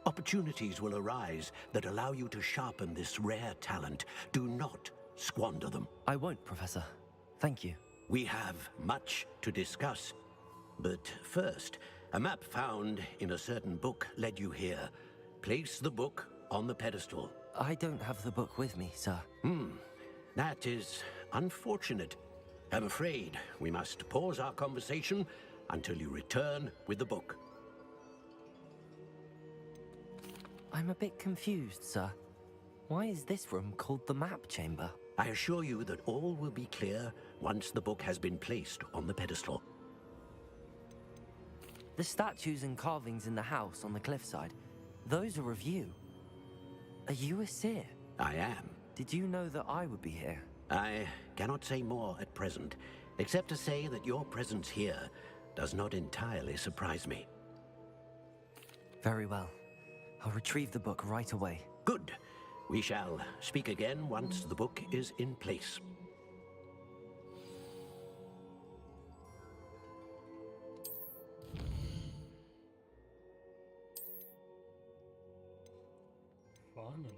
Opportunities will arise that allow you to sharpen this rare talent. Do not squander them. I won't, Professor. Thank you. We have much to discuss. But first, a map found in a certain book led you here. Place the book on the pedestal. I don't have the book with me, sir. That is unfortunate. I'm afraid we must pause our conversation until you return with the book. I'm a bit confused, sir. Why is this room called the map chamber? I assure you that all will be clear once the book has been placed on the pedestal. The statues and carvings in the house on the cliffside, those are of you. Are you a seer? I am. Did you know that I would be here? I cannot say more at present, except to say that your presence here does not entirely surprise me. Very well. I'll retrieve the book right away. Good. We shall speak again once the book is in place. Finally.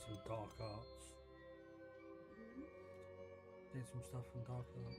Some dark arts. Did some stuff from dark arts.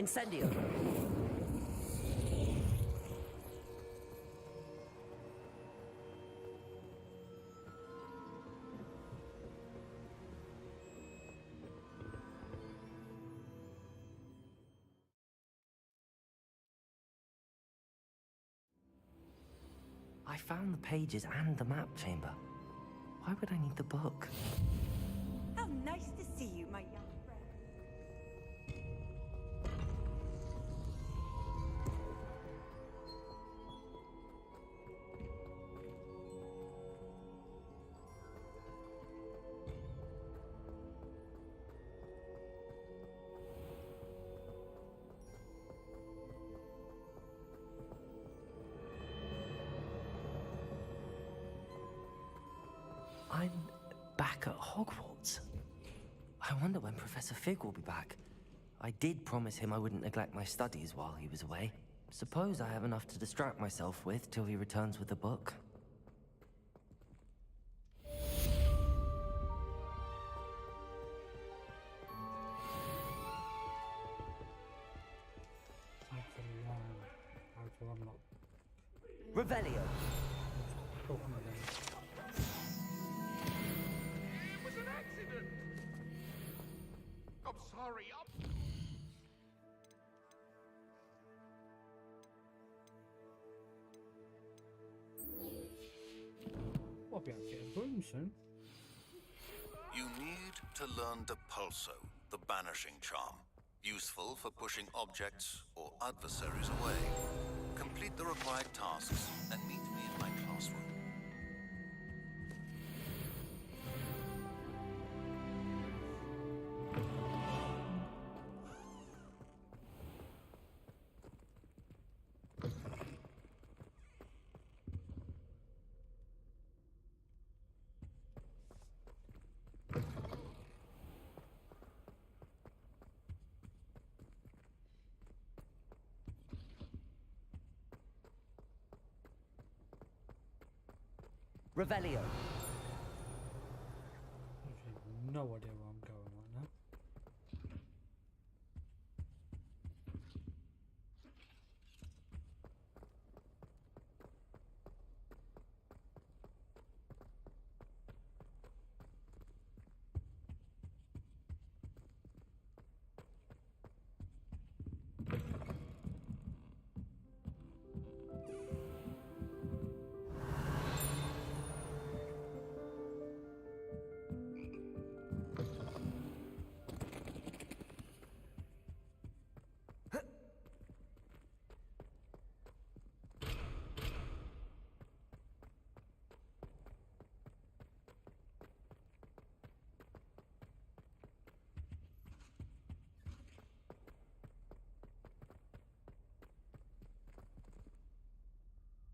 Incendio! I found the pages and the map chamber. Why would I need the book? How nice to see you, my young friend. I'm back at Hogwarts. I wonder when Professor Fig will be back. I did promise him I wouldn't neglect my studies while he was away. Suppose I have enough to distract myself with till he returns with the book. How to unlock. Revelio! Oh, come on then. It was an accident! I'm sorry, I'll be able to get a broom soon. You need to learn Depulso, the banishing charm. Useful for pushing objects or adversaries away. Complete the required tasks and meet me in my classroom. Revelio! I have no idea where I'm going right now.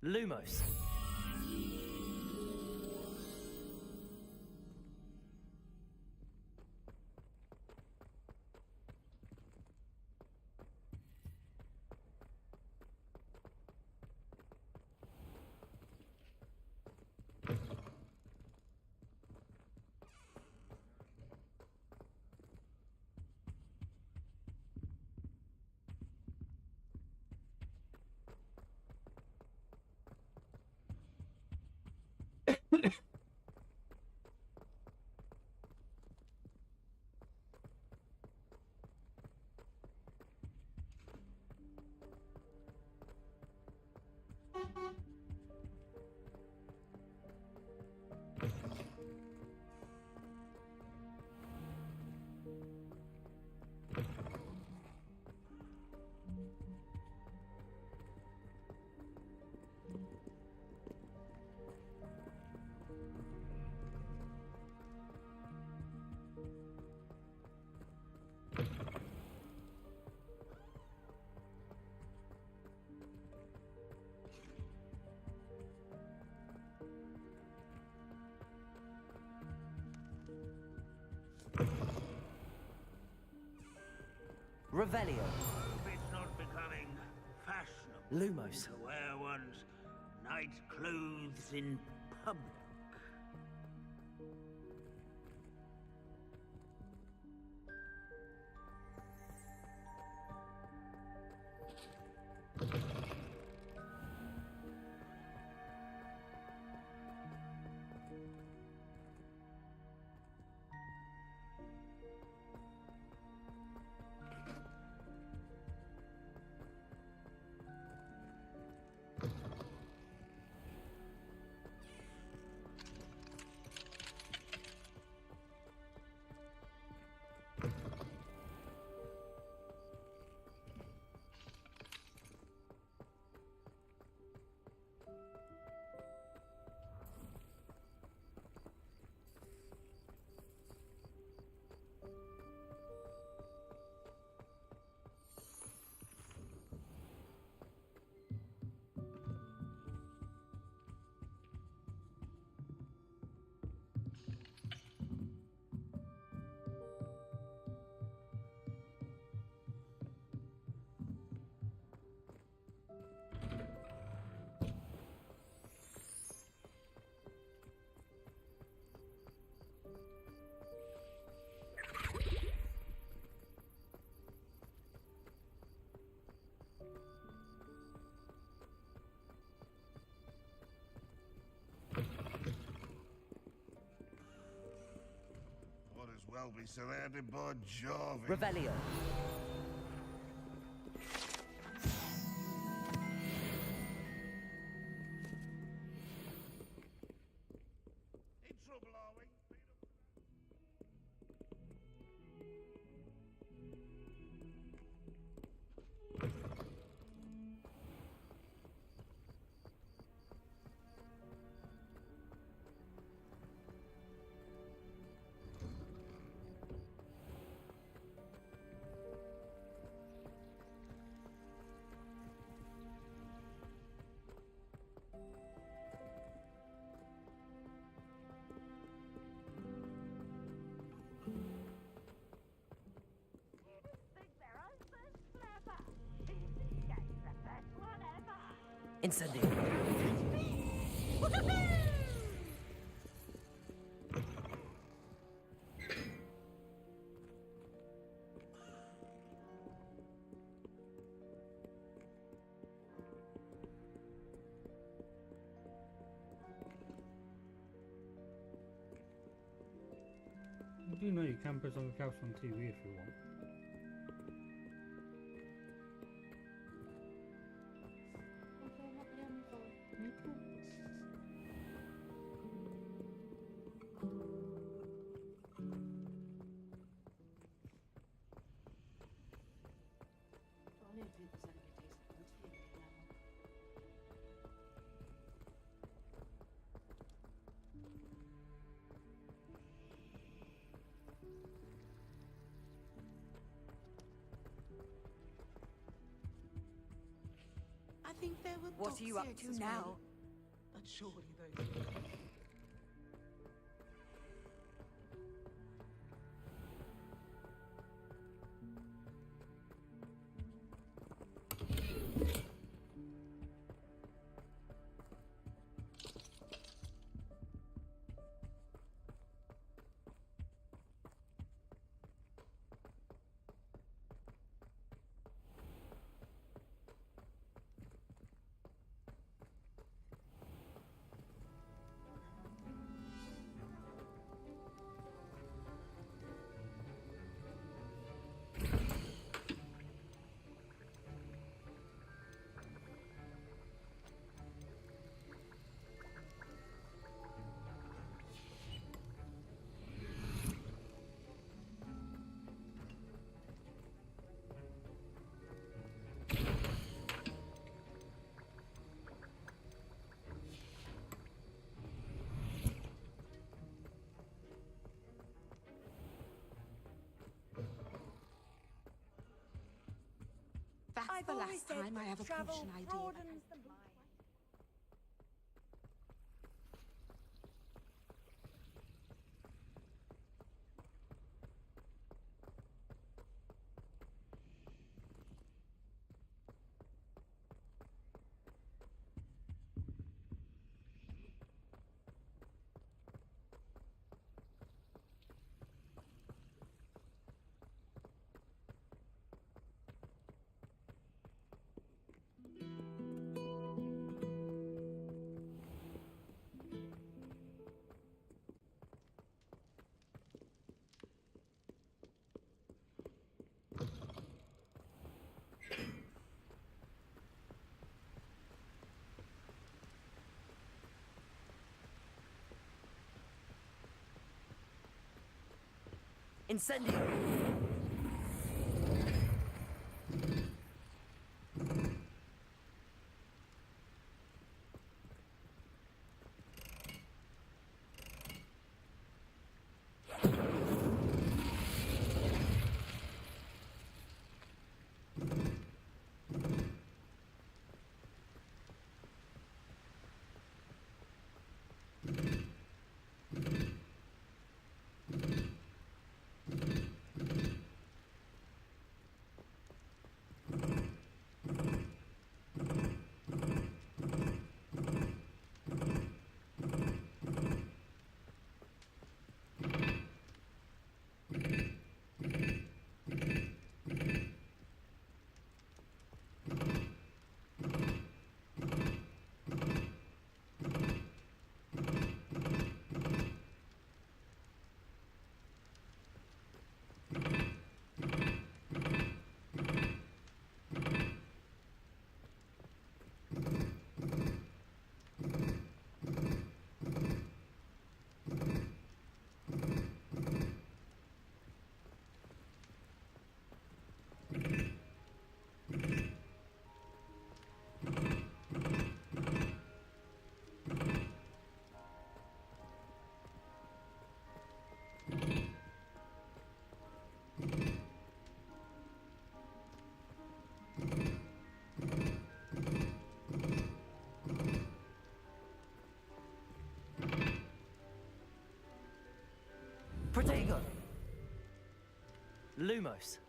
Lumos! Revelio! Hope it's not becoming fashionable Lumos. to wear one's night clothes in public. well be surrounded by Jarvis. Revelio. In trouble, are we? Incendio. You do know you can put something else on TV if you want. I think there were What are you up dogs to as now? well. But surely those. That's the last time I have a potion idea. broadens the mind. Incendio. Protego! Lumos.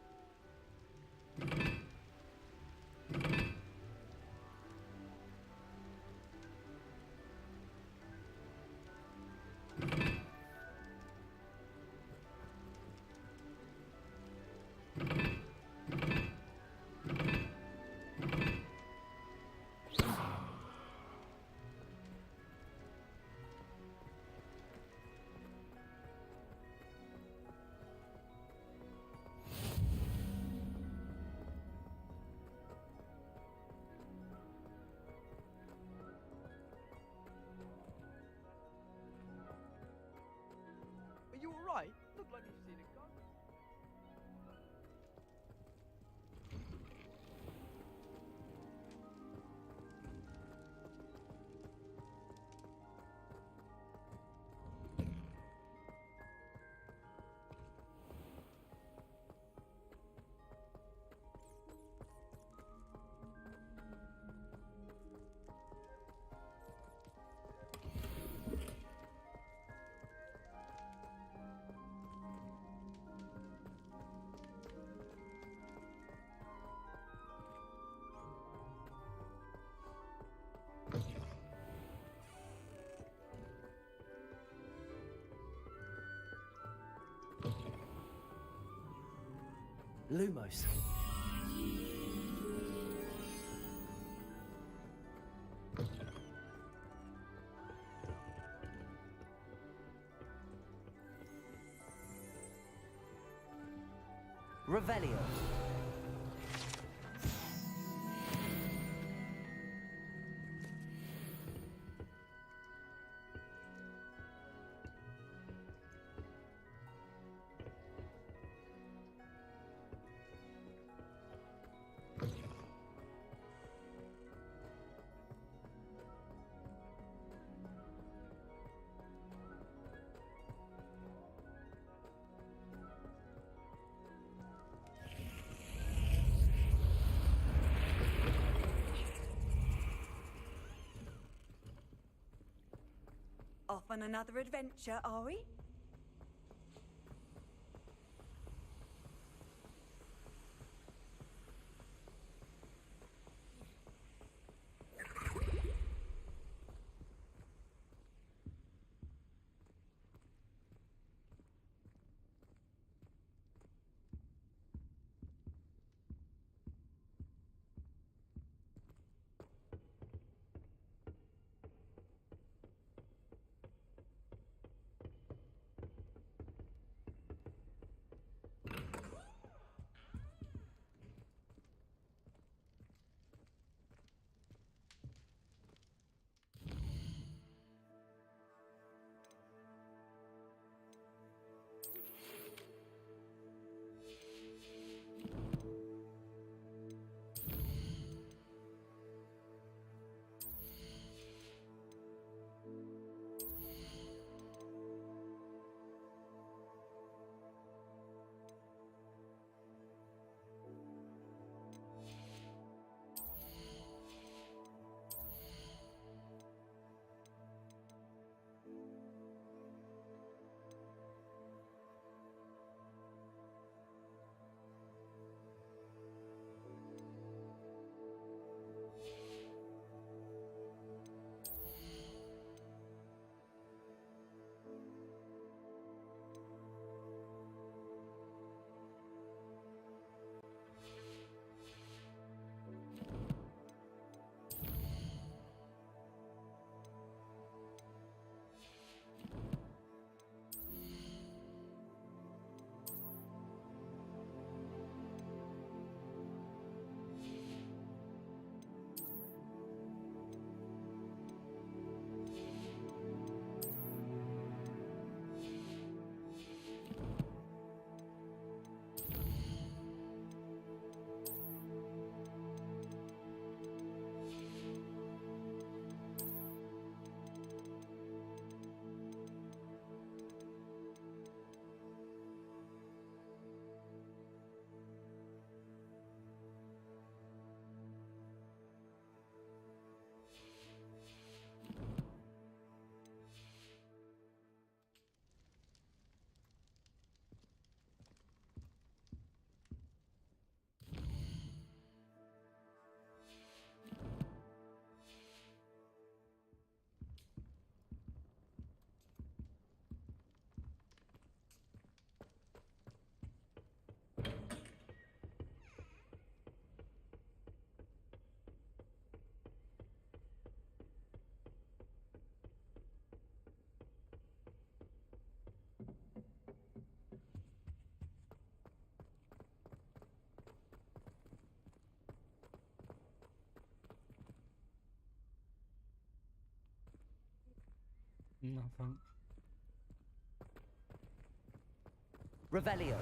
Are you alright? Look like you've seen a ghost. Lumos. Revelio. Off on another adventure, are we? Nothing. Revelio.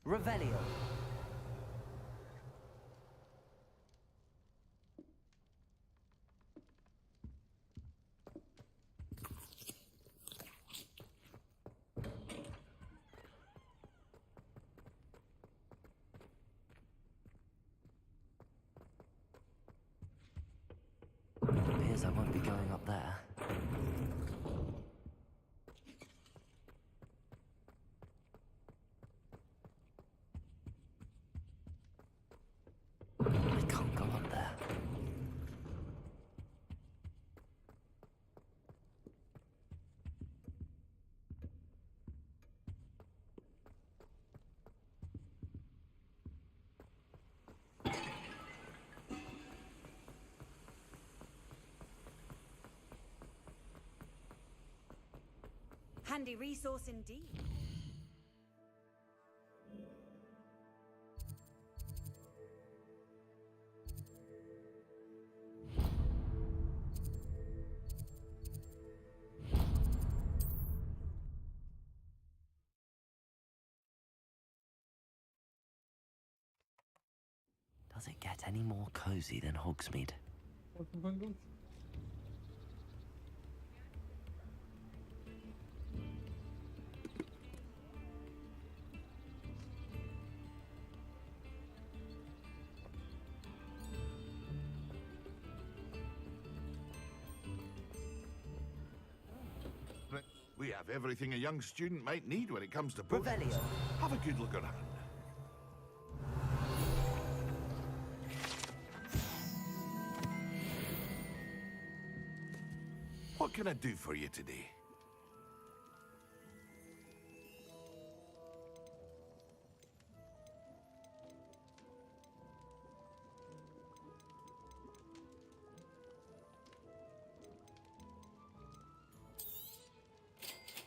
Revelio. Appears I won't be going up there. I can't go up there. Handy resource indeed. Does it get any more cozy than Hogsmeade? We have everything a young student might need when it comes to books. Revelio. Have a good look around. What can I do for you today?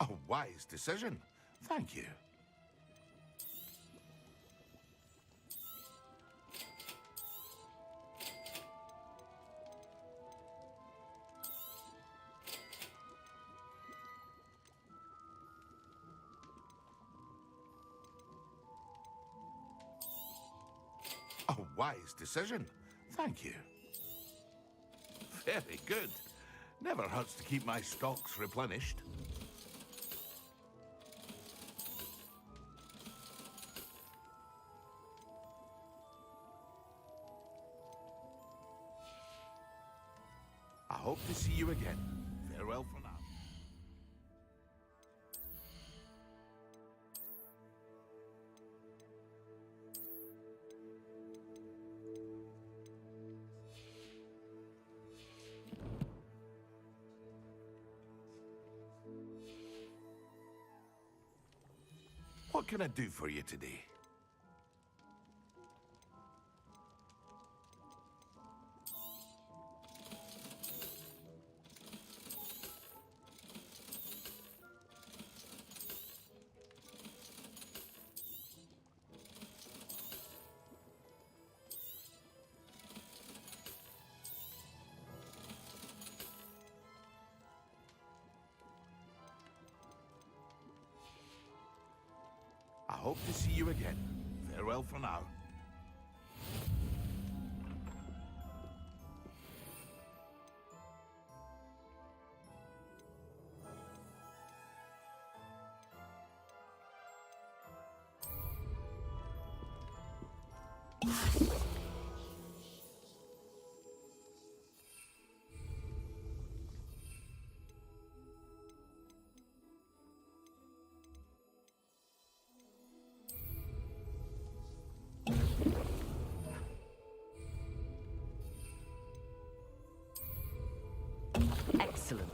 A wise decision. Thank you. A wise decision. Thank you. Very good. Never hurts to keep my stocks replenished. I hope to see you again. Farewell for now. What can I do for you today? I hope to see you again. Farewell for now. Excellent.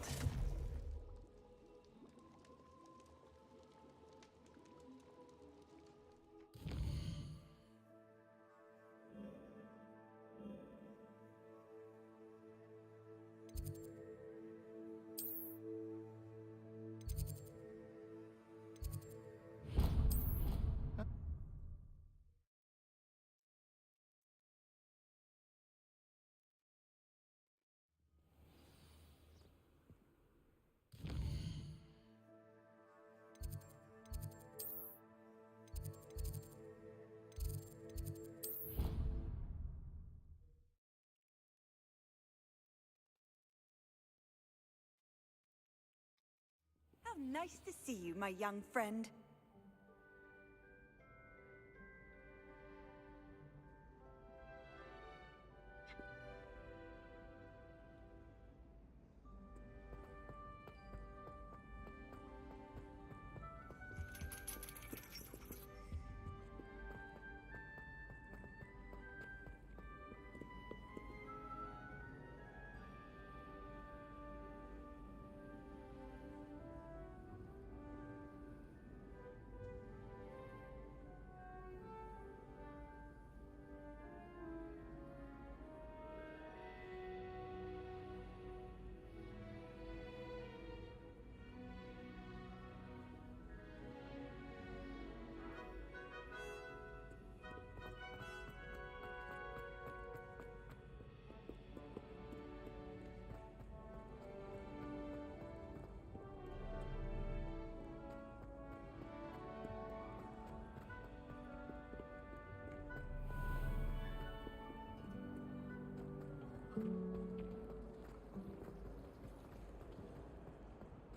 How nice to see you, my young friend.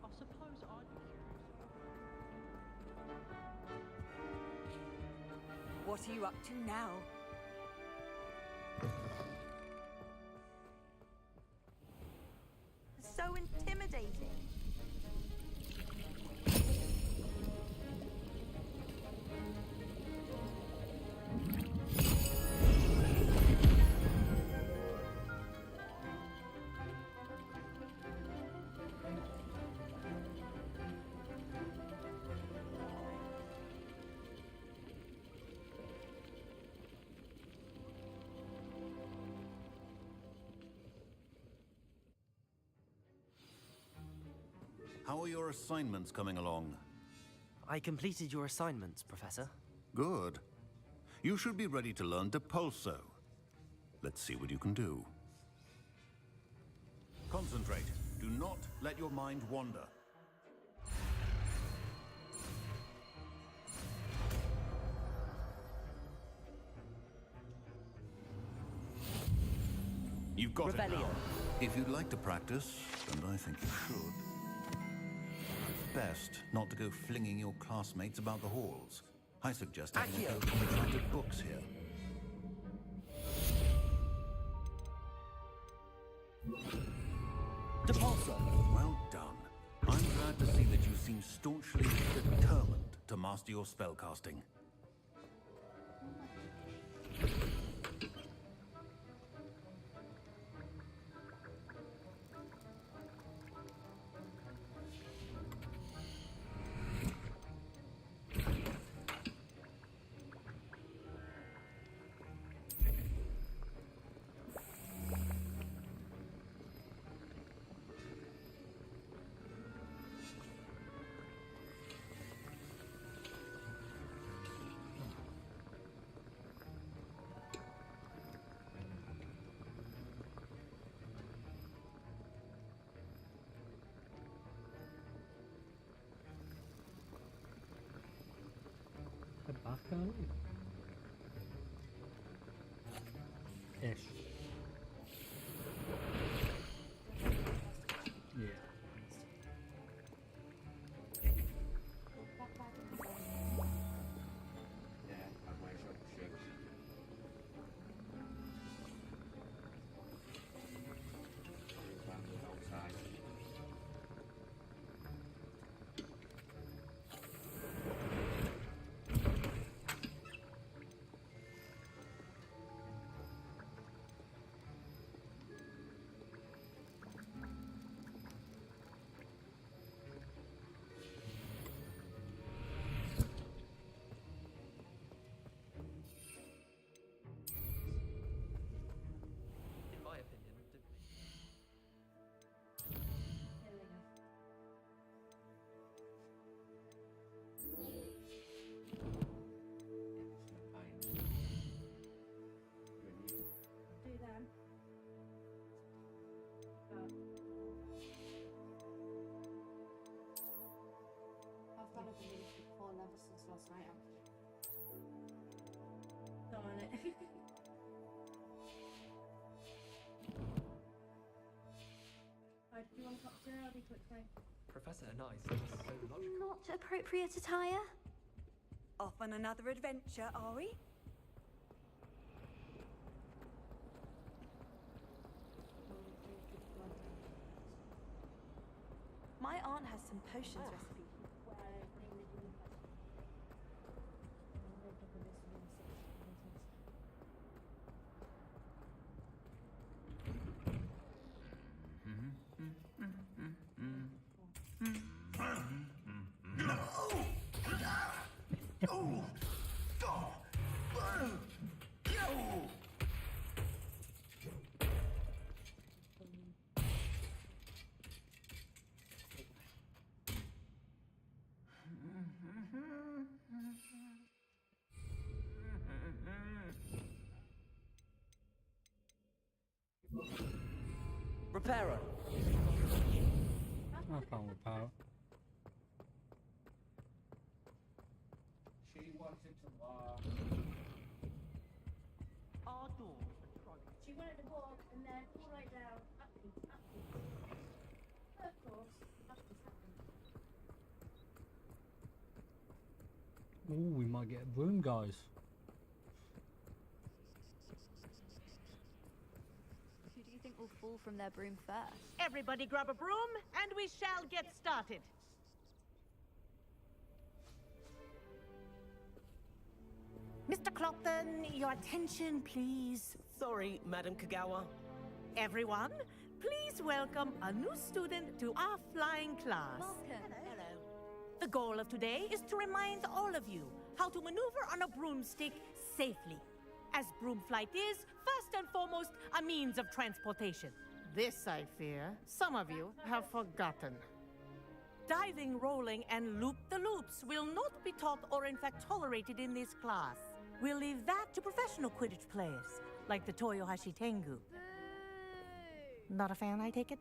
I suppose I'd be curious. What are you up to now? So intimidating. How are your assignments coming along? I completed your assignments, Professor. Good. You should be ready to learn Depulso. Let's see what you can do. Concentrate. Do not let your mind wander. You've got it now. If you'd like to practice, and I think you should, it's best not to go flinging your classmates about the halls. I suggest having a go from the kind of books here. Depulso! Well done. I'm glad to see that you seem staunchly determined to master your spellcasting. Back early? Ish. Yeah. Yeah, I'm wearing short shoes. That's the whole time. last night. Darn it. Do you want to talk to her? I'll be quick, right? Professor and I seem so logical. Not appropriate attire? Off on another adventure, are we? My aunt has some potions recipes. Repairer. I can't repair. She wanted to laugh. Our doors are trolley. She wanted to walk and then pull right down. Up. Of course, that's what's happened. Ooh, we might get a broom, guys. Who do you think will fall from their broom first? Everybody grab a broom, and we shall get started. Mr. Clopton, your attention, please. Sorry, Madam Kagawa. Everyone, please welcome a new student to our flying class. Welcome. Hello. The goal of today is to remind all of you how to maneuver on a broomstick safely, as broom flight is, first and foremost, a means of transportation. This, I fear, some of you have forgotten. Diving, rolling, and loop-the-loops will not be taught or in fact tolerated in this class. We'll leave that to professional Quidditch players, like the Toyohashi Tengu. Not a fan, I take it?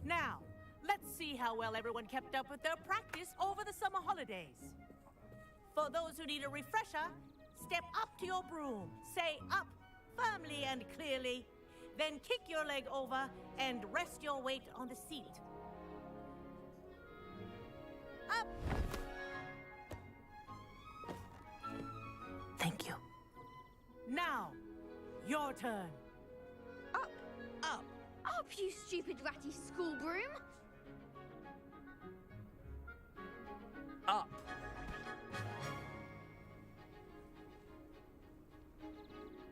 Now, let's see how well everyone kept up with their practice over the summer holidays. For those who need a refresher, step up to your broom, say up firmly and clearly, then kick your leg over and rest your weight on the seat. Up! Thank you. Now, your turn. Up! Up! Up, you stupid ratty school broom! Up.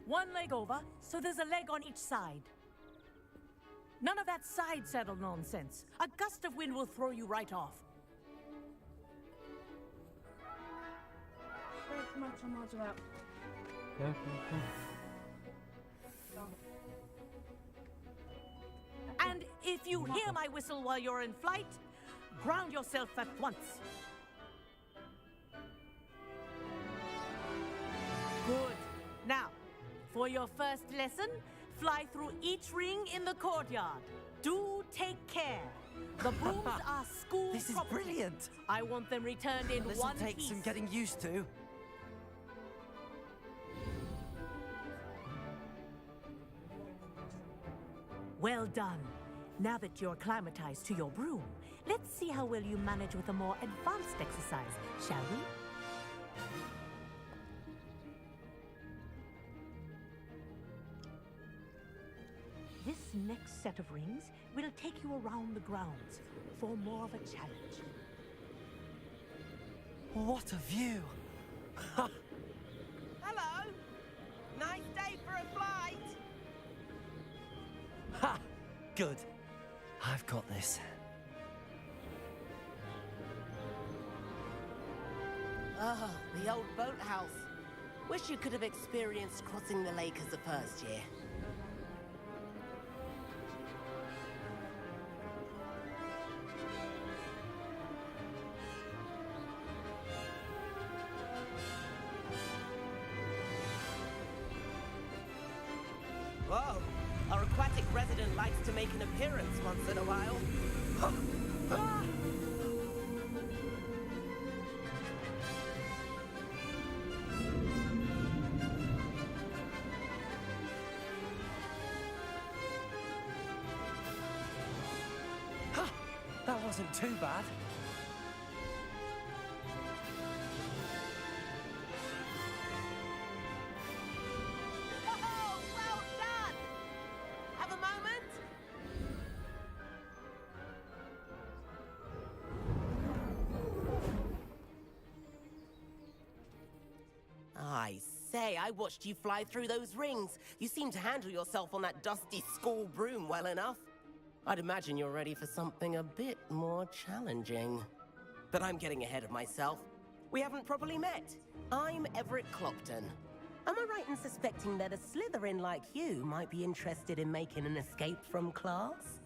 One leg over, so there's a leg on each side. None of that side saddle nonsense. A gust of wind will throw you right off. Wait, come on, some odds are out. Yeah. And if you hear my whistle while you're in flight, ground yourself at once. Good. Now, for your first lesson, fly through each ring in the courtyard. Do take care. The brooms are school This is property. brilliant. I want them returned in This'll one take piece. some getting used to. Well done. Now that you're acclimatized to your broom, let's see how well you manage with a more advanced exercise, shall we? This next set of rings will take you around the grounds for more of a challenge. What a view! Hello. Nice day for a flight. Ha! Good. I've got this. Ah, the old boathouse. Wish you could have experienced crossing the lake as a first year. Whoa! Our aquatic resident likes to make an appearance once in a while. Ah! wasn't too bad. Oh, well done! Have a moment? I say, I watched you fly through those rings. You seem to handle yourself on that dusty school broom well enough. I'd imagine you're ready for something a bit more challenging. But I'm getting ahead of myself. We haven't properly met. I'm Everett Clopton. Am I right in suspecting that a Slytherin like you might be interested in making an escape from class?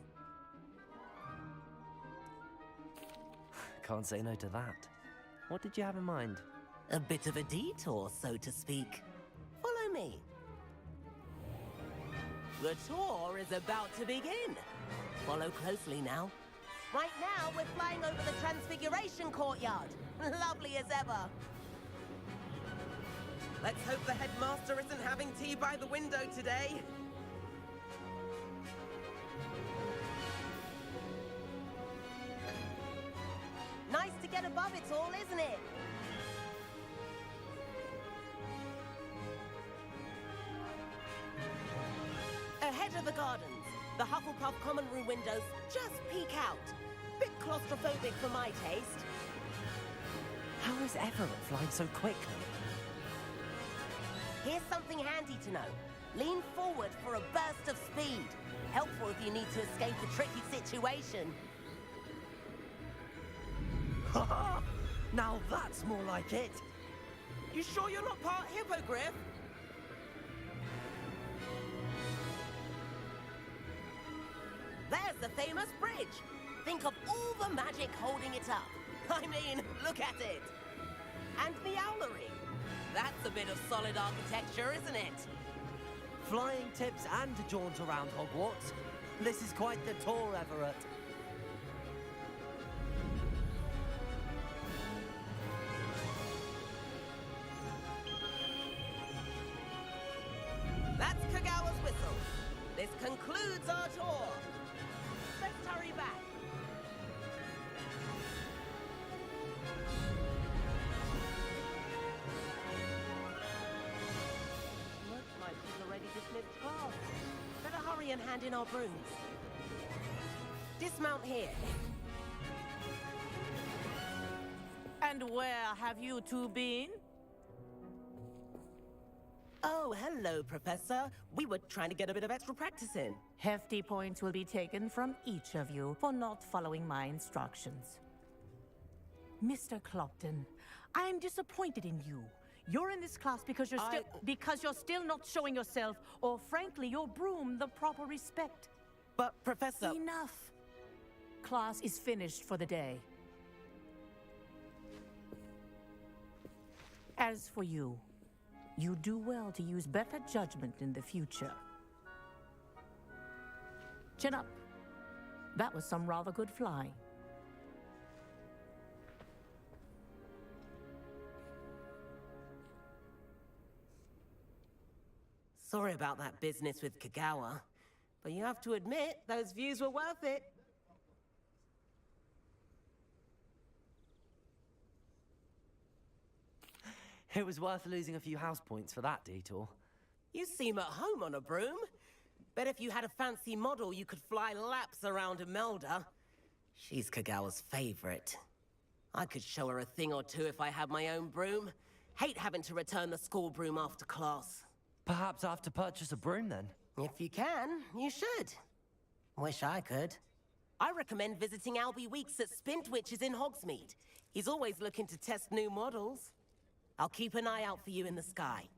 Can't say no to that. What did you have in mind? A bit of a detour, so to speak. Follow me. The tour is about to begin. Follow closely now. Right now, we're flying over the Transfiguration Courtyard. Lovely as ever. Let's hope the headmaster isn't having tea by the window today. Nice to get above it all, isn't it? Ahead of the gardens, the Hufflepuff common room windows just peek out. Bit claustrophobic for my taste. How is Everett flying so quickly? Here's something handy to know. Lean forward for a burst of speed. Helpful if you need to escape a tricky situation. Now that's more like it. You sure you're not part hippogriff? There's the famous bridge. Think of all the magic holding it up. I mean, look at it. And the owlery. That's a bit of solid architecture, isn't it? Flying tips and a jaunt around Hogwarts. This is quite the tour, Everett. That's Kagawa's whistle. This concludes our tour. Let's hurry back. Looks like she's already dismissed class. Better hurry and hand in our brooms. Dismount here. And where have you two been? Oh, hello, Professor. We were trying to get a bit of extra practice in. Hefty points will be taken from each of you for not following my instructions. Mr. Clopton, I am disappointed in you. You're in this class because you're still not showing yourself, or frankly, your broom the proper respect. But, Professor... Enough. Class is finished for the day. As for you, you do well to use better judgment in the future. Chin up. That was some rather good flying. Sorry about that business with Kagawa, but you have to admit, those views were worth it. It was worth losing a few house points for that detour. You seem at home on a broom. Bet if you had a fancy model, you could fly laps around Imelda. She's Kagawa's favorite. I could show her a thing or two if I had my own broom. Hate having to return the school broom after class. Perhaps I have to purchase a broom then? If you can, you should. Wish I could. I recommend visiting Albie Weeks at Spintwitches in Hogsmeade. He's always looking to test new models. I'll keep an eye out for you in the sky.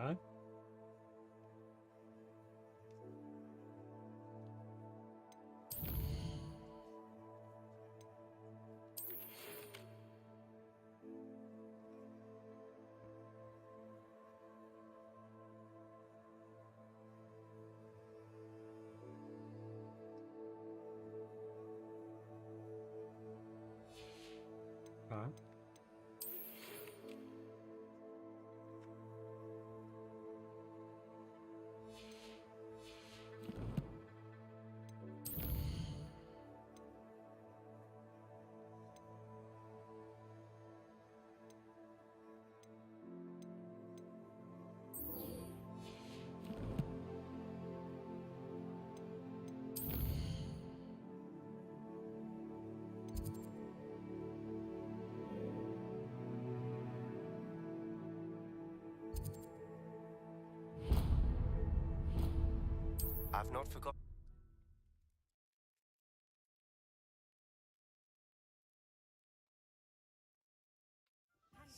Okay. Okay. I've not forgotten.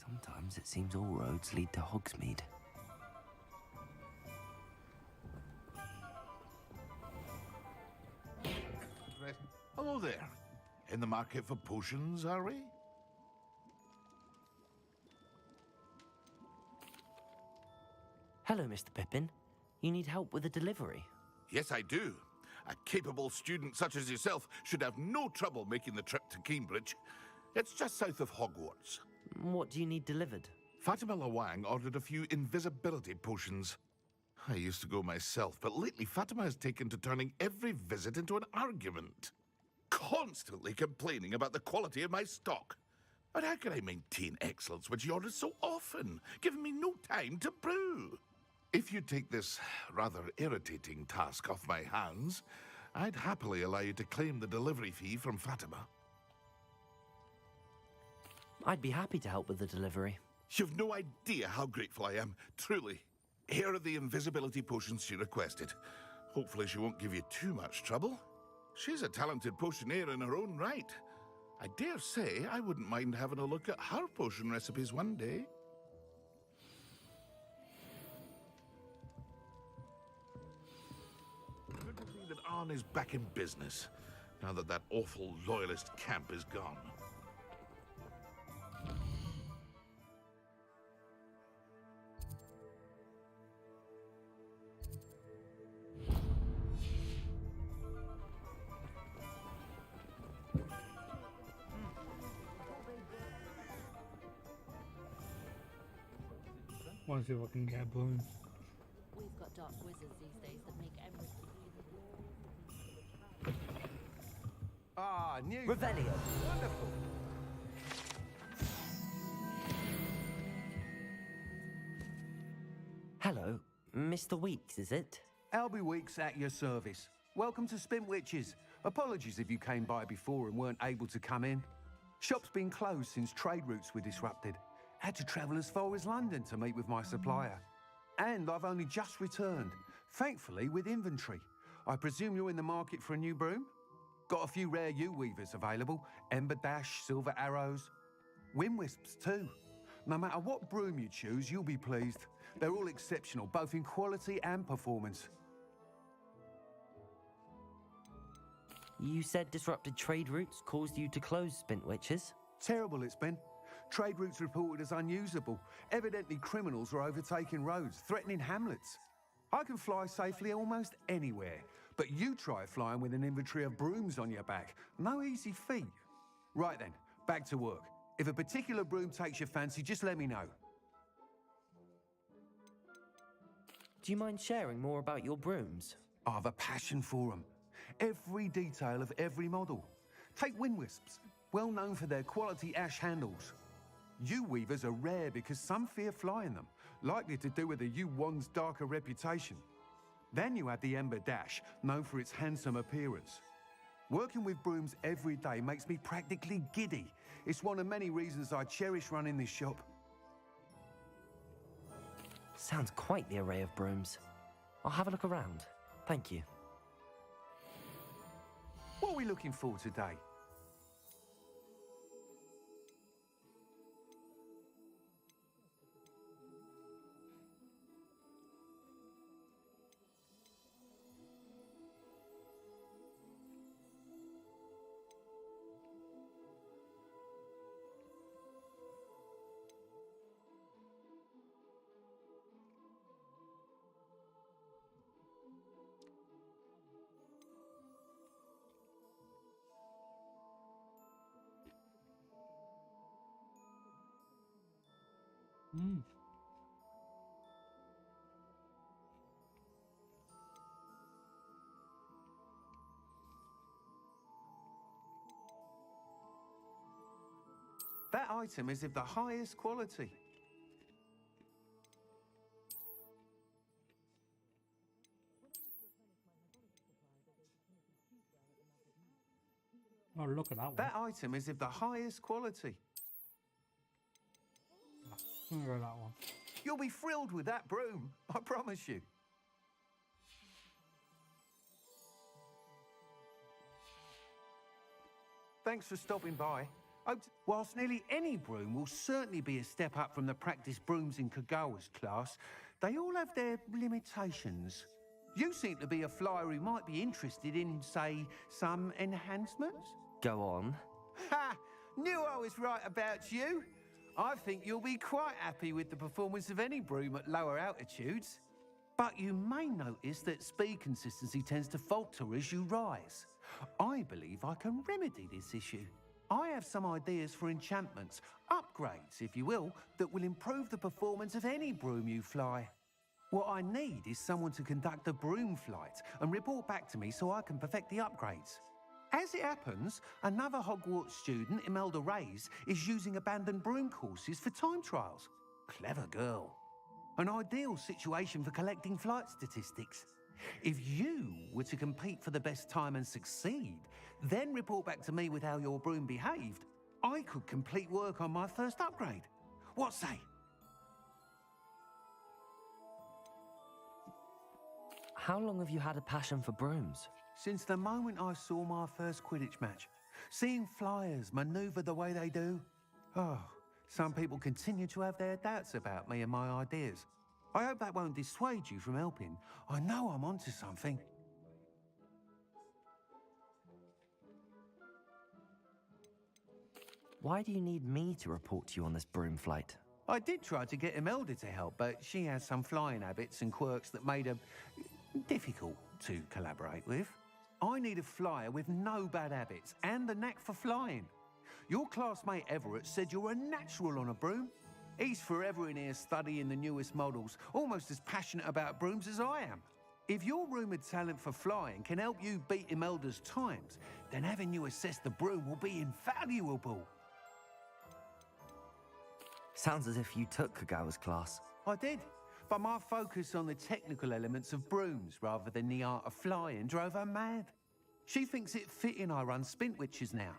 Sometimes it seems all roads lead to Hogsmeade. Right. Hello there. In the market for potions, are we? Hello, Mr. Pippin. You need help with a delivery? Yes, I do. A capable student such as yourself should have no trouble making the trip to Cambridge. It's just south of Hogwarts. What do you need delivered? Fatima Lawang ordered a few invisibility potions. I used to go myself, but lately Fatima has taken to turning every visit into an argument. Constantly complaining about the quality of my stock. But how can I maintain excellence when she orders so often, giving me no time to brew? If you take this rather irritating task off my hands, I'd happily allow you to claim the delivery fee from Fatima. I'd be happy to help with the delivery. You've no idea how grateful I am, truly. Here are the invisibility potions she requested. Hopefully she won't give you too much trouble. She's a talented potioneer in her own right. I dare say I wouldn't mind having a look at her potion recipes one day. Good to see that Arn is back in business, now that that awful loyalist camp is gone. Want to see if I can get a broom. We've got dark wizards these days that make everything. Ah, new. Revelio. Wonderful. Hello, Mr. Weeks, is it? Albie Weeks at your service. Welcome to Spintwitches. Apologies if you came by before and weren't able to come in. Shop's been closed since trade routes were disrupted. Had to travel as far as London to meet with my supplier. And I've only just returned, thankfully with inventory. I presume you're in the market for a new broom? Got a few rare yew-weavers available. Ember Dash, Silver Arrows. Wind Wisps too. No matter what broom you choose, you'll be pleased. They're all exceptional, both in quality and performance. You said disrupted trade routes caused you to close Spintwitches? Terrible it's been. Trade routes reported as unusable. Evidently criminals are overtaking roads, threatening hamlets. I can fly safely almost anywhere, but you try flying with an inventory of brooms on your back. No easy feat. Right then, back to work. If a particular broom takes your fancy, just let me know. Do you mind sharing more about your brooms? I have a passion for them. Every detail of every model. Take Wind Wisps, well known for their quality ash handles. Yew weavers are rare because some fear flying them, likely to do with the yew wand's darker reputation. Then you have the Ember Dash, known for its handsome appearance. Working with brooms every day makes me practically giddy. It's one of many reasons I cherish running this shop. Sounds quite the array of brooms. I'll have a look around. Thank you. What are we looking for today? Mm. That item is of the highest quality. Oh, look at that one. That item is of the highest quality. I'm gonna go that one. You'll be thrilled with that broom, I promise you. Thanks for stopping by. Whilst nearly any broom will certainly be a step up from the practice brooms in Kagawa's class, they all have their limitations. You seem to be a flyer who might be interested in, say, some enhancements? Go on. Ha! Knew I was right about you. I think you'll be quite happy with the performance of any broom at lower altitudes. But you may notice that speed consistency tends to falter as you rise. I believe I can remedy this issue. I have some ideas for enchantments, upgrades, if you will, that will improve the performance of any broom you fly. What I need is someone to conduct a broom flight and report back to me so I can perfect the upgrades. As it happens, another Hogwarts student, Imelda Reyes, is using abandoned broom courses for time trials. Clever girl. An ideal situation for collecting flight statistics. If you were to compete for the best time and succeed, then report back to me with how your broom behaved, I could complete work on my first upgrade. What say? How long have you had a passion for brooms? Since the moment I saw my first Quidditch match. Seeing flyers manoeuvre the way they do. Oh, some people continue to have their doubts about me and my ideas. I hope that won't dissuade you from helping. I know I'm onto something. Why do you need me to report to you on this broom flight? I did try to get Imelda to help, but she has some flying habits and quirks that made her difficult to collaborate with. I need a flyer with no bad habits and the knack for flying. Your classmate Everett said you're a natural on a broom. He's forever in here studying the newest models, almost as passionate about brooms as I am. If your rumoured talent for flying can help you beat Imelda's times, then having you assess the broom will be invaluable. Sounds as if you took Kagawa's class. I did, but my focus on the technical elements of brooms rather than the art of flying drove her mad. She thinks it fitting I run Spintwitches now.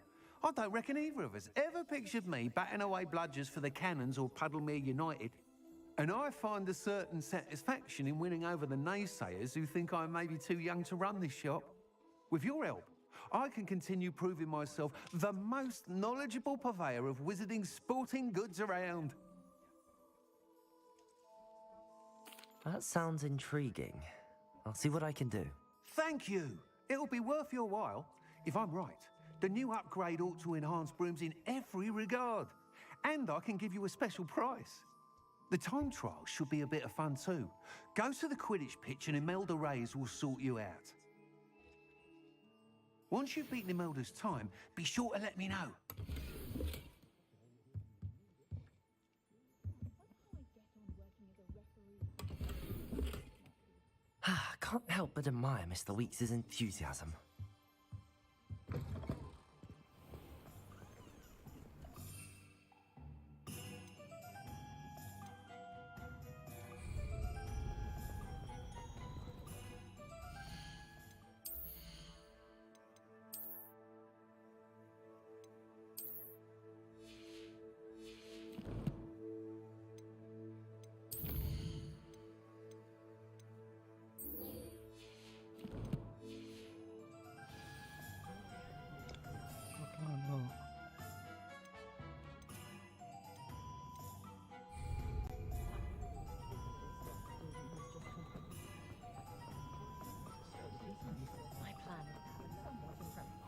I don't reckon either of us ever pictured me batting away bludgers for the Cannons or Puddlemere United. And I find a certain satisfaction in winning over the naysayers who think I may be too young to run this shop. With your help, I can continue proving myself the most knowledgeable purveyor of wizarding sporting goods around. That sounds intriguing. I'll see what I can do. Thank you. It'll be worth your while. If I'm right, the new upgrade ought to enhance brooms in every regard. And I can give you a special price. The time trial should be a bit of fun too. Go to the Quidditch pitch and Imelda Reyes will sort you out. Once you've beaten Imelda's time, be sure to let me know. Can't help but admire Mr. Weeks' enthusiasm.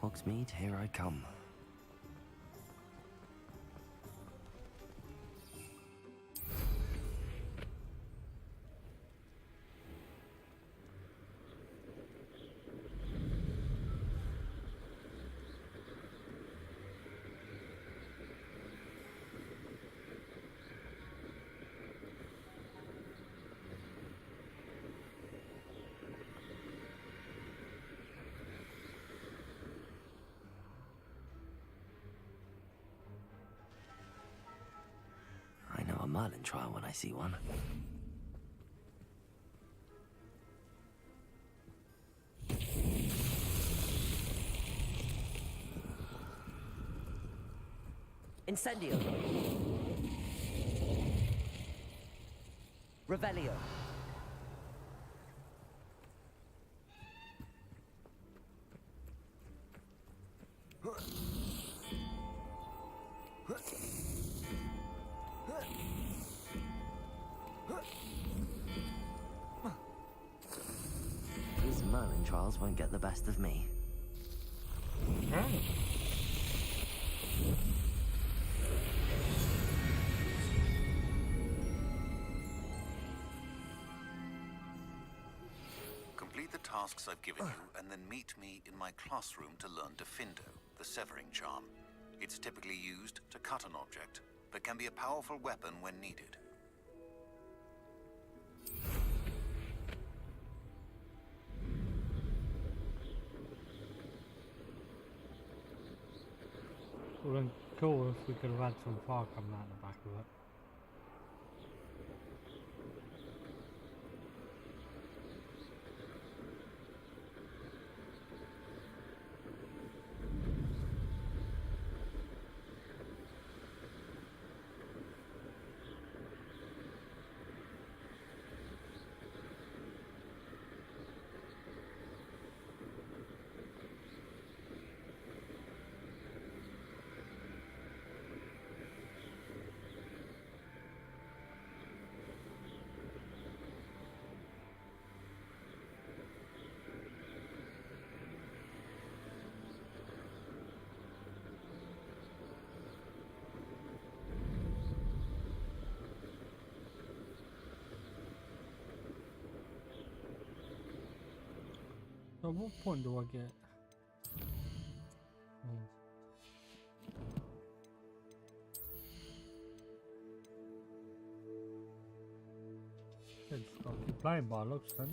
Hogsmeade, here I come. Merlin trial when I see one. Incendio. Revelio. These Merlin trials won't get the best of me. Complete the tasks I've given you, and then meet me in my classroom to learn Defindo, the severing charm. It's typically used to cut an object, but can be a powerful weapon when needed. It would have been cool if we could have had some fire coming out the back of it. So at what point do I get? Yeah, just gotta keep playing by looks then.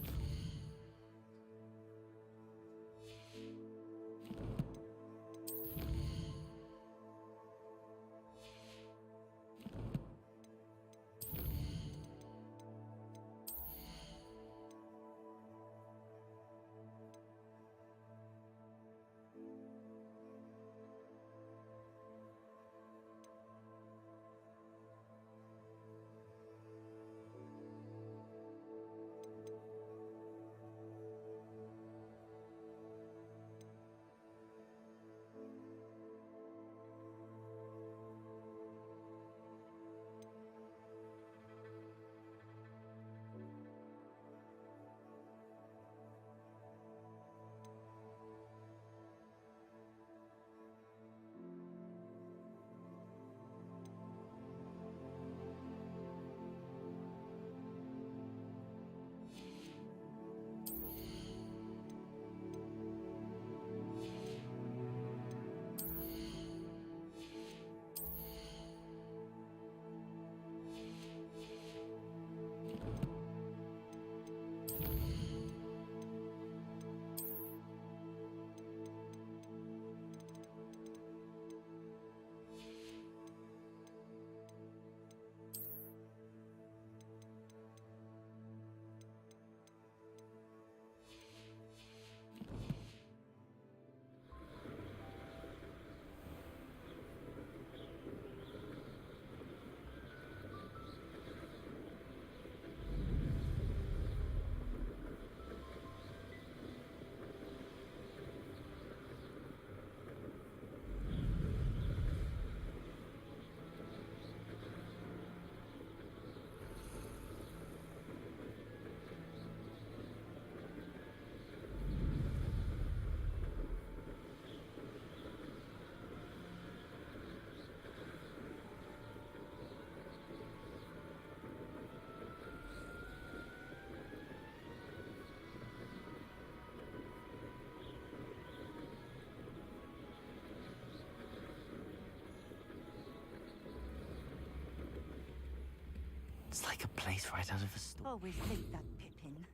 It's like a place right out of a story. Always hate that Pippin.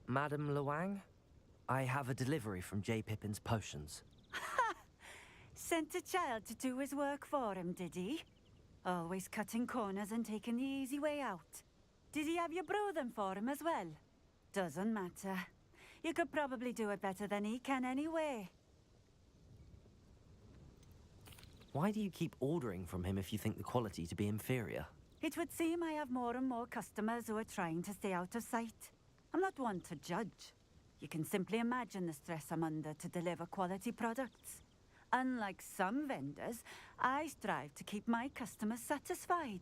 Madam Luang, I have a delivery from J. Pippin's Potions. Ha! sent a child to do his work for him, did he? Always cutting corners and taking the easy way out. Did he have you brew them for him as well? Doesn't matter. You could probably do it better than he can anyway. Why do you keep ordering from him if you think the quality to be inferior? It would seem I have more and more customers who are trying to stay out of sight. I'm not one to judge. You can simply imagine the stress I'm under to deliver quality products. Unlike some vendors, I strive to keep my customers satisfied.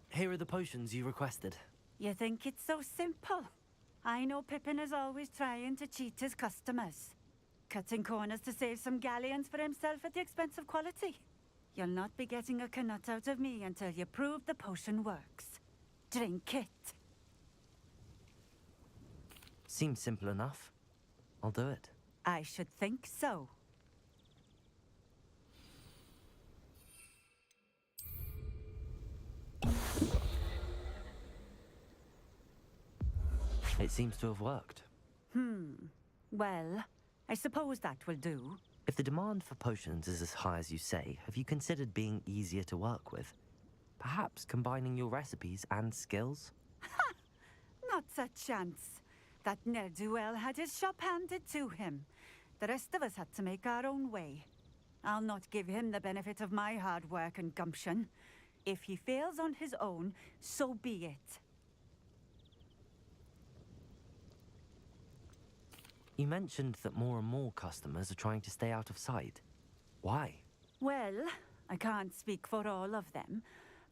Here are the potions you requested. You think it's so simple? I know Pippin is always trying to cheat his customers. Cutting corners to save some galleons for himself at the expense of quality. You'll not be getting a canut out of me until you prove the potion works. Drink it. Seems simple enough. I'll do it. I should think so. It seems to have worked. Well, I suppose that will do. If the demand for potions is as high as you say, have you considered being easier to work with? Perhaps combining your recipes and skills? Not a chance. That ne'er-do-well had his shop handed to him. The rest of us had to make our own way. I'll not give him the benefit of my hard work and gumption. If he fails on his own, so be it. You mentioned that more and more customers are trying to stay out of sight. Why? Well, I can't speak for all of them,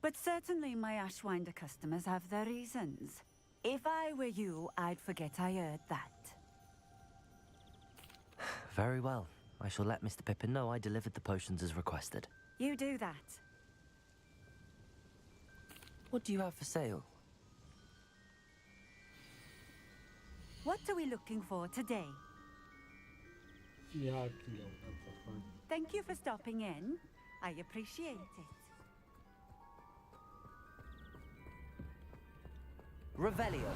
but certainly my Ashwinder customers have their reasons. If I were you, I'd forget I heard that. Very well. I shall let Mr. Pippin know I delivered the potions as requested. You do that. What do you have for sale? What are we looking for today? Yeah, I can go with that, that's fine. Thank you for stopping in. I appreciate it. Revelio.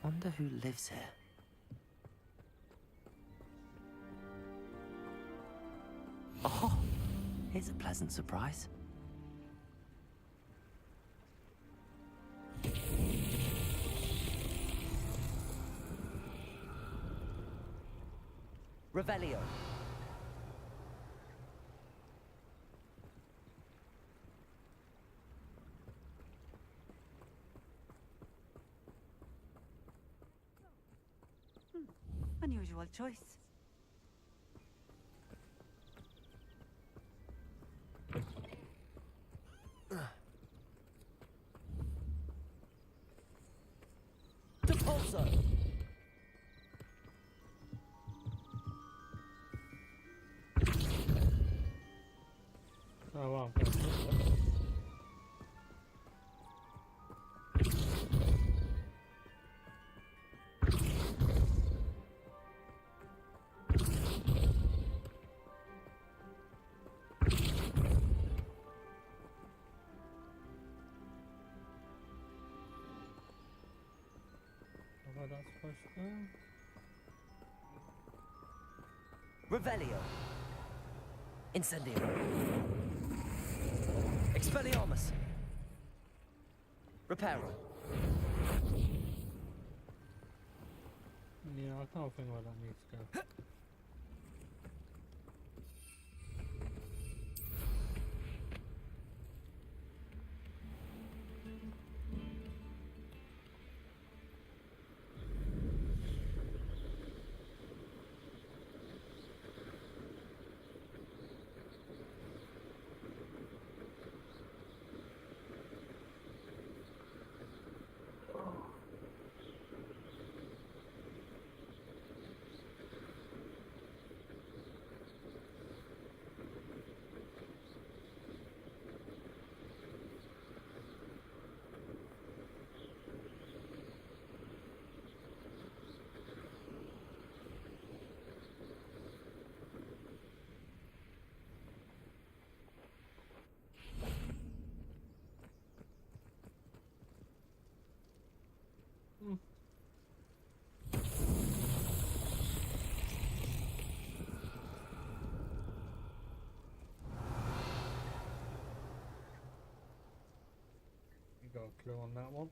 Wonder who lives here. Oh, here's a pleasant surprise. Revelio. Unusual choice. Depulso. Oh wow. That's supposed to go. Revelio. Incendio. Expelliarmus. Reparo. Yeah, I can't think where that needs to go. You got a clue on that one?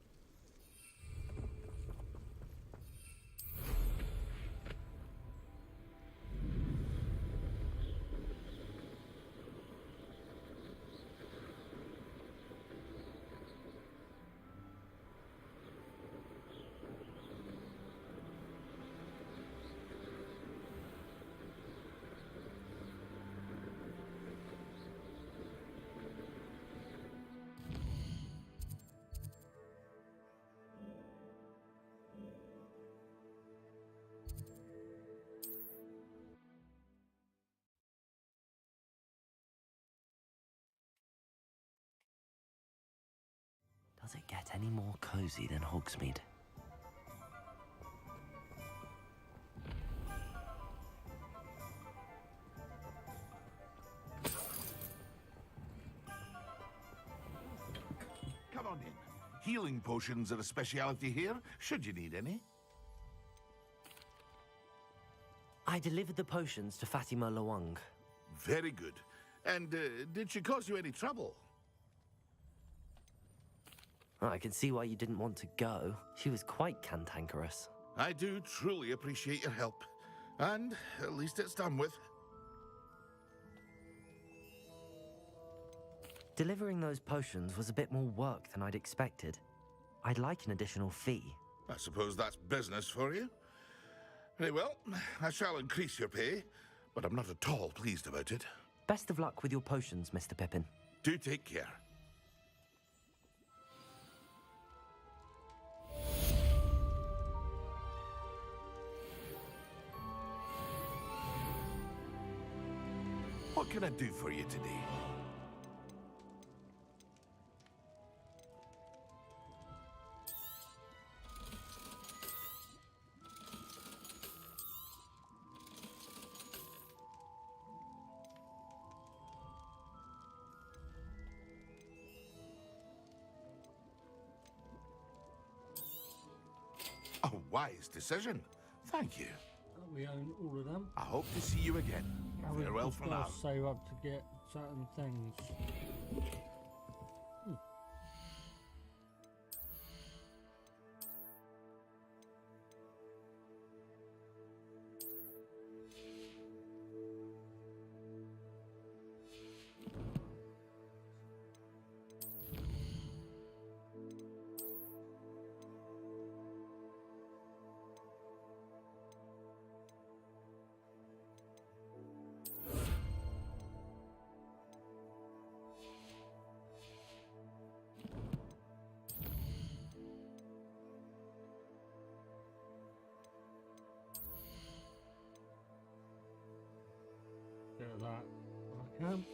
Does it get any more cozy than Hogsmeade? Come on in. Healing potions are a speciality here, should you need any. I delivered the potions to Fatima Lawang. Very good. And did she cause you any trouble? I can see why you didn't want to go. She was quite cantankerous. I do truly appreciate your help. And at least it's done with. Delivering those potions was a bit more work than I'd expected. I'd like an additional fee. I suppose that's business for you. Very well, I shall increase your pay, but I'm not at all pleased about it. Best of luck with your potions, Mr. Pippin. Do take care. What can I do for you today? A wise decision. Thank you. We own all of them. I hope to see you again. Farewell for now. Save up to get certain things. Get that if I can.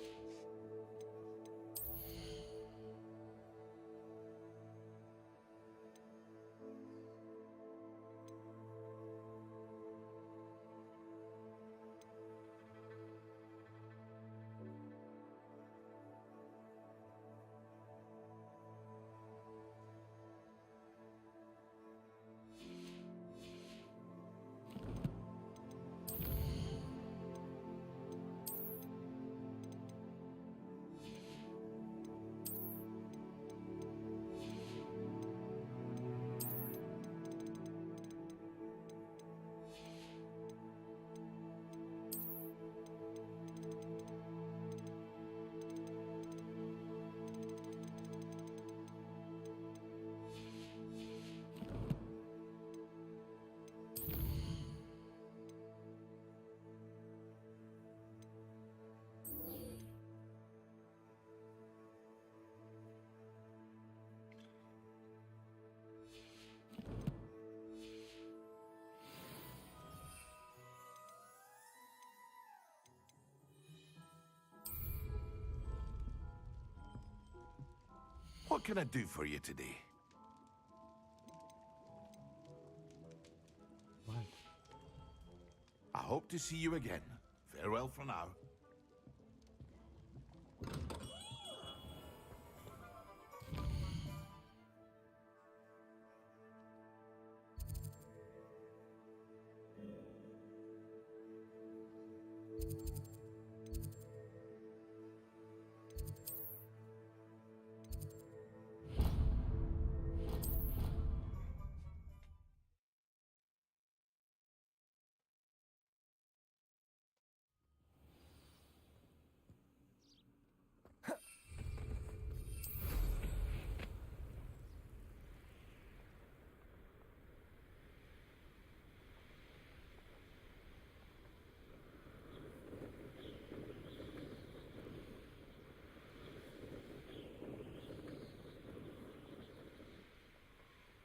What can I do for you today? Right. I hope to see you again. Farewell for now.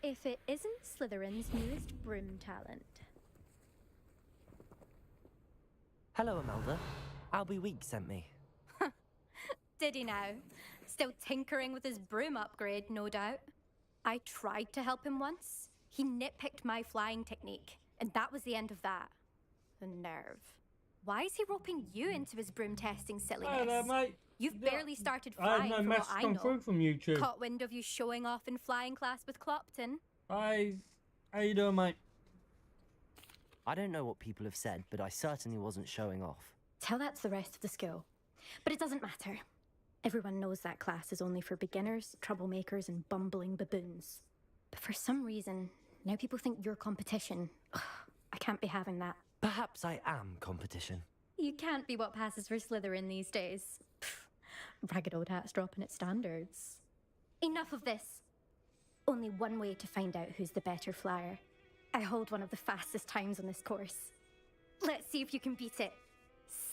If it isn't Slytherin's newest broom talent. Hello, Imelda. Albie Week sent me. Did he now? Still tinkering with his broom upgrade, no doubt. I tried to help him once. He nitpicked my flying technique, and that was the end of that. The nerve. Why is he roping you into his broom testing silliness? Hi there, mate. You've barely started I had flying, no from message what I come know. through from YouTube. Caught wind of you showing off in flying class with Clopton. Hi. How you doing, mate? I don't know what people have said, but I certainly wasn't showing off. Tell that to the rest of the school. But it doesn't matter. Everyone knows that class is only for beginners, troublemakers, and bumbling baboons. But for some reason, now people think you're competition. Ugh, I can't be having that. Perhaps I am competition. You can't be what passes for Slytherin these days. Pfft, ragged old hat's dropping its standards. Enough of this. Only one way to find out who's the better flyer. I hold one of the fastest times on this course. Let's see if you can beat it.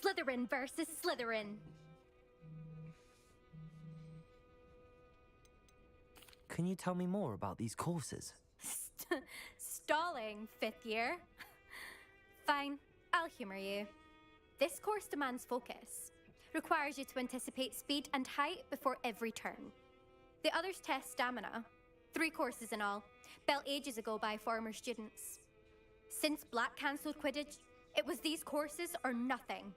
Slytherin versus Slytherin. Can you tell me more about these courses? Stalling, 5th year. Fine, I'll humor you. This course demands focus. Requires you to anticipate speed and height before every turn. The others test stamina. 3 courses in all, built ages ago by former students. Since Black cancelled Quidditch, it was these courses or nothing.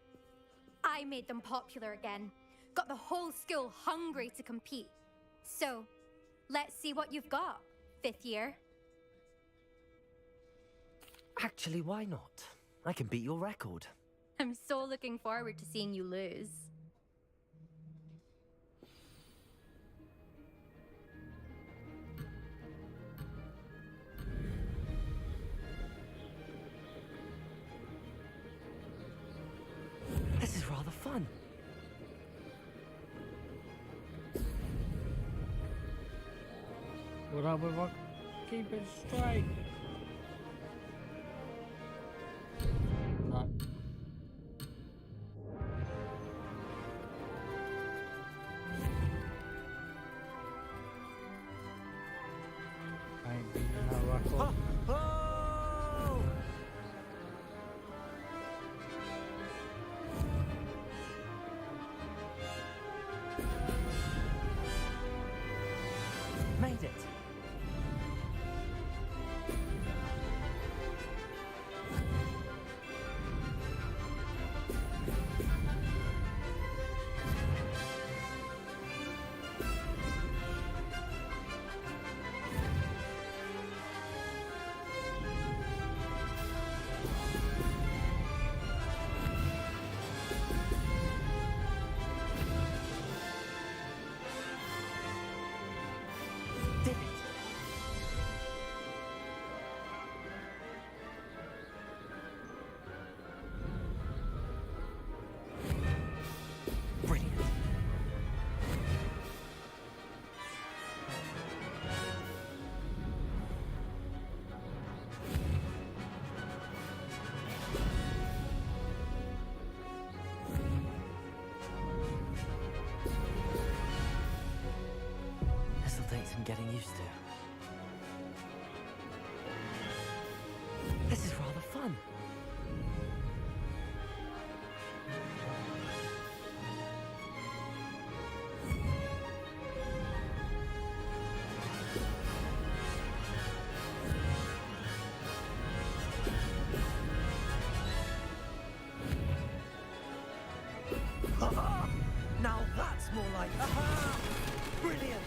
I made them popular again. Got the whole school hungry to compete. So, let's see what you've got, 5th year. Actually, why not? I can beat your record. I'm so looking forward to seeing you lose. This is rather fun. What up if I keep it straight? No. I ain't beating that record. Made it. Did it. Brilliant. This'll take some getting used to. This is rather fun. Now that's more like brilliant.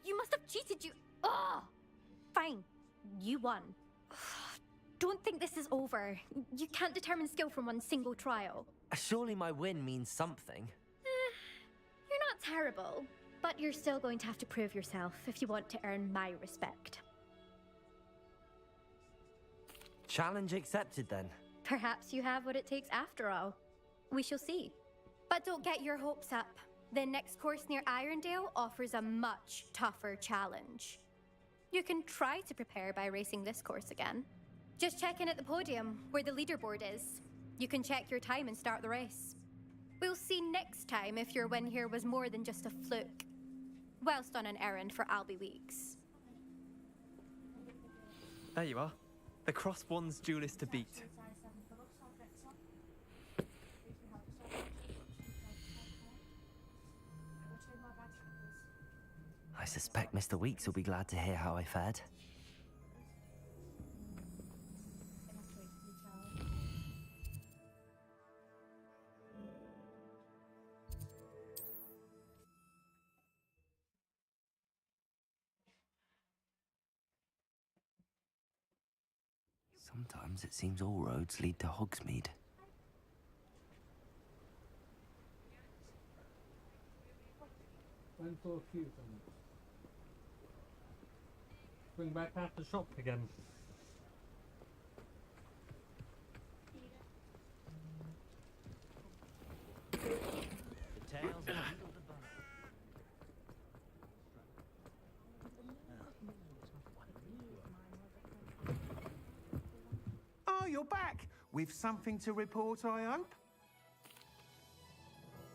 You must have cheated, you... Oh! Fine. You won. Don't think this is over. You can't determine skill from one single trial. Surely my win means something. You're not terrible, but you're still going to have to prove yourself if you want to earn my respect. Challenge accepted, then. Perhaps you have what it takes after all. We shall see. But don't get your hopes up. The next course near Irondale offers a much tougher challenge. You can try to prepare by racing this course again. Just check in at the podium, where the leaderboard is. You can check your time and start the race. We'll see next time if your win here was more than just a fluke. Whilst on an errand for Albie Weeks. There you are. The Crosswands duelist to beat. I suspect Mr. Weeks will be glad to hear how I fared. Sometimes it seems all roads lead to Hogsmeade. Went for a few things. Bring back out the shop again. The tales of Oh, you're back! With something to report, I hope?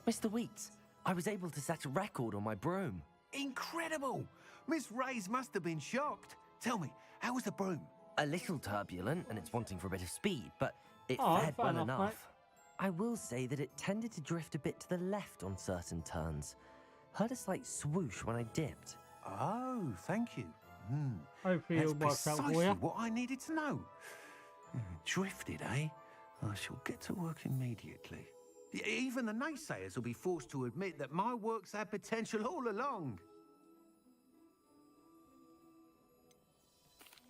Mr. Weeks, I was able to set a record on my broom. Incredible! Miss Reyes must have been shocked. Tell me, how was the broom? A little turbulent, and it's wanting for a bit of speed, but it Oh, fared fair well enough, enough. mate. I will say that it tended to drift a bit to the left on certain turns. Heard a slight swoosh when I dipped. Oh, thank you. Hopefully That's it'll work out for precisely you. what I needed to know. Drifted, eh? I shall get to work immediately. Even the naysayers will be forced to admit that my work's had potential all along.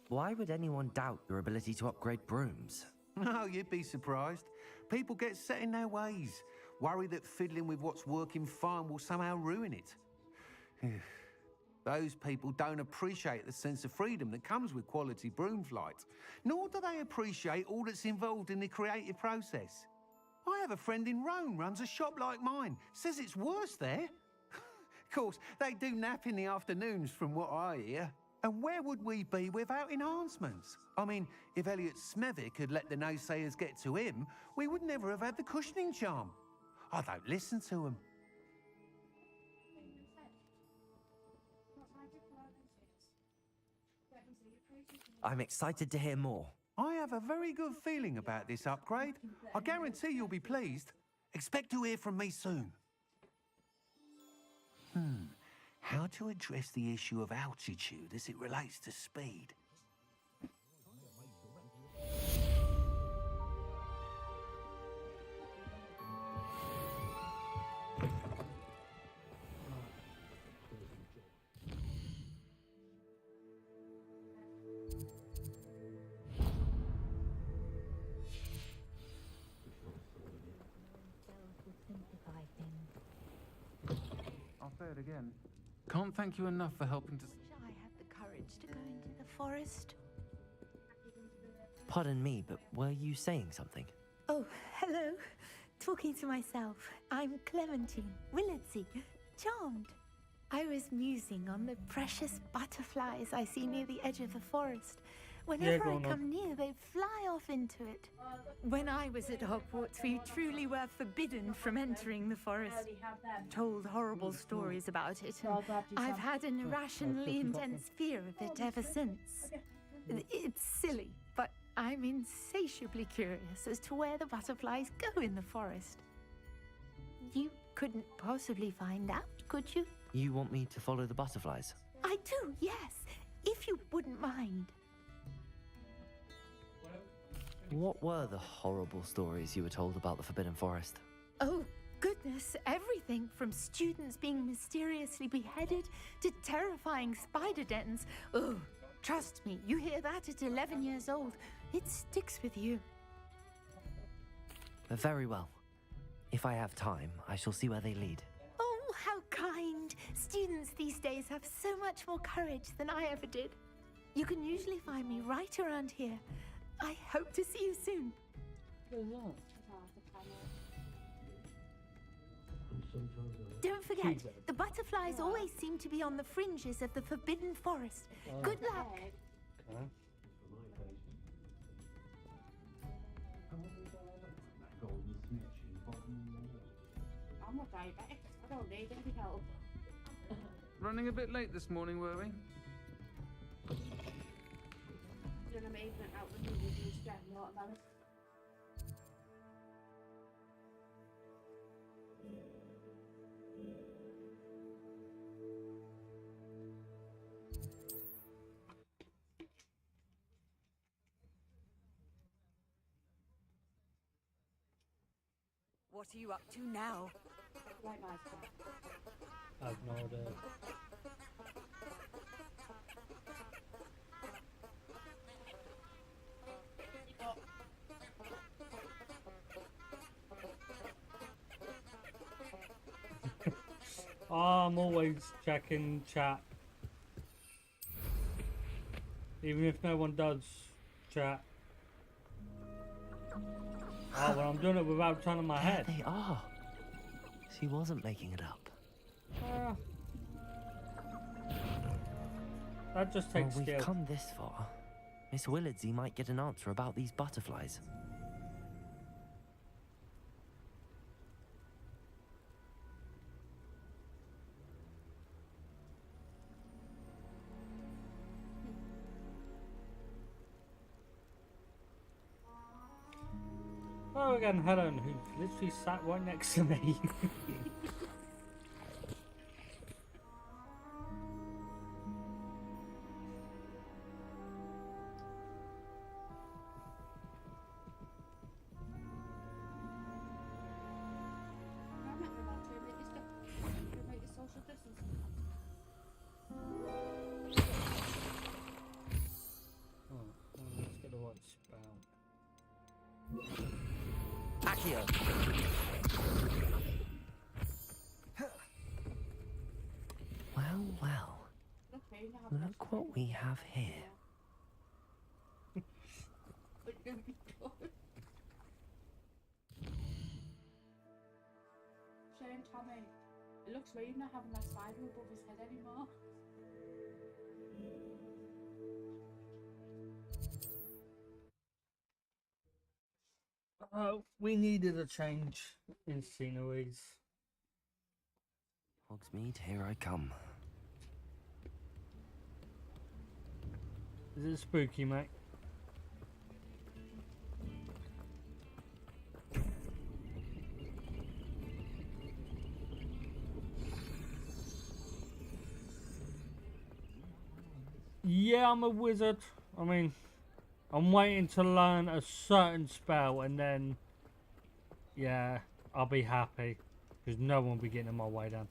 Why would anyone doubt your ability to upgrade brooms? No, you'd be surprised. People get set in their ways, worry that fiddling with what's working fine will somehow ruin it. Those people don't appreciate the sense of freedom that comes with quality broom flight, nor do they appreciate all that's involved in the creative process. I have a friend in Rome runs a shop like mine, says it's worse there. Of course, they do nap in the afternoons from what I hear. And where would we be without enhancements? I mean, if Elliot Smethwick had let the naysayers get to him, we would never have had the cushioning charm. I don't listen to them. I'm excited to hear more. I have a very good feeling about this upgrade. I guarantee you'll be pleased. Expect to hear from me soon. How to address the issue of altitude as it relates to speed? I'll say it again. Can't thank you enough for helping to... I had the courage to go into the forest. Pardon me, but were you saying something? Oh, hello. Talking to myself. I'm Clementine Willardsey, charmed. I was musing on the precious butterflies I see near the edge of the forest. Whenever I come near, they fly off into it. When I was at Hogwarts, we truly were forbidden from entering the forest. Told horrible stories about it, and I've had an irrationally intense fear of it ever since. It's silly, but I'm insatiably curious as to where the butterflies go in the forest. You couldn't possibly find out, could you? You want me to follow the butterflies? I do, yes, if you wouldn't mind. What were the horrible stories you were told about the Forbidden Forest? Oh, good witness everything from students being mysteriously beheaded to terrifying spider dens. Oh, trust me, you hear that at 11 years old, it sticks with you. Very well. If I have time, I shall see where they lead. Oh, how kind. Students these days have so much more courage than I ever did. You can usually find me right around here. I hope to see you soon. Don't forget, the butterflies always seem to be on the fringes of the Forbidden Forest. Good luck. Okay. I'm not diabetic. I don't need any help. Running a bit late this morning, were we? Doing an evening out with you, you just get a lot about it. What are you up to now? Right, nice. I have no idea. I'm always checking chat. Even if no one does chat. Oh, well, I'm doing it without turning my head. They are. She wasn't making it up. That just takes Well, we've skill. come this far. Miss Willardsey might get an answer about these butterflies. Oh, again, Helen, who literally sat right next to me. Let's get the right spell. Accio! Well, well. Look what we have here. Shame, Tommy. It looks weird not having that spider above his head anymore. We needed a change in sceneries. Hogsmeade, here I come. Is it spooky, mate? Yeah, I'm a wizard. I mean, I'm waiting to learn a certain spell and then, yeah, I'll be happy. Because no one will be getting in my way then.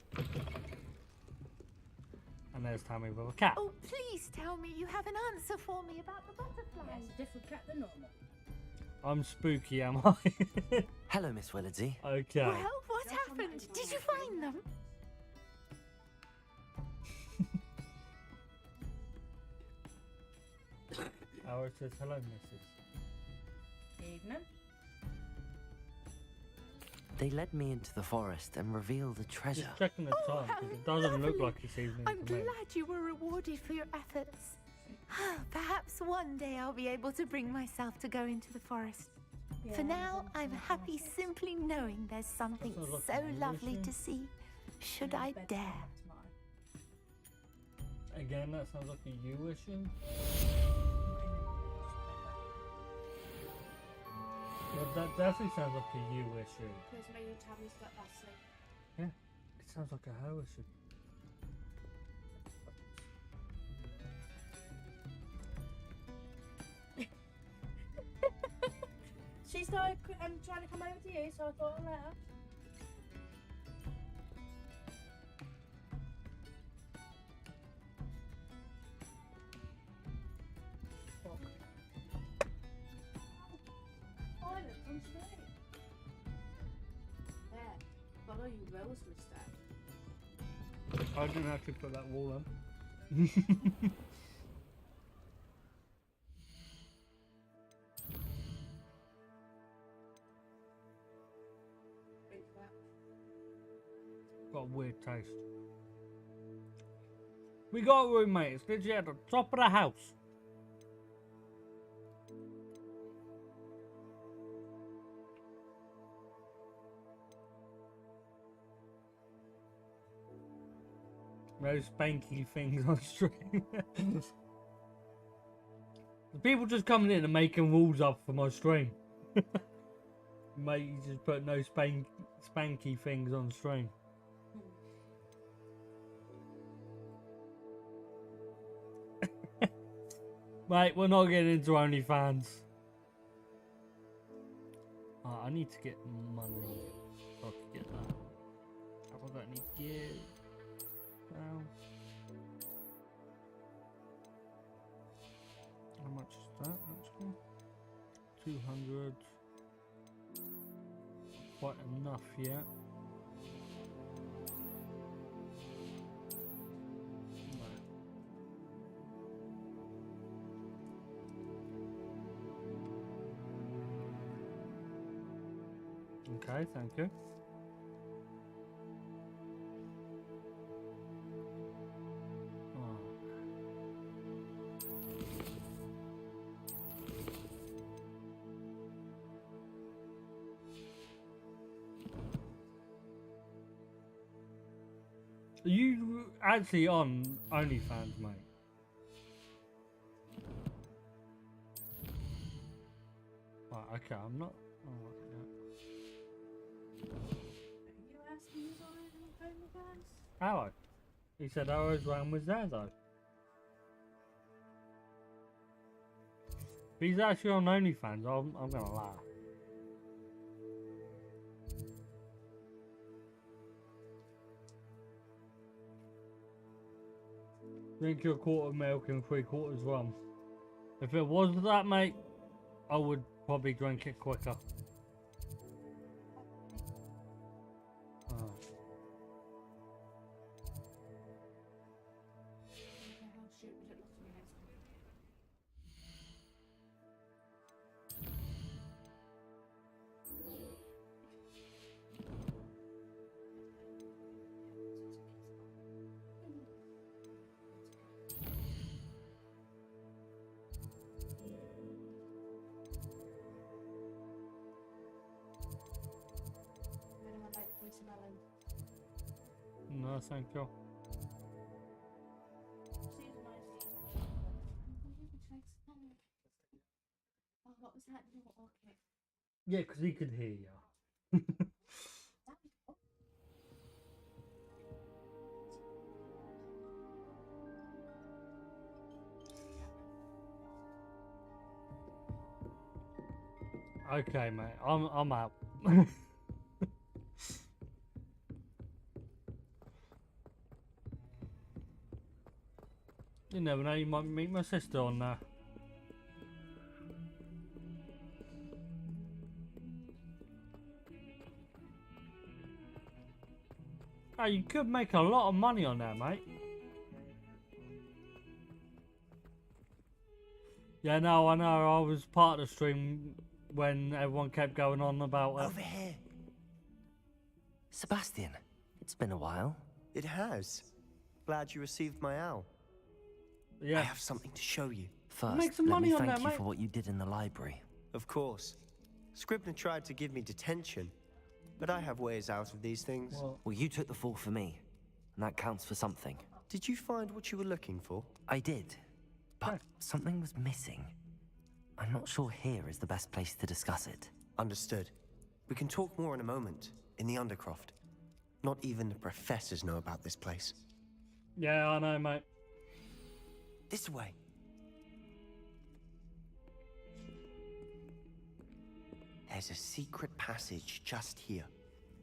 And there's Tammy with a cat. Oh, please tell me you have an answer for me about the butterflies. It's a different cat than normal. I'm spooky, am I? Hello, Miss Willardsey. Okay. Well, what happened? Did you find them? Howard says hello, Mrs. Evening. They led me into the forest and revealed a treasure. Just checking the time, how because it doesn't look like it's evening I'm to me. glad you were rewarded for your efforts. Perhaps one day I'll be able to bring myself to go into the forest. For now, I'm happy simply knowing there's something so lovely to see, should I dare. Again, that sounds like a you issue. But that definitely sounds like a you issue. Because me and Tammy's got that sleep. Yeah, it sounds like a her issue. She started trying to come over to you, so I thought I'd let her. straight. There. Follow you rosary step. I didn't actually put that wall on. Got a weird taste. We got a roommate. It's literally at the top of the house. Those spanky things on stream. The people just coming in and making rules up for my stream. Mate, you just put no spanky things on stream. Mate, we're not getting into OnlyFans. I need to get money. So I can get that. Have I got any gear? No. How much is that actually? 200. Quite enough yet. Okay, thank you. Are you actually on OnlyFans, mate? Right, okay, I'm not. Oh, You asked me who's on OnlyFans? Hello. He said Arrow's Ram was there though. If he's actually on OnlyFans, I'm gonna laugh. Drink your quarter milk and 3/4 rum. If it was that, mate, I would probably drink it quicker. No, thank you. Oh, what was that? No, okay. Yeah, because he could hear you. Okay, mate. I'm out. You never know, you might meet my sister on there. Oh, you could make a lot of money on there, mate. Yeah, no, I know. I was part of the stream when everyone kept going on about it. Over here. Sebastian, it's been a while. It has. Glad you received my owl. Yeah. I have something to show you. First, Make some let money me on thank that, you mate. for what you did in the library. Of course. Scribner tried to give me detention, but I have ways out of these things. Well, you took the fall for me, and that counts for something. Did you find what you were looking for? I did, but something was missing. I'm not sure here is the best place to discuss it. Understood. We can talk more in a moment, in the Undercroft. Not even the professors know about this place. Yeah, I know, mate. This way. There's a secret passage just here.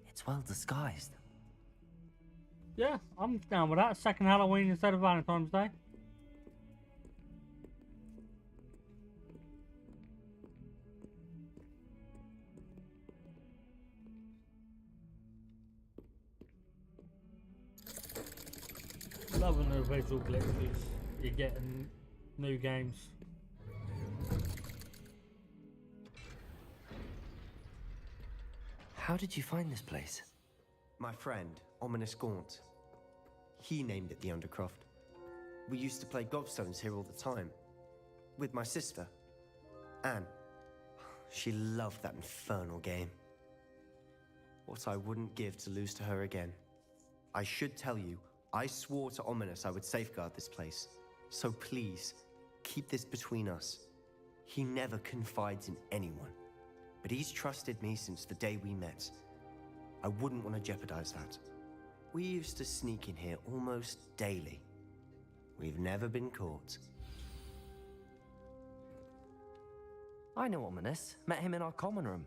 It's well disguised. Yeah, I'm down with that. Second Halloween instead of Valentine's Day. loving the visual glitches you get in new games. How did you find this place? My friend, Ominous Gaunt. He named it the Undercroft. We used to play gobstones here all the time. With my sister, Anne. She loved that infernal game. What I wouldn't give to lose to her again. I should tell you, I swore to Ominous I would safeguard this place. So please, keep this between us. He never confides in anyone. But he's trusted me since the day we met. I wouldn't want to jeopardize that. We used to sneak in here almost daily. We've never been caught. I know Ominous. Met him in our common room.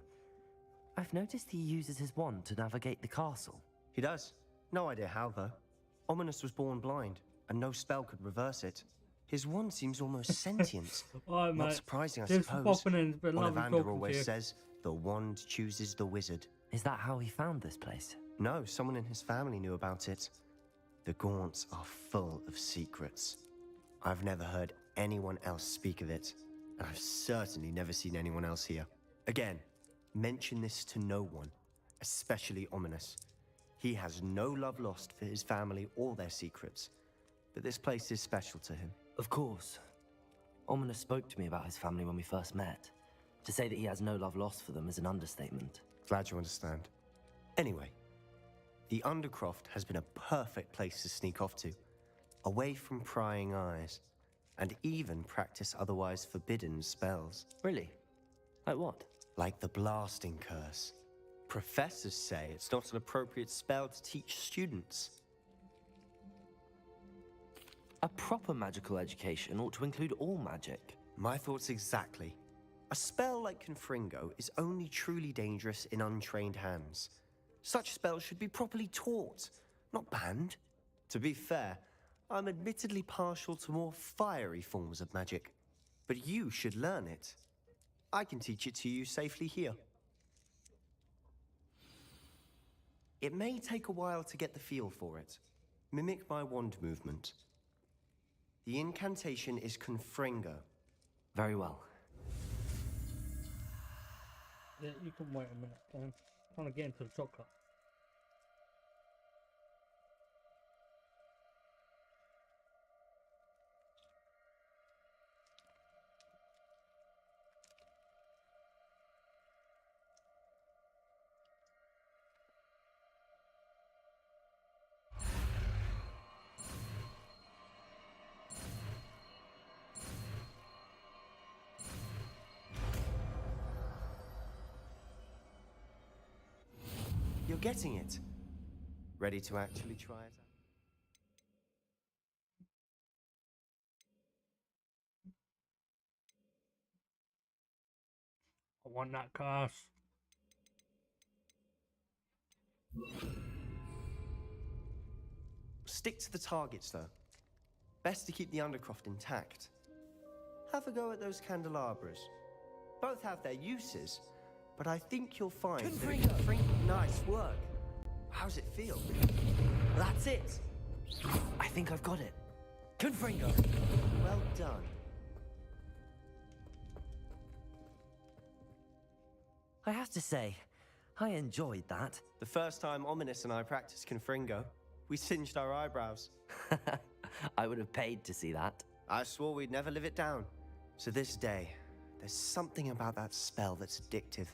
I've noticed he uses his wand to navigate the castle. He does. No idea how, though. Ominous was born blind, and no spell could reverse it. His wand seems almost sentient. Alright, Not mate. surprising, I Just suppose. popping in, it's been lovely Ollivander talking to always you. says, the wand chooses the wizard. Is that how he found this place? No, someone in his family knew about it. The Gaunts are full of secrets. I've never heard anyone else speak of it, and I've certainly never seen anyone else here. Again, mention this to no one, especially Ominous. He has no love lost for his family or their secrets, but this place is special to him. Of course. Ominous spoke to me about his family when we first met. To say that he has no love lost for them is an understatement. Glad you understand. Anyway, the Undercroft has been a perfect place to sneak off to, away from prying eyes, and even practice otherwise forbidden spells. Really? Like what? Like the blasting curse. Professors say it's not an appropriate spell to teach students. A proper magical education ought to include all magic. My thoughts exactly. A spell like Confringo is only truly dangerous in untrained hands. Such spells should be properly taught, not banned. To be fair, I'm admittedly partial to more fiery forms of magic, but you should learn it. I can teach it to you safely here. It may take a while to get the feel for it. Mimic my wand movement. The incantation is Confringo. Very well. Yeah, you can wait a minute. I'm trying to get into the chocolate. You're getting it. Ready to actually try it out? I want that curse. Stick to the targets, though. Best to keep the Undercroft intact. Have a go at those candelabras. Both have their uses, but I think you'll find nice work. How's it feel? That's it. I think I've got it. Confringo. Well done. I have to say, I enjoyed that. The first time Ominous and I practiced Confringo, we singed our eyebrows. I would have paid to see that. I swore we'd never live it down. To this day, there's something about that spell that's addictive.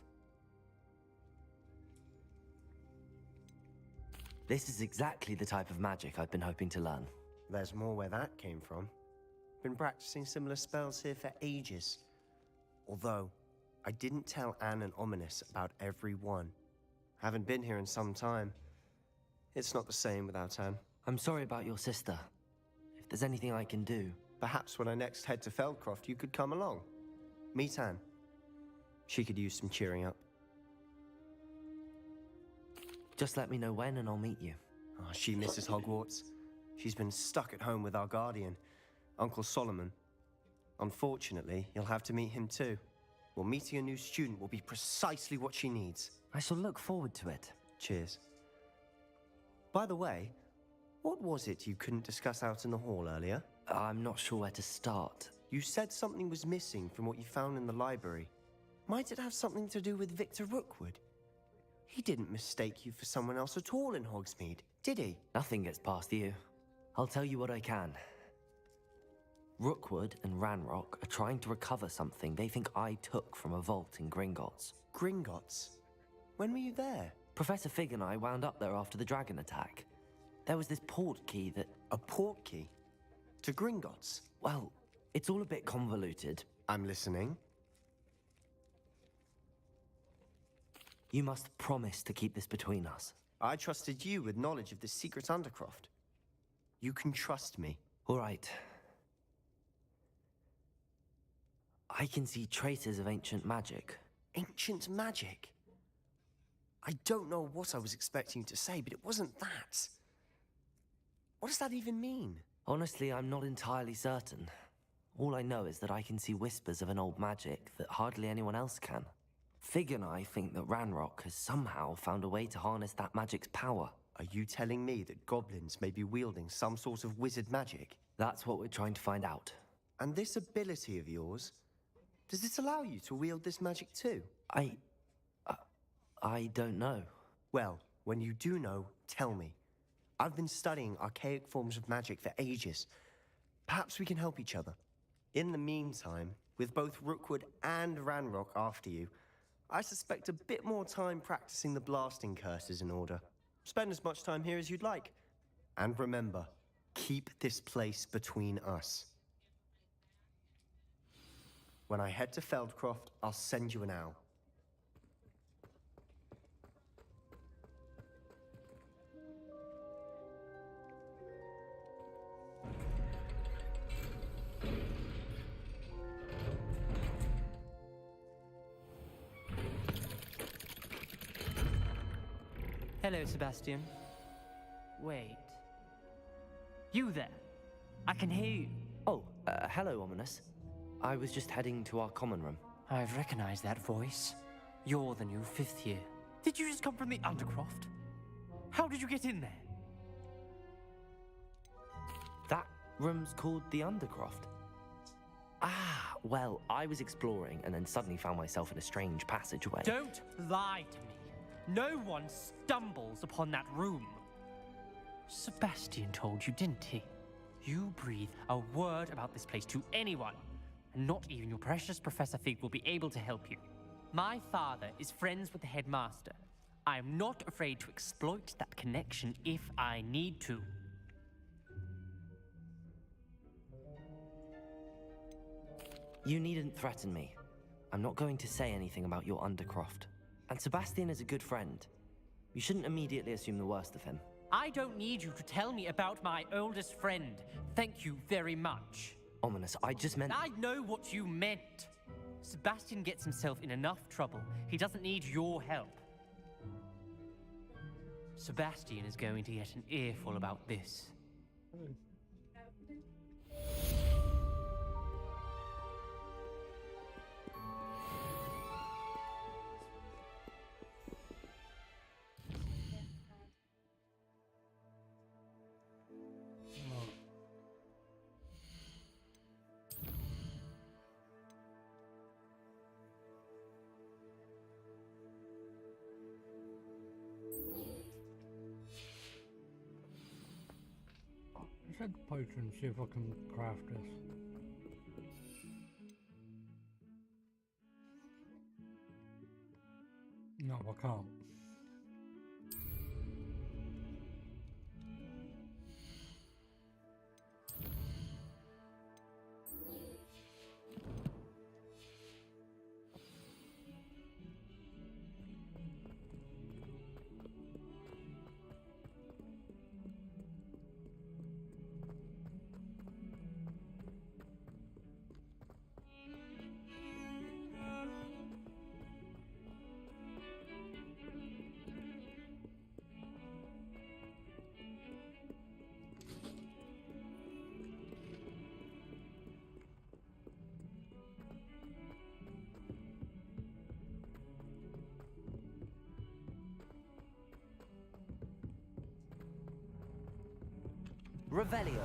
This is exactly the type of magic I've been hoping to learn. There's more where that came from. Been practicing similar spells here for ages. Although, I didn't tell Anne and Ominous about every one. Haven't been here in some time. It's not the same without Anne. I'm sorry about your sister. If there's anything I can do... Perhaps when I next head to Feldcroft, you could come along. Meet Anne. She could use some cheering up. Just let me know when and I'll meet you. Oh, she misses Hogwarts. She's been stuck at home with our guardian, Uncle Solomon. Unfortunately, you'll have to meet him too. Well, meeting a new student will be precisely what she needs. I shall look forward to it. Cheers. By the way, What was it you couldn't discuss out in the hall earlier? I'm not sure where to start. You said something was missing from what you found in the library. Might it have something to do with Victor Rookwood? He didn't mistake you for someone else at all in Hogsmeade, did he? Nothing gets past you. I'll tell you what I can. Rookwood and Ranrock are trying to recover something they think I took from a vault in Gringotts. Gringotts? When were you there? Professor Fig and I wound up there after the dragon attack. There was this port key that... A port key? To Gringotts? Well, it's all a bit convoluted. I'm listening. You must promise to keep this between us. I trusted you with knowledge of the secret Undercroft. You can trust me. All right. I can see traces of ancient magic. Ancient magic? I don't know what I was expecting you to say, but it wasn't that. What does that even mean? Honestly, I'm not entirely certain. All I know is that I can see whispers of an old magic that hardly anyone else can. Fig and I think that Ranrock has somehow found a way to harness that magic's power. Are you telling me that goblins may be wielding some sort of wizard magic? That's what we're trying to find out. And this ability of yours, does it allow you to wield this magic too? I don't know. Well, when you do know, tell me. I've been studying archaic forms of magic for ages. Perhaps we can help each other. In the meantime, with both Rookwood and Ranrock after you, I suspect a bit more time practicing the blasting curse is in order. Spend as much time here as you'd like. And remember, keep this place between us. When I head to Feldcroft, I'll send you an owl. Hello, Sebastian. Wait. You there? I can hear you. Oh, hello, Ominous. I was just heading to our common room. I've recognized that voice. You're the new 5th year. Did you just come from the Undercroft? How did you get in there? That room's called the Undercroft. Ah, well, I was exploring and then suddenly found myself in a strange passageway. Don't lie to me. No one stumbles upon that room. Sebastian told you, didn't he? You breathe a word about this place to anyone, and not even your precious Professor Fig will be able to help you. My father is friends with the headmaster. I am not afraid to exploit that connection if I need to. You needn't threaten me. I'm not going to say anything about your Undercroft. And Sebastian is a good friend. You shouldn't immediately assume the worst of him. I don't need you to tell me about my oldest friend. Thank you very much. Ominous, I just meant... I know what you meant. Sebastian gets himself in enough trouble. He doesn't need your help. Sebastian is going to get an earful about this. Let's head to Poacher and see if I can craft this. No, I can't. Revelio.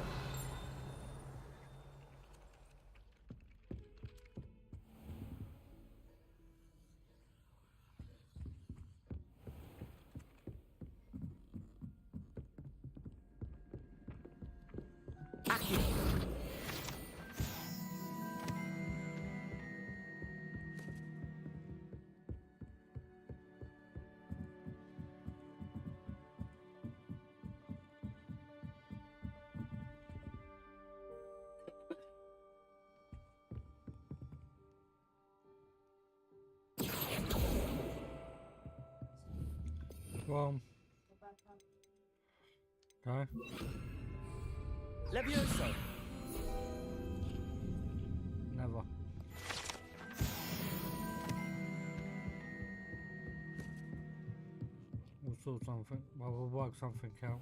Well. Okay. Levioso. Never. We'll sort something. Well, we'll work something out.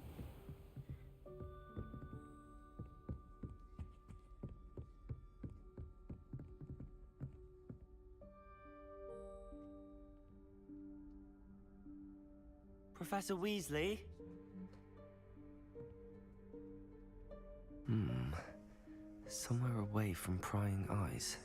Professor Weasley? Somewhere away from prying eyes.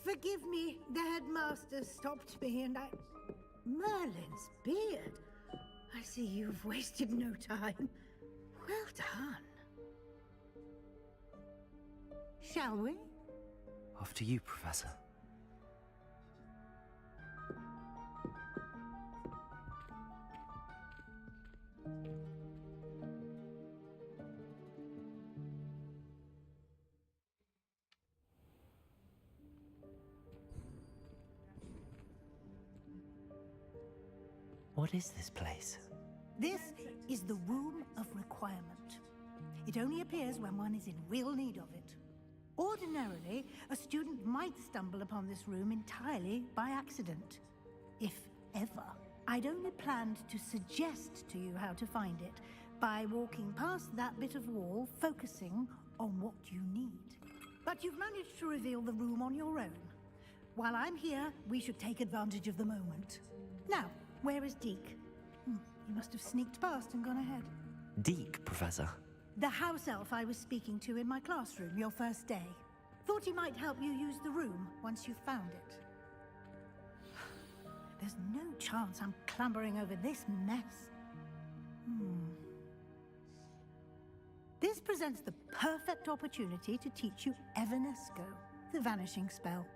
Forgive me, the headmaster stopped me and I... Merlin's beard. I see you've wasted no time. Well done. Shall we? After you, Professor. What is this place? This is the Room of Requirement. It only appears when one is in real need of it. Ordinarily, a student might stumble upon this room entirely by accident. If ever. I'd only planned to suggest to you how to find it by walking past that bit of wall, focusing on what you need. But you've managed to reveal the room on your own. While I'm here, we should take advantage of the moment. Now, where is Deke? He must have sneaked past and gone ahead. Deke, Professor. The house elf I was speaking to in my classroom your first day. Thought he might help you use the room once you found it. There's no chance I'm clambering over this mess. This presents the perfect opportunity to teach you Evanesco, the vanishing spell.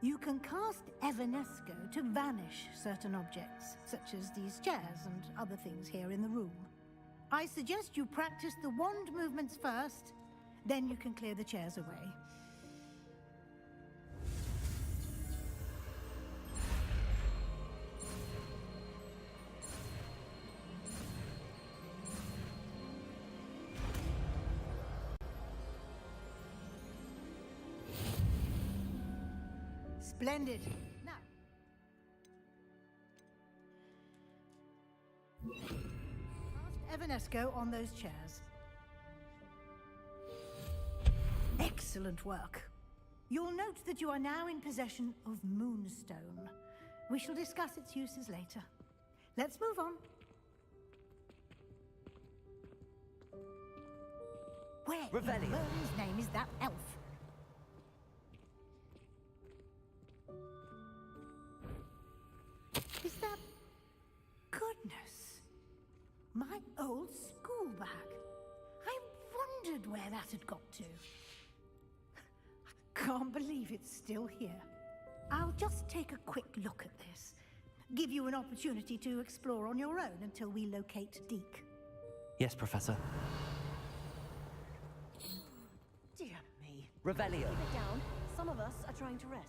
You can cast Evanesco to vanish certain objects, such as these chairs and other things here in the room. I suggest you practice the wand movements first, then you can clear the chairs away. Splendid. Now. Cast Evanesco on those chairs. Excellent work. You'll note that you are now in possession of Moonstone. We shall discuss its uses later. Let's move on. Where in Merlin's name is that elf? Is that... Goodness. My old school bag. I wondered where that had got to. I can't believe it's still here. I'll just take a quick look at this. Give you an opportunity to explore on your own until we locate Deke. Yes, Professor. Dear me. Revelio. Keep it down. Some of us are trying to rest.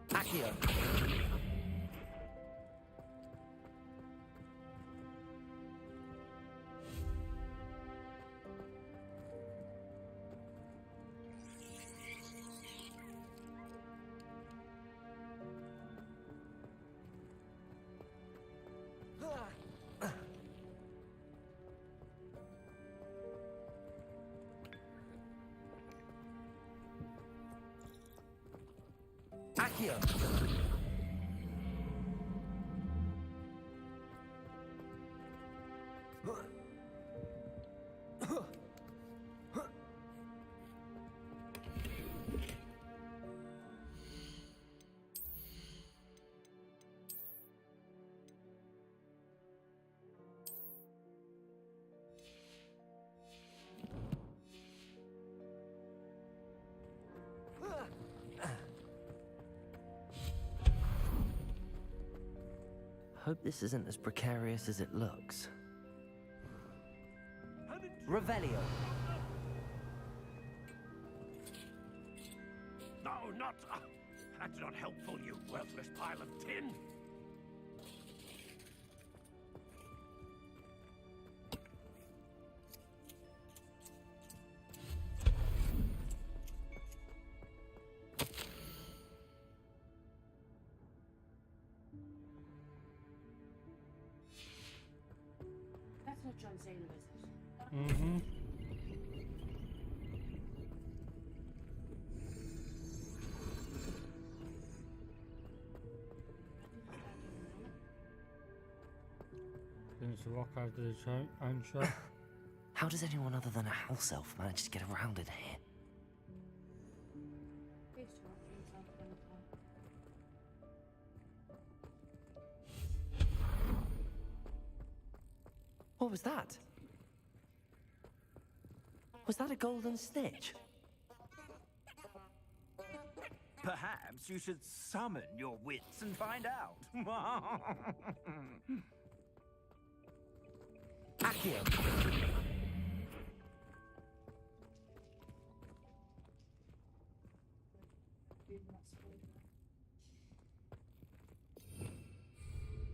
Accio. Accio! Hope this isn't as precarious as it looks. Revelio. No, not... that's not helpful, you worthless pile of tin. That's not John Sailor, is it? Mm-hmm. Since the rock after the own show. How does anyone other than a house elf manage to get around in here? What was that? Was that a golden snitch? Perhaps you should summon your wits and find out. Accio!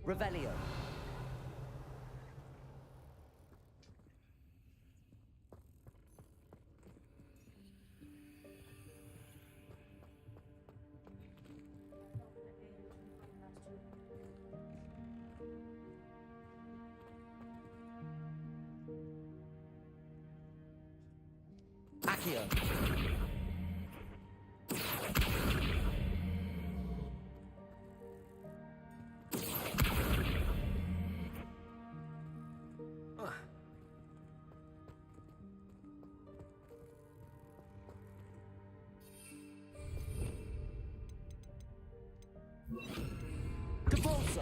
Revelio. Accio. Capulso.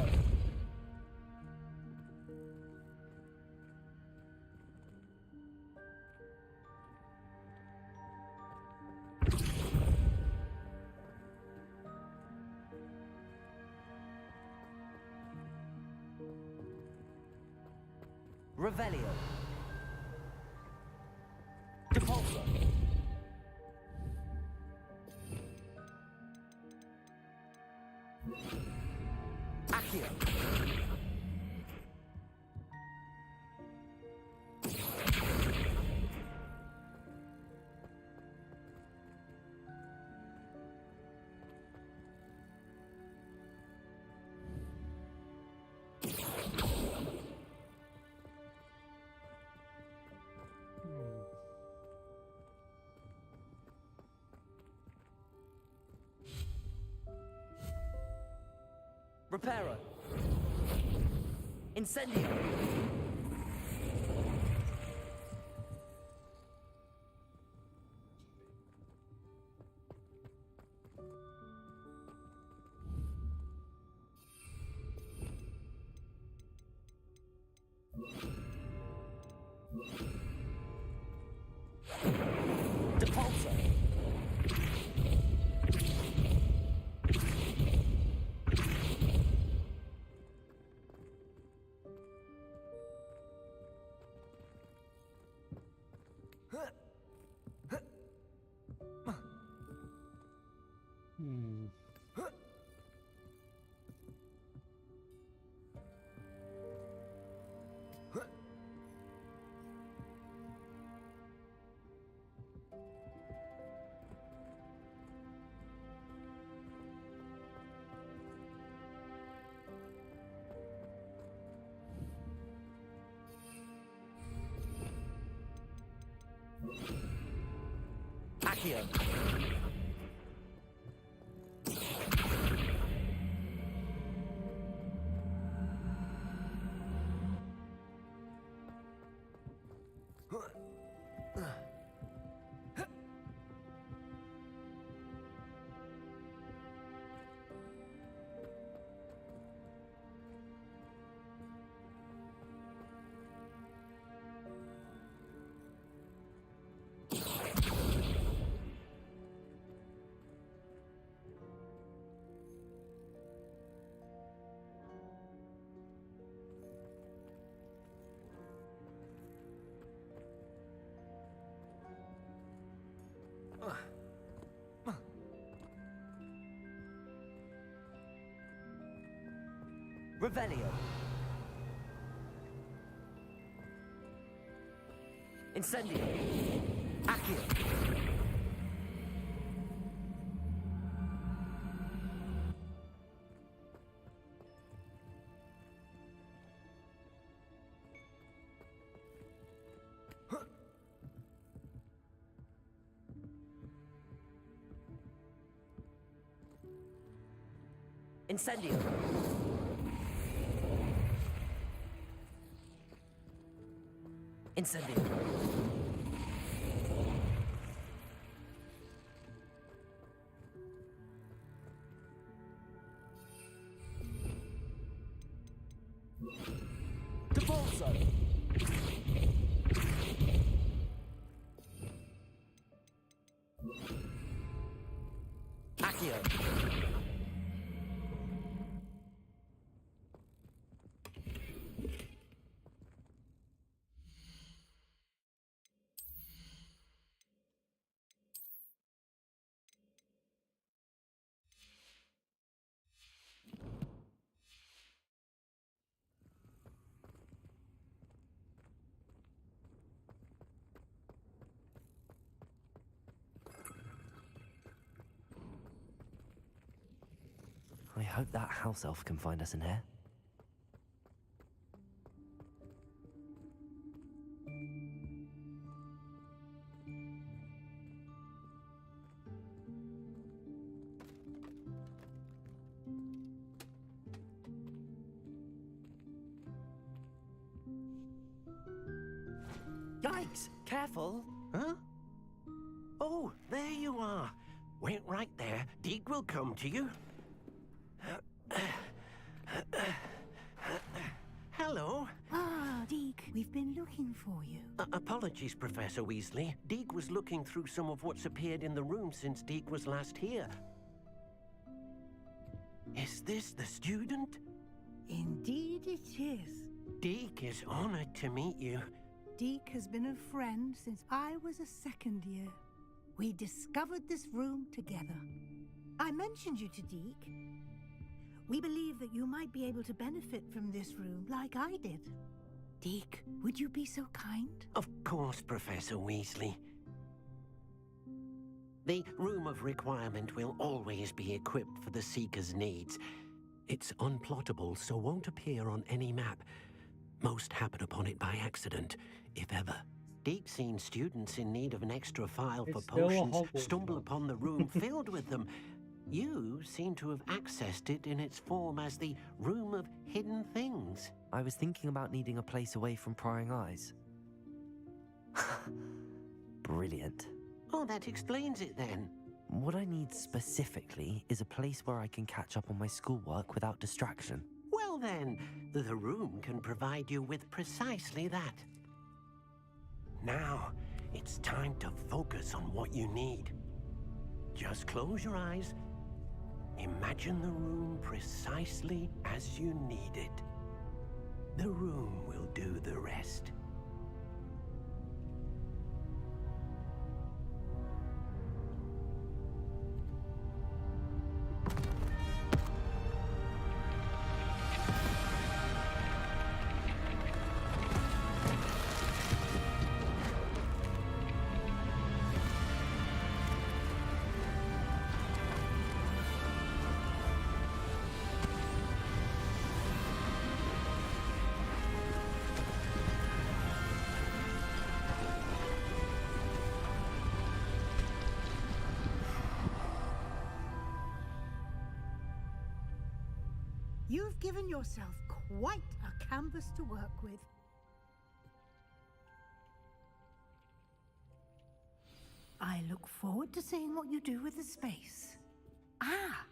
Revelio. Capulso. Accio. Reparo. Incendio. Depulso. Accio. Revelio. Incendio. Accio. Incendio. Incendio. Depulso. Accio. I hope that house elf can find us in here. Yikes! Careful! Huh? Oh, there you are. Wait right there. Deke will come to you. Hello. Ah, Deke, we've been looking for you. Apologies, Professor Weasley. Deke was looking through some of what's appeared in the room since Deke was last here. Is this the student? Indeed it is. Deke is honored to meet you. Deke has been a friend since I was a second year. We discovered this room together. I mentioned you to Deke. We believe that you might be able to benefit from this room like I did. Deke, would you be so kind? Of course, Professor Weasley. The Room of Requirement will always be equipped for the Seeker's needs. It's unplottable, so won't appear on any map. Most happen upon it by accident, if ever. Deke's seen students in need of an extra file for potions stumble upon the room filled with them. You seem to have accessed it in its form as the Room of Hidden Things. I was thinking about needing a place away from prying eyes. Brilliant. Oh, that explains it then. What I need specifically is a place where I can catch up on my schoolwork without distraction. Well then, the room can provide you with precisely that. Now, it's time to focus on what you need. Just close your eyes. Imagine the room precisely as you need it. The room will do the rest. You've given yourself quite a canvas to work with. I look forward to seeing what you do with the space. Ah,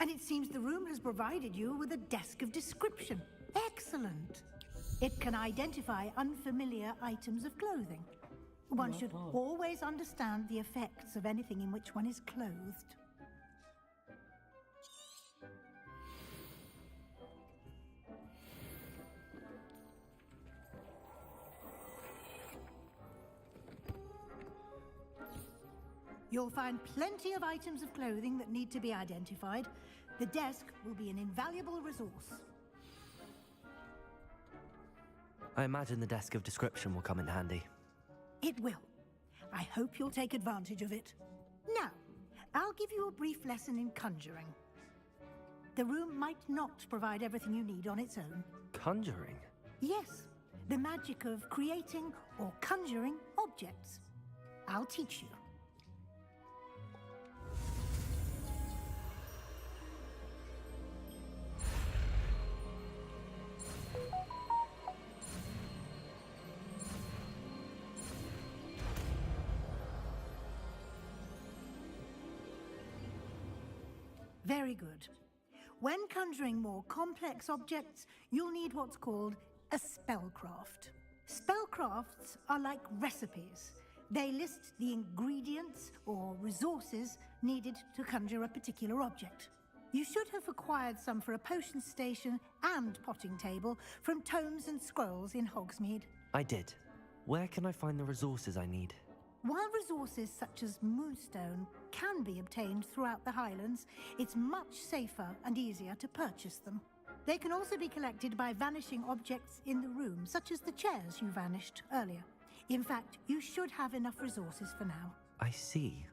and it seems the room has provided you with a desk of description. Excellent. It can identify unfamiliar items of clothing. One should always understand the effects of anything in which one is clothed. You'll find plenty of items of clothing that need to be identified. The desk will be an invaluable resource. I imagine the desk of description will come in handy. It will. I hope you'll take advantage of it. Now, I'll give you a brief lesson in conjuring. The room might not provide everything you need on its own. Conjuring? Yes, the magic of creating or conjuring objects. I'll teach you. Very good. When conjuring more complex objects, you'll need what's called a spellcraft. Spellcrafts are like recipes. They list the ingredients or resources needed to conjure a particular object. You should have acquired some for a potion station and potting table from tomes and scrolls in Hogsmeade. I did. Where can I find the resources I need? While resources such as moonstone can be obtained throughout the Highlands, it's much safer and easier to purchase them. They can also be collected by vanishing objects in the room, such as the chairs you vanished earlier. In fact, you should have enough resources for now. I see.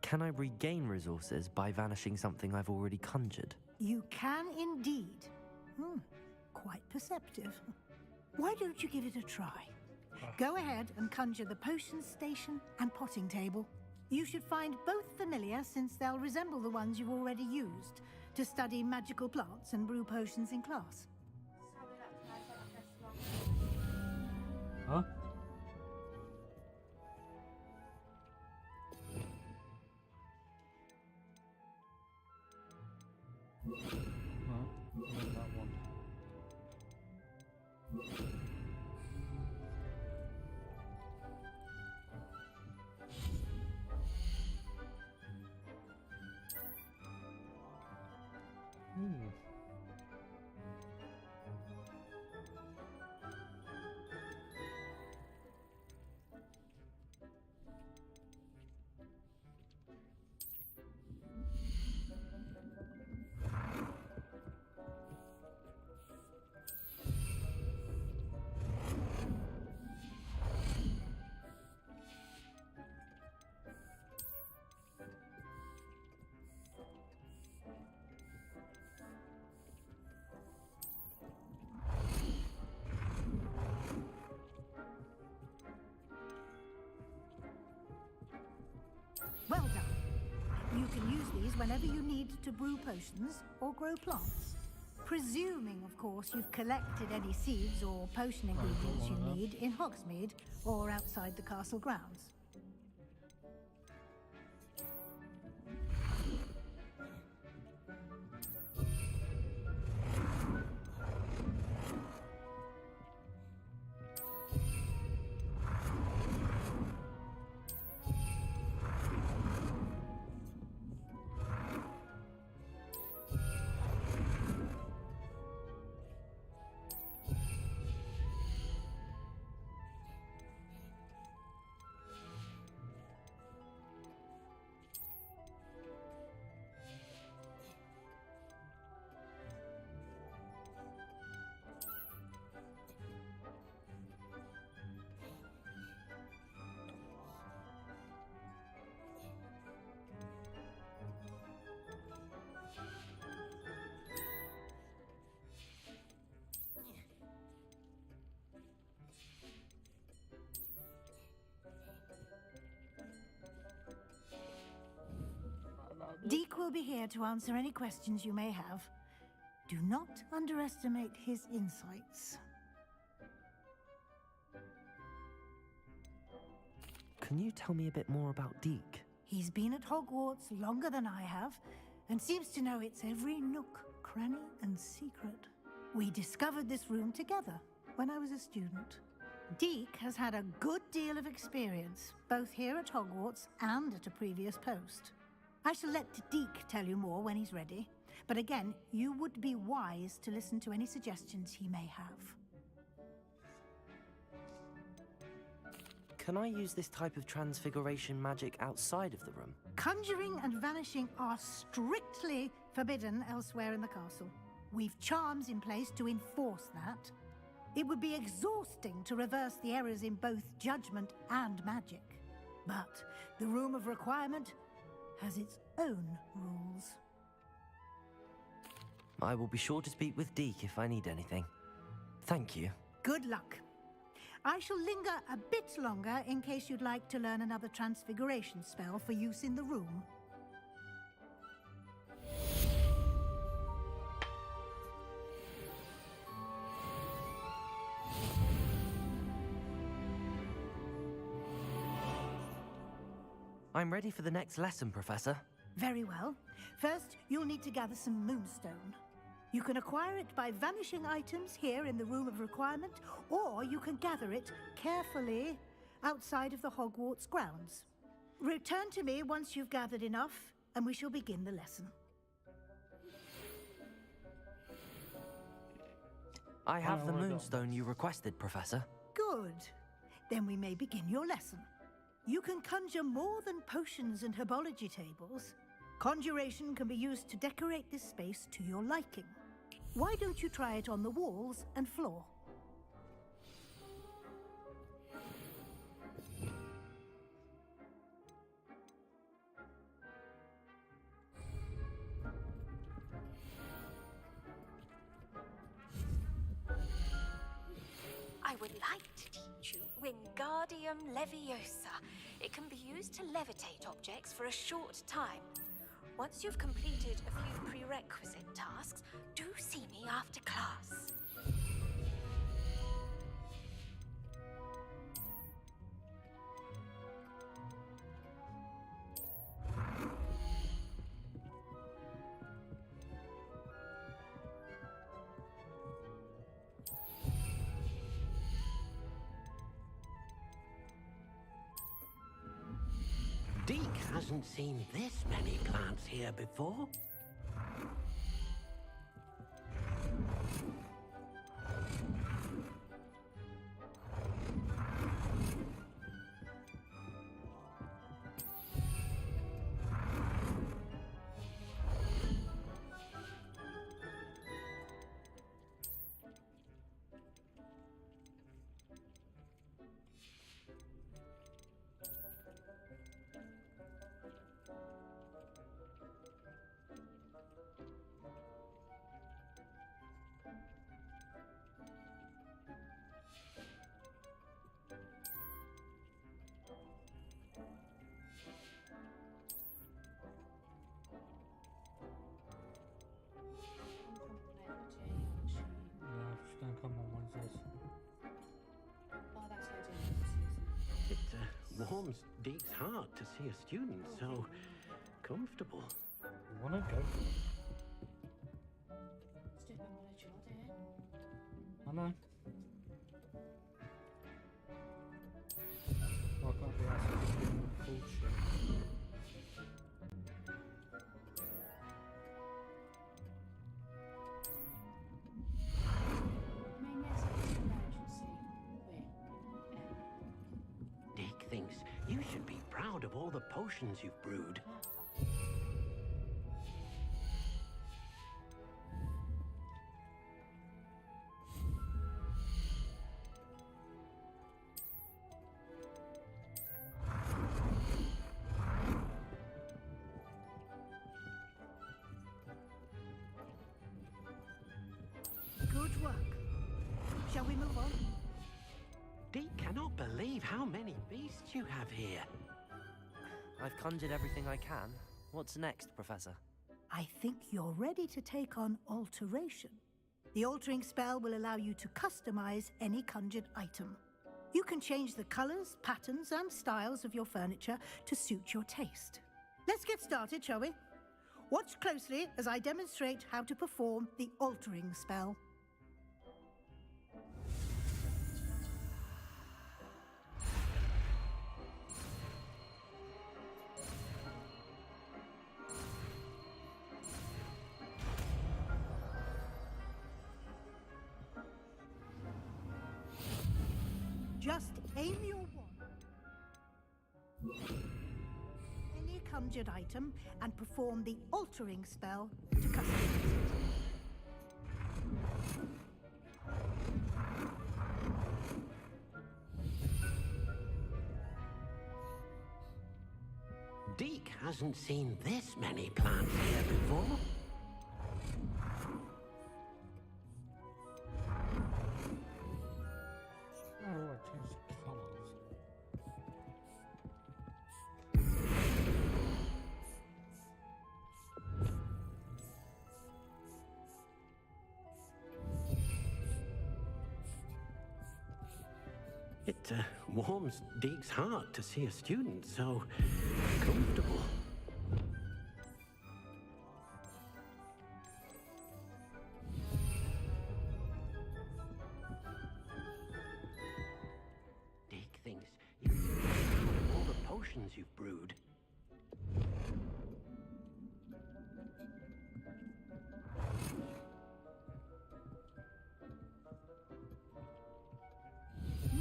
Can I regain resources by vanishing something I've already conjured? You can indeed. Quite perceptive. Why don't you give it a try? Go ahead and conjure the potion station and potting table. You should find both familiar, since they'll resemble the ones you've already used to study magical plants and brew potions in class. Huh? That one. Well done. You can use these whenever you need to brew potions or grow plants. Presuming, of course, you've collected any seeds or potion ingredients you need in Hogsmeade or outside the castle grounds. Deke will be here to answer any questions you may have. Do not underestimate his insights. Can you tell me a bit more about Deke? He's been at Hogwarts longer than I have, and seems to know its every nook, cranny, and secret. We discovered this room together when I was a student. Deke has had a good deal of experience, both here at Hogwarts and at a previous post. I shall let Deke tell you more when he's ready, but again, you would be wise to listen to any suggestions he may have. Can I use this type of transfiguration magic outside of the room? Conjuring and vanishing are strictly forbidden elsewhere in the castle. We've charms in place to enforce that. It would be exhausting to reverse the errors in both judgment and magic. But the Room of Requirement has its own rules. I will be sure to speak with Deke if I need anything. Thank you. Good luck. I shall linger a bit longer in case you'd like to learn another transfiguration spell for use in the room. I'm ready for the next lesson, Professor. Very well. First, you'll need to gather some moonstone. You can acquire it by vanishing items here in the Room of Requirement, or you can gather it carefully outside of the Hogwarts grounds. Return to me once you've gathered enough, and we shall begin the lesson. I have the moonstone you requested, Professor. Good. Then we may begin your lesson. You can conjure more than potions and herbology tables. Conjuration can be used to decorate this space to your liking. Why don't you try it on the walls and floor? I would like to teach you Wingardium Leviosa. It can be used to levitate objects for a short time. Once you've completed a few prerequisite tasks, do see me after class. Deke hasn't seen this many plants here before. Don't come on Wednesdays. Oh, that's how I do it. It warms Deke's heart to see a student so comfortable. You wanna go? Let's do it when we're children. I know. I can't be asking bullshit. Deke thinks you should be proud of all the potions you've brewed. Good work. Shall we move on? Deke cannot believe how many beasts you have here. I've conjured everything I can. What's next, Professor? I think you're ready to take on alteration. The altering spell will allow you to customize any conjured item. You can change the colors, patterns, and styles of your furniture to suit your taste. Let's get started, shall we? Watch closely as I demonstrate how to perform the altering spell. Just aim your wand any conjured item and perform the altering spell to customize it. hasn't seen this many plants here before. Oh, I changed the colours. It warms Deke's heart to see a student so comfortable. Deke thinks you should be proud of all the potions you've brewed.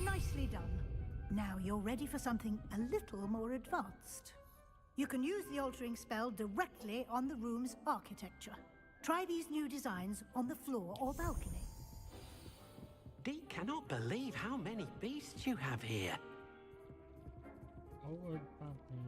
Nicely done. Now you're ready for something a little more advanced. You can use the altering spell directly on the room's architecture. Try these new designs on the floor or balcony. Deke cannot believe how many beasts you have here. Where's the balcony?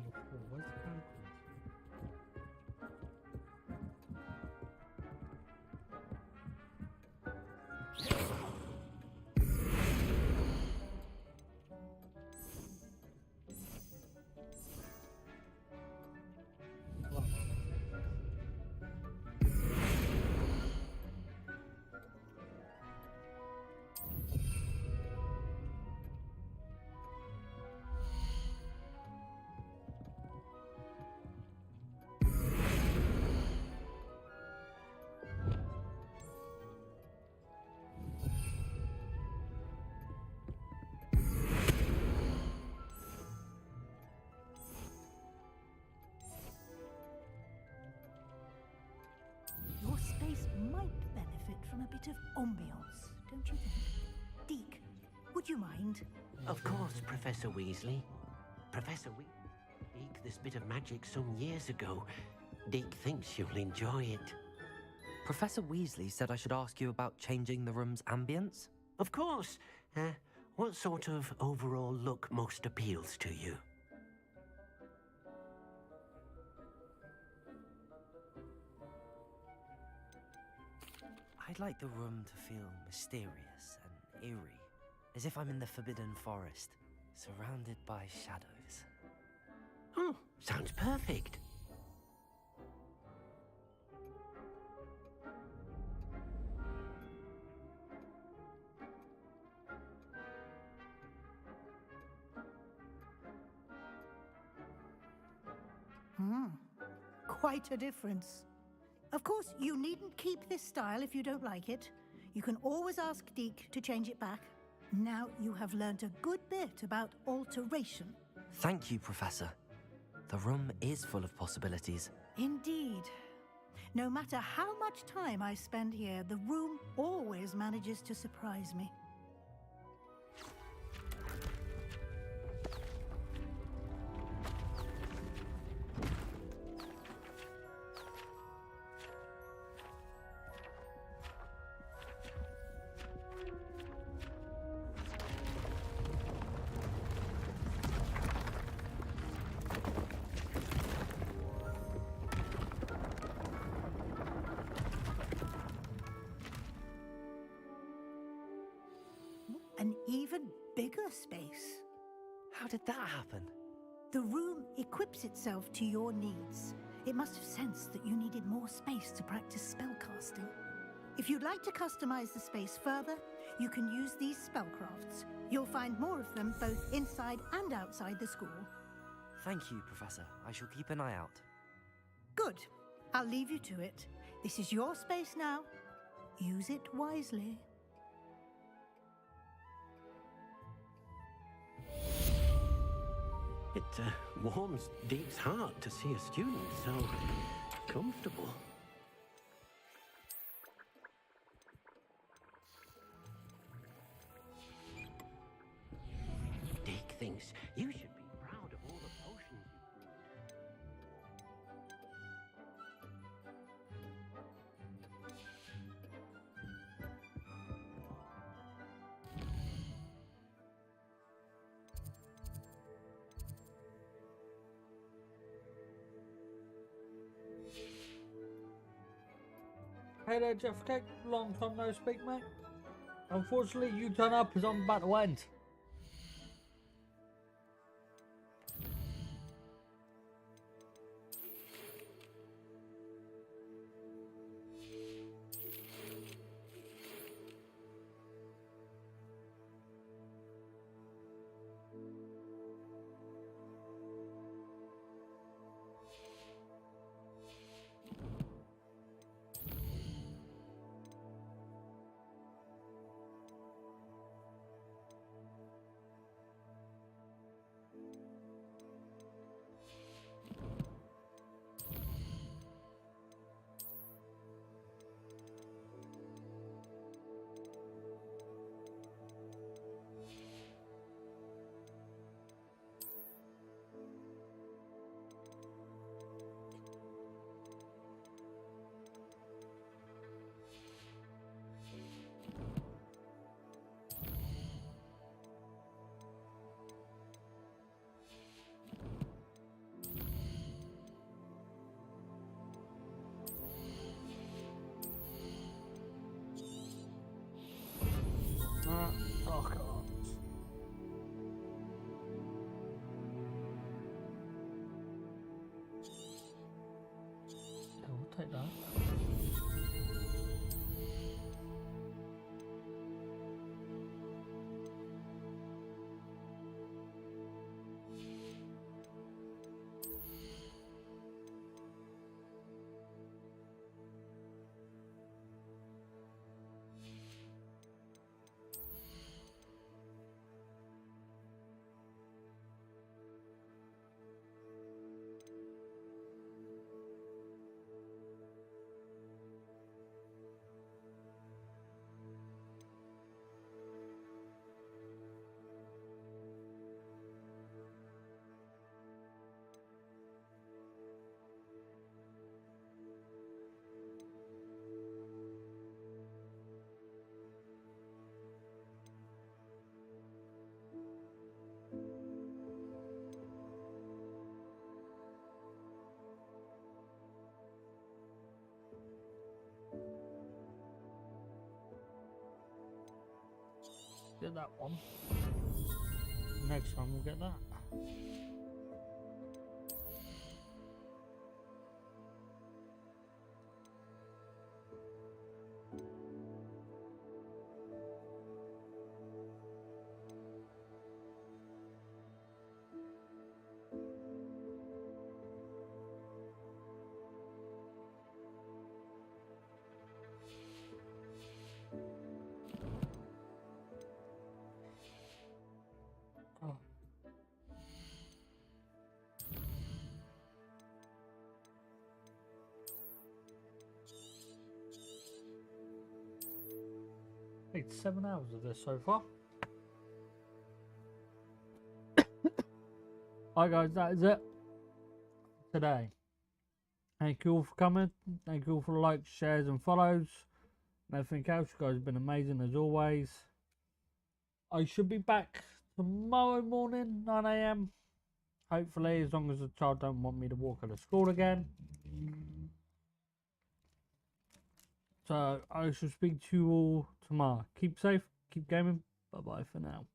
Your space might benefit from a bit of ambiance, don't you think? Deke, would you mind? Of course, Professor Weasley. Professor Weasley Deke this bit of magic some years ago. Deke thinks you'll enjoy it. Professor Weasley said I should ask you about changing the room's ambience? Of course. What sort of overall look most appeals to you? I'd like the room to feel mysterious and eerie, as if I'm in the Forbidden Forest, surrounded by shadows. Oh, sounds perfect. Quite a difference. Of course, you needn't keep this style if you don't like it. You can always ask Deke to change it back. Now you have learned a good bit about alteration. Thank you, Professor. The room is full of possibilities. Indeed. No matter how much time I spend here, the room always manages to surprise me. An even bigger space. How did that happen? The room equips itself to your needs. It must have sensed that you needed more space to practice spellcasting. If you'd like to customize the space further, you can use these spellcrafts. You'll find more of them both inside and outside the school. Thank you, Professor. I shall keep an eye out. Good. I'll leave you to it. This is your space now. Use it wisely. It warms Deke's heart to see a student so comfortable. Deke thinks you should be proud of all the potions you've brewed. Hey there, Jeff Cake. Long time no speak, mate. Unfortunately, you turn up as I'm about to end. Oh god. Yeah, we'll take that. Get that one. Next time we'll get that. Oh. It's 7 hours of this so far. Alright guys, that is it today. Thank you all for coming. Thank you all for the likes, shares and follows. And everything else. You guys have been amazing as always. I should be back tomorrow morning, 9 AM. Hopefully, as long as the child don't want me to walk her to school again. So, I shall speak to you all tomorrow. Keep safe, keep gaming. Bye-bye for now.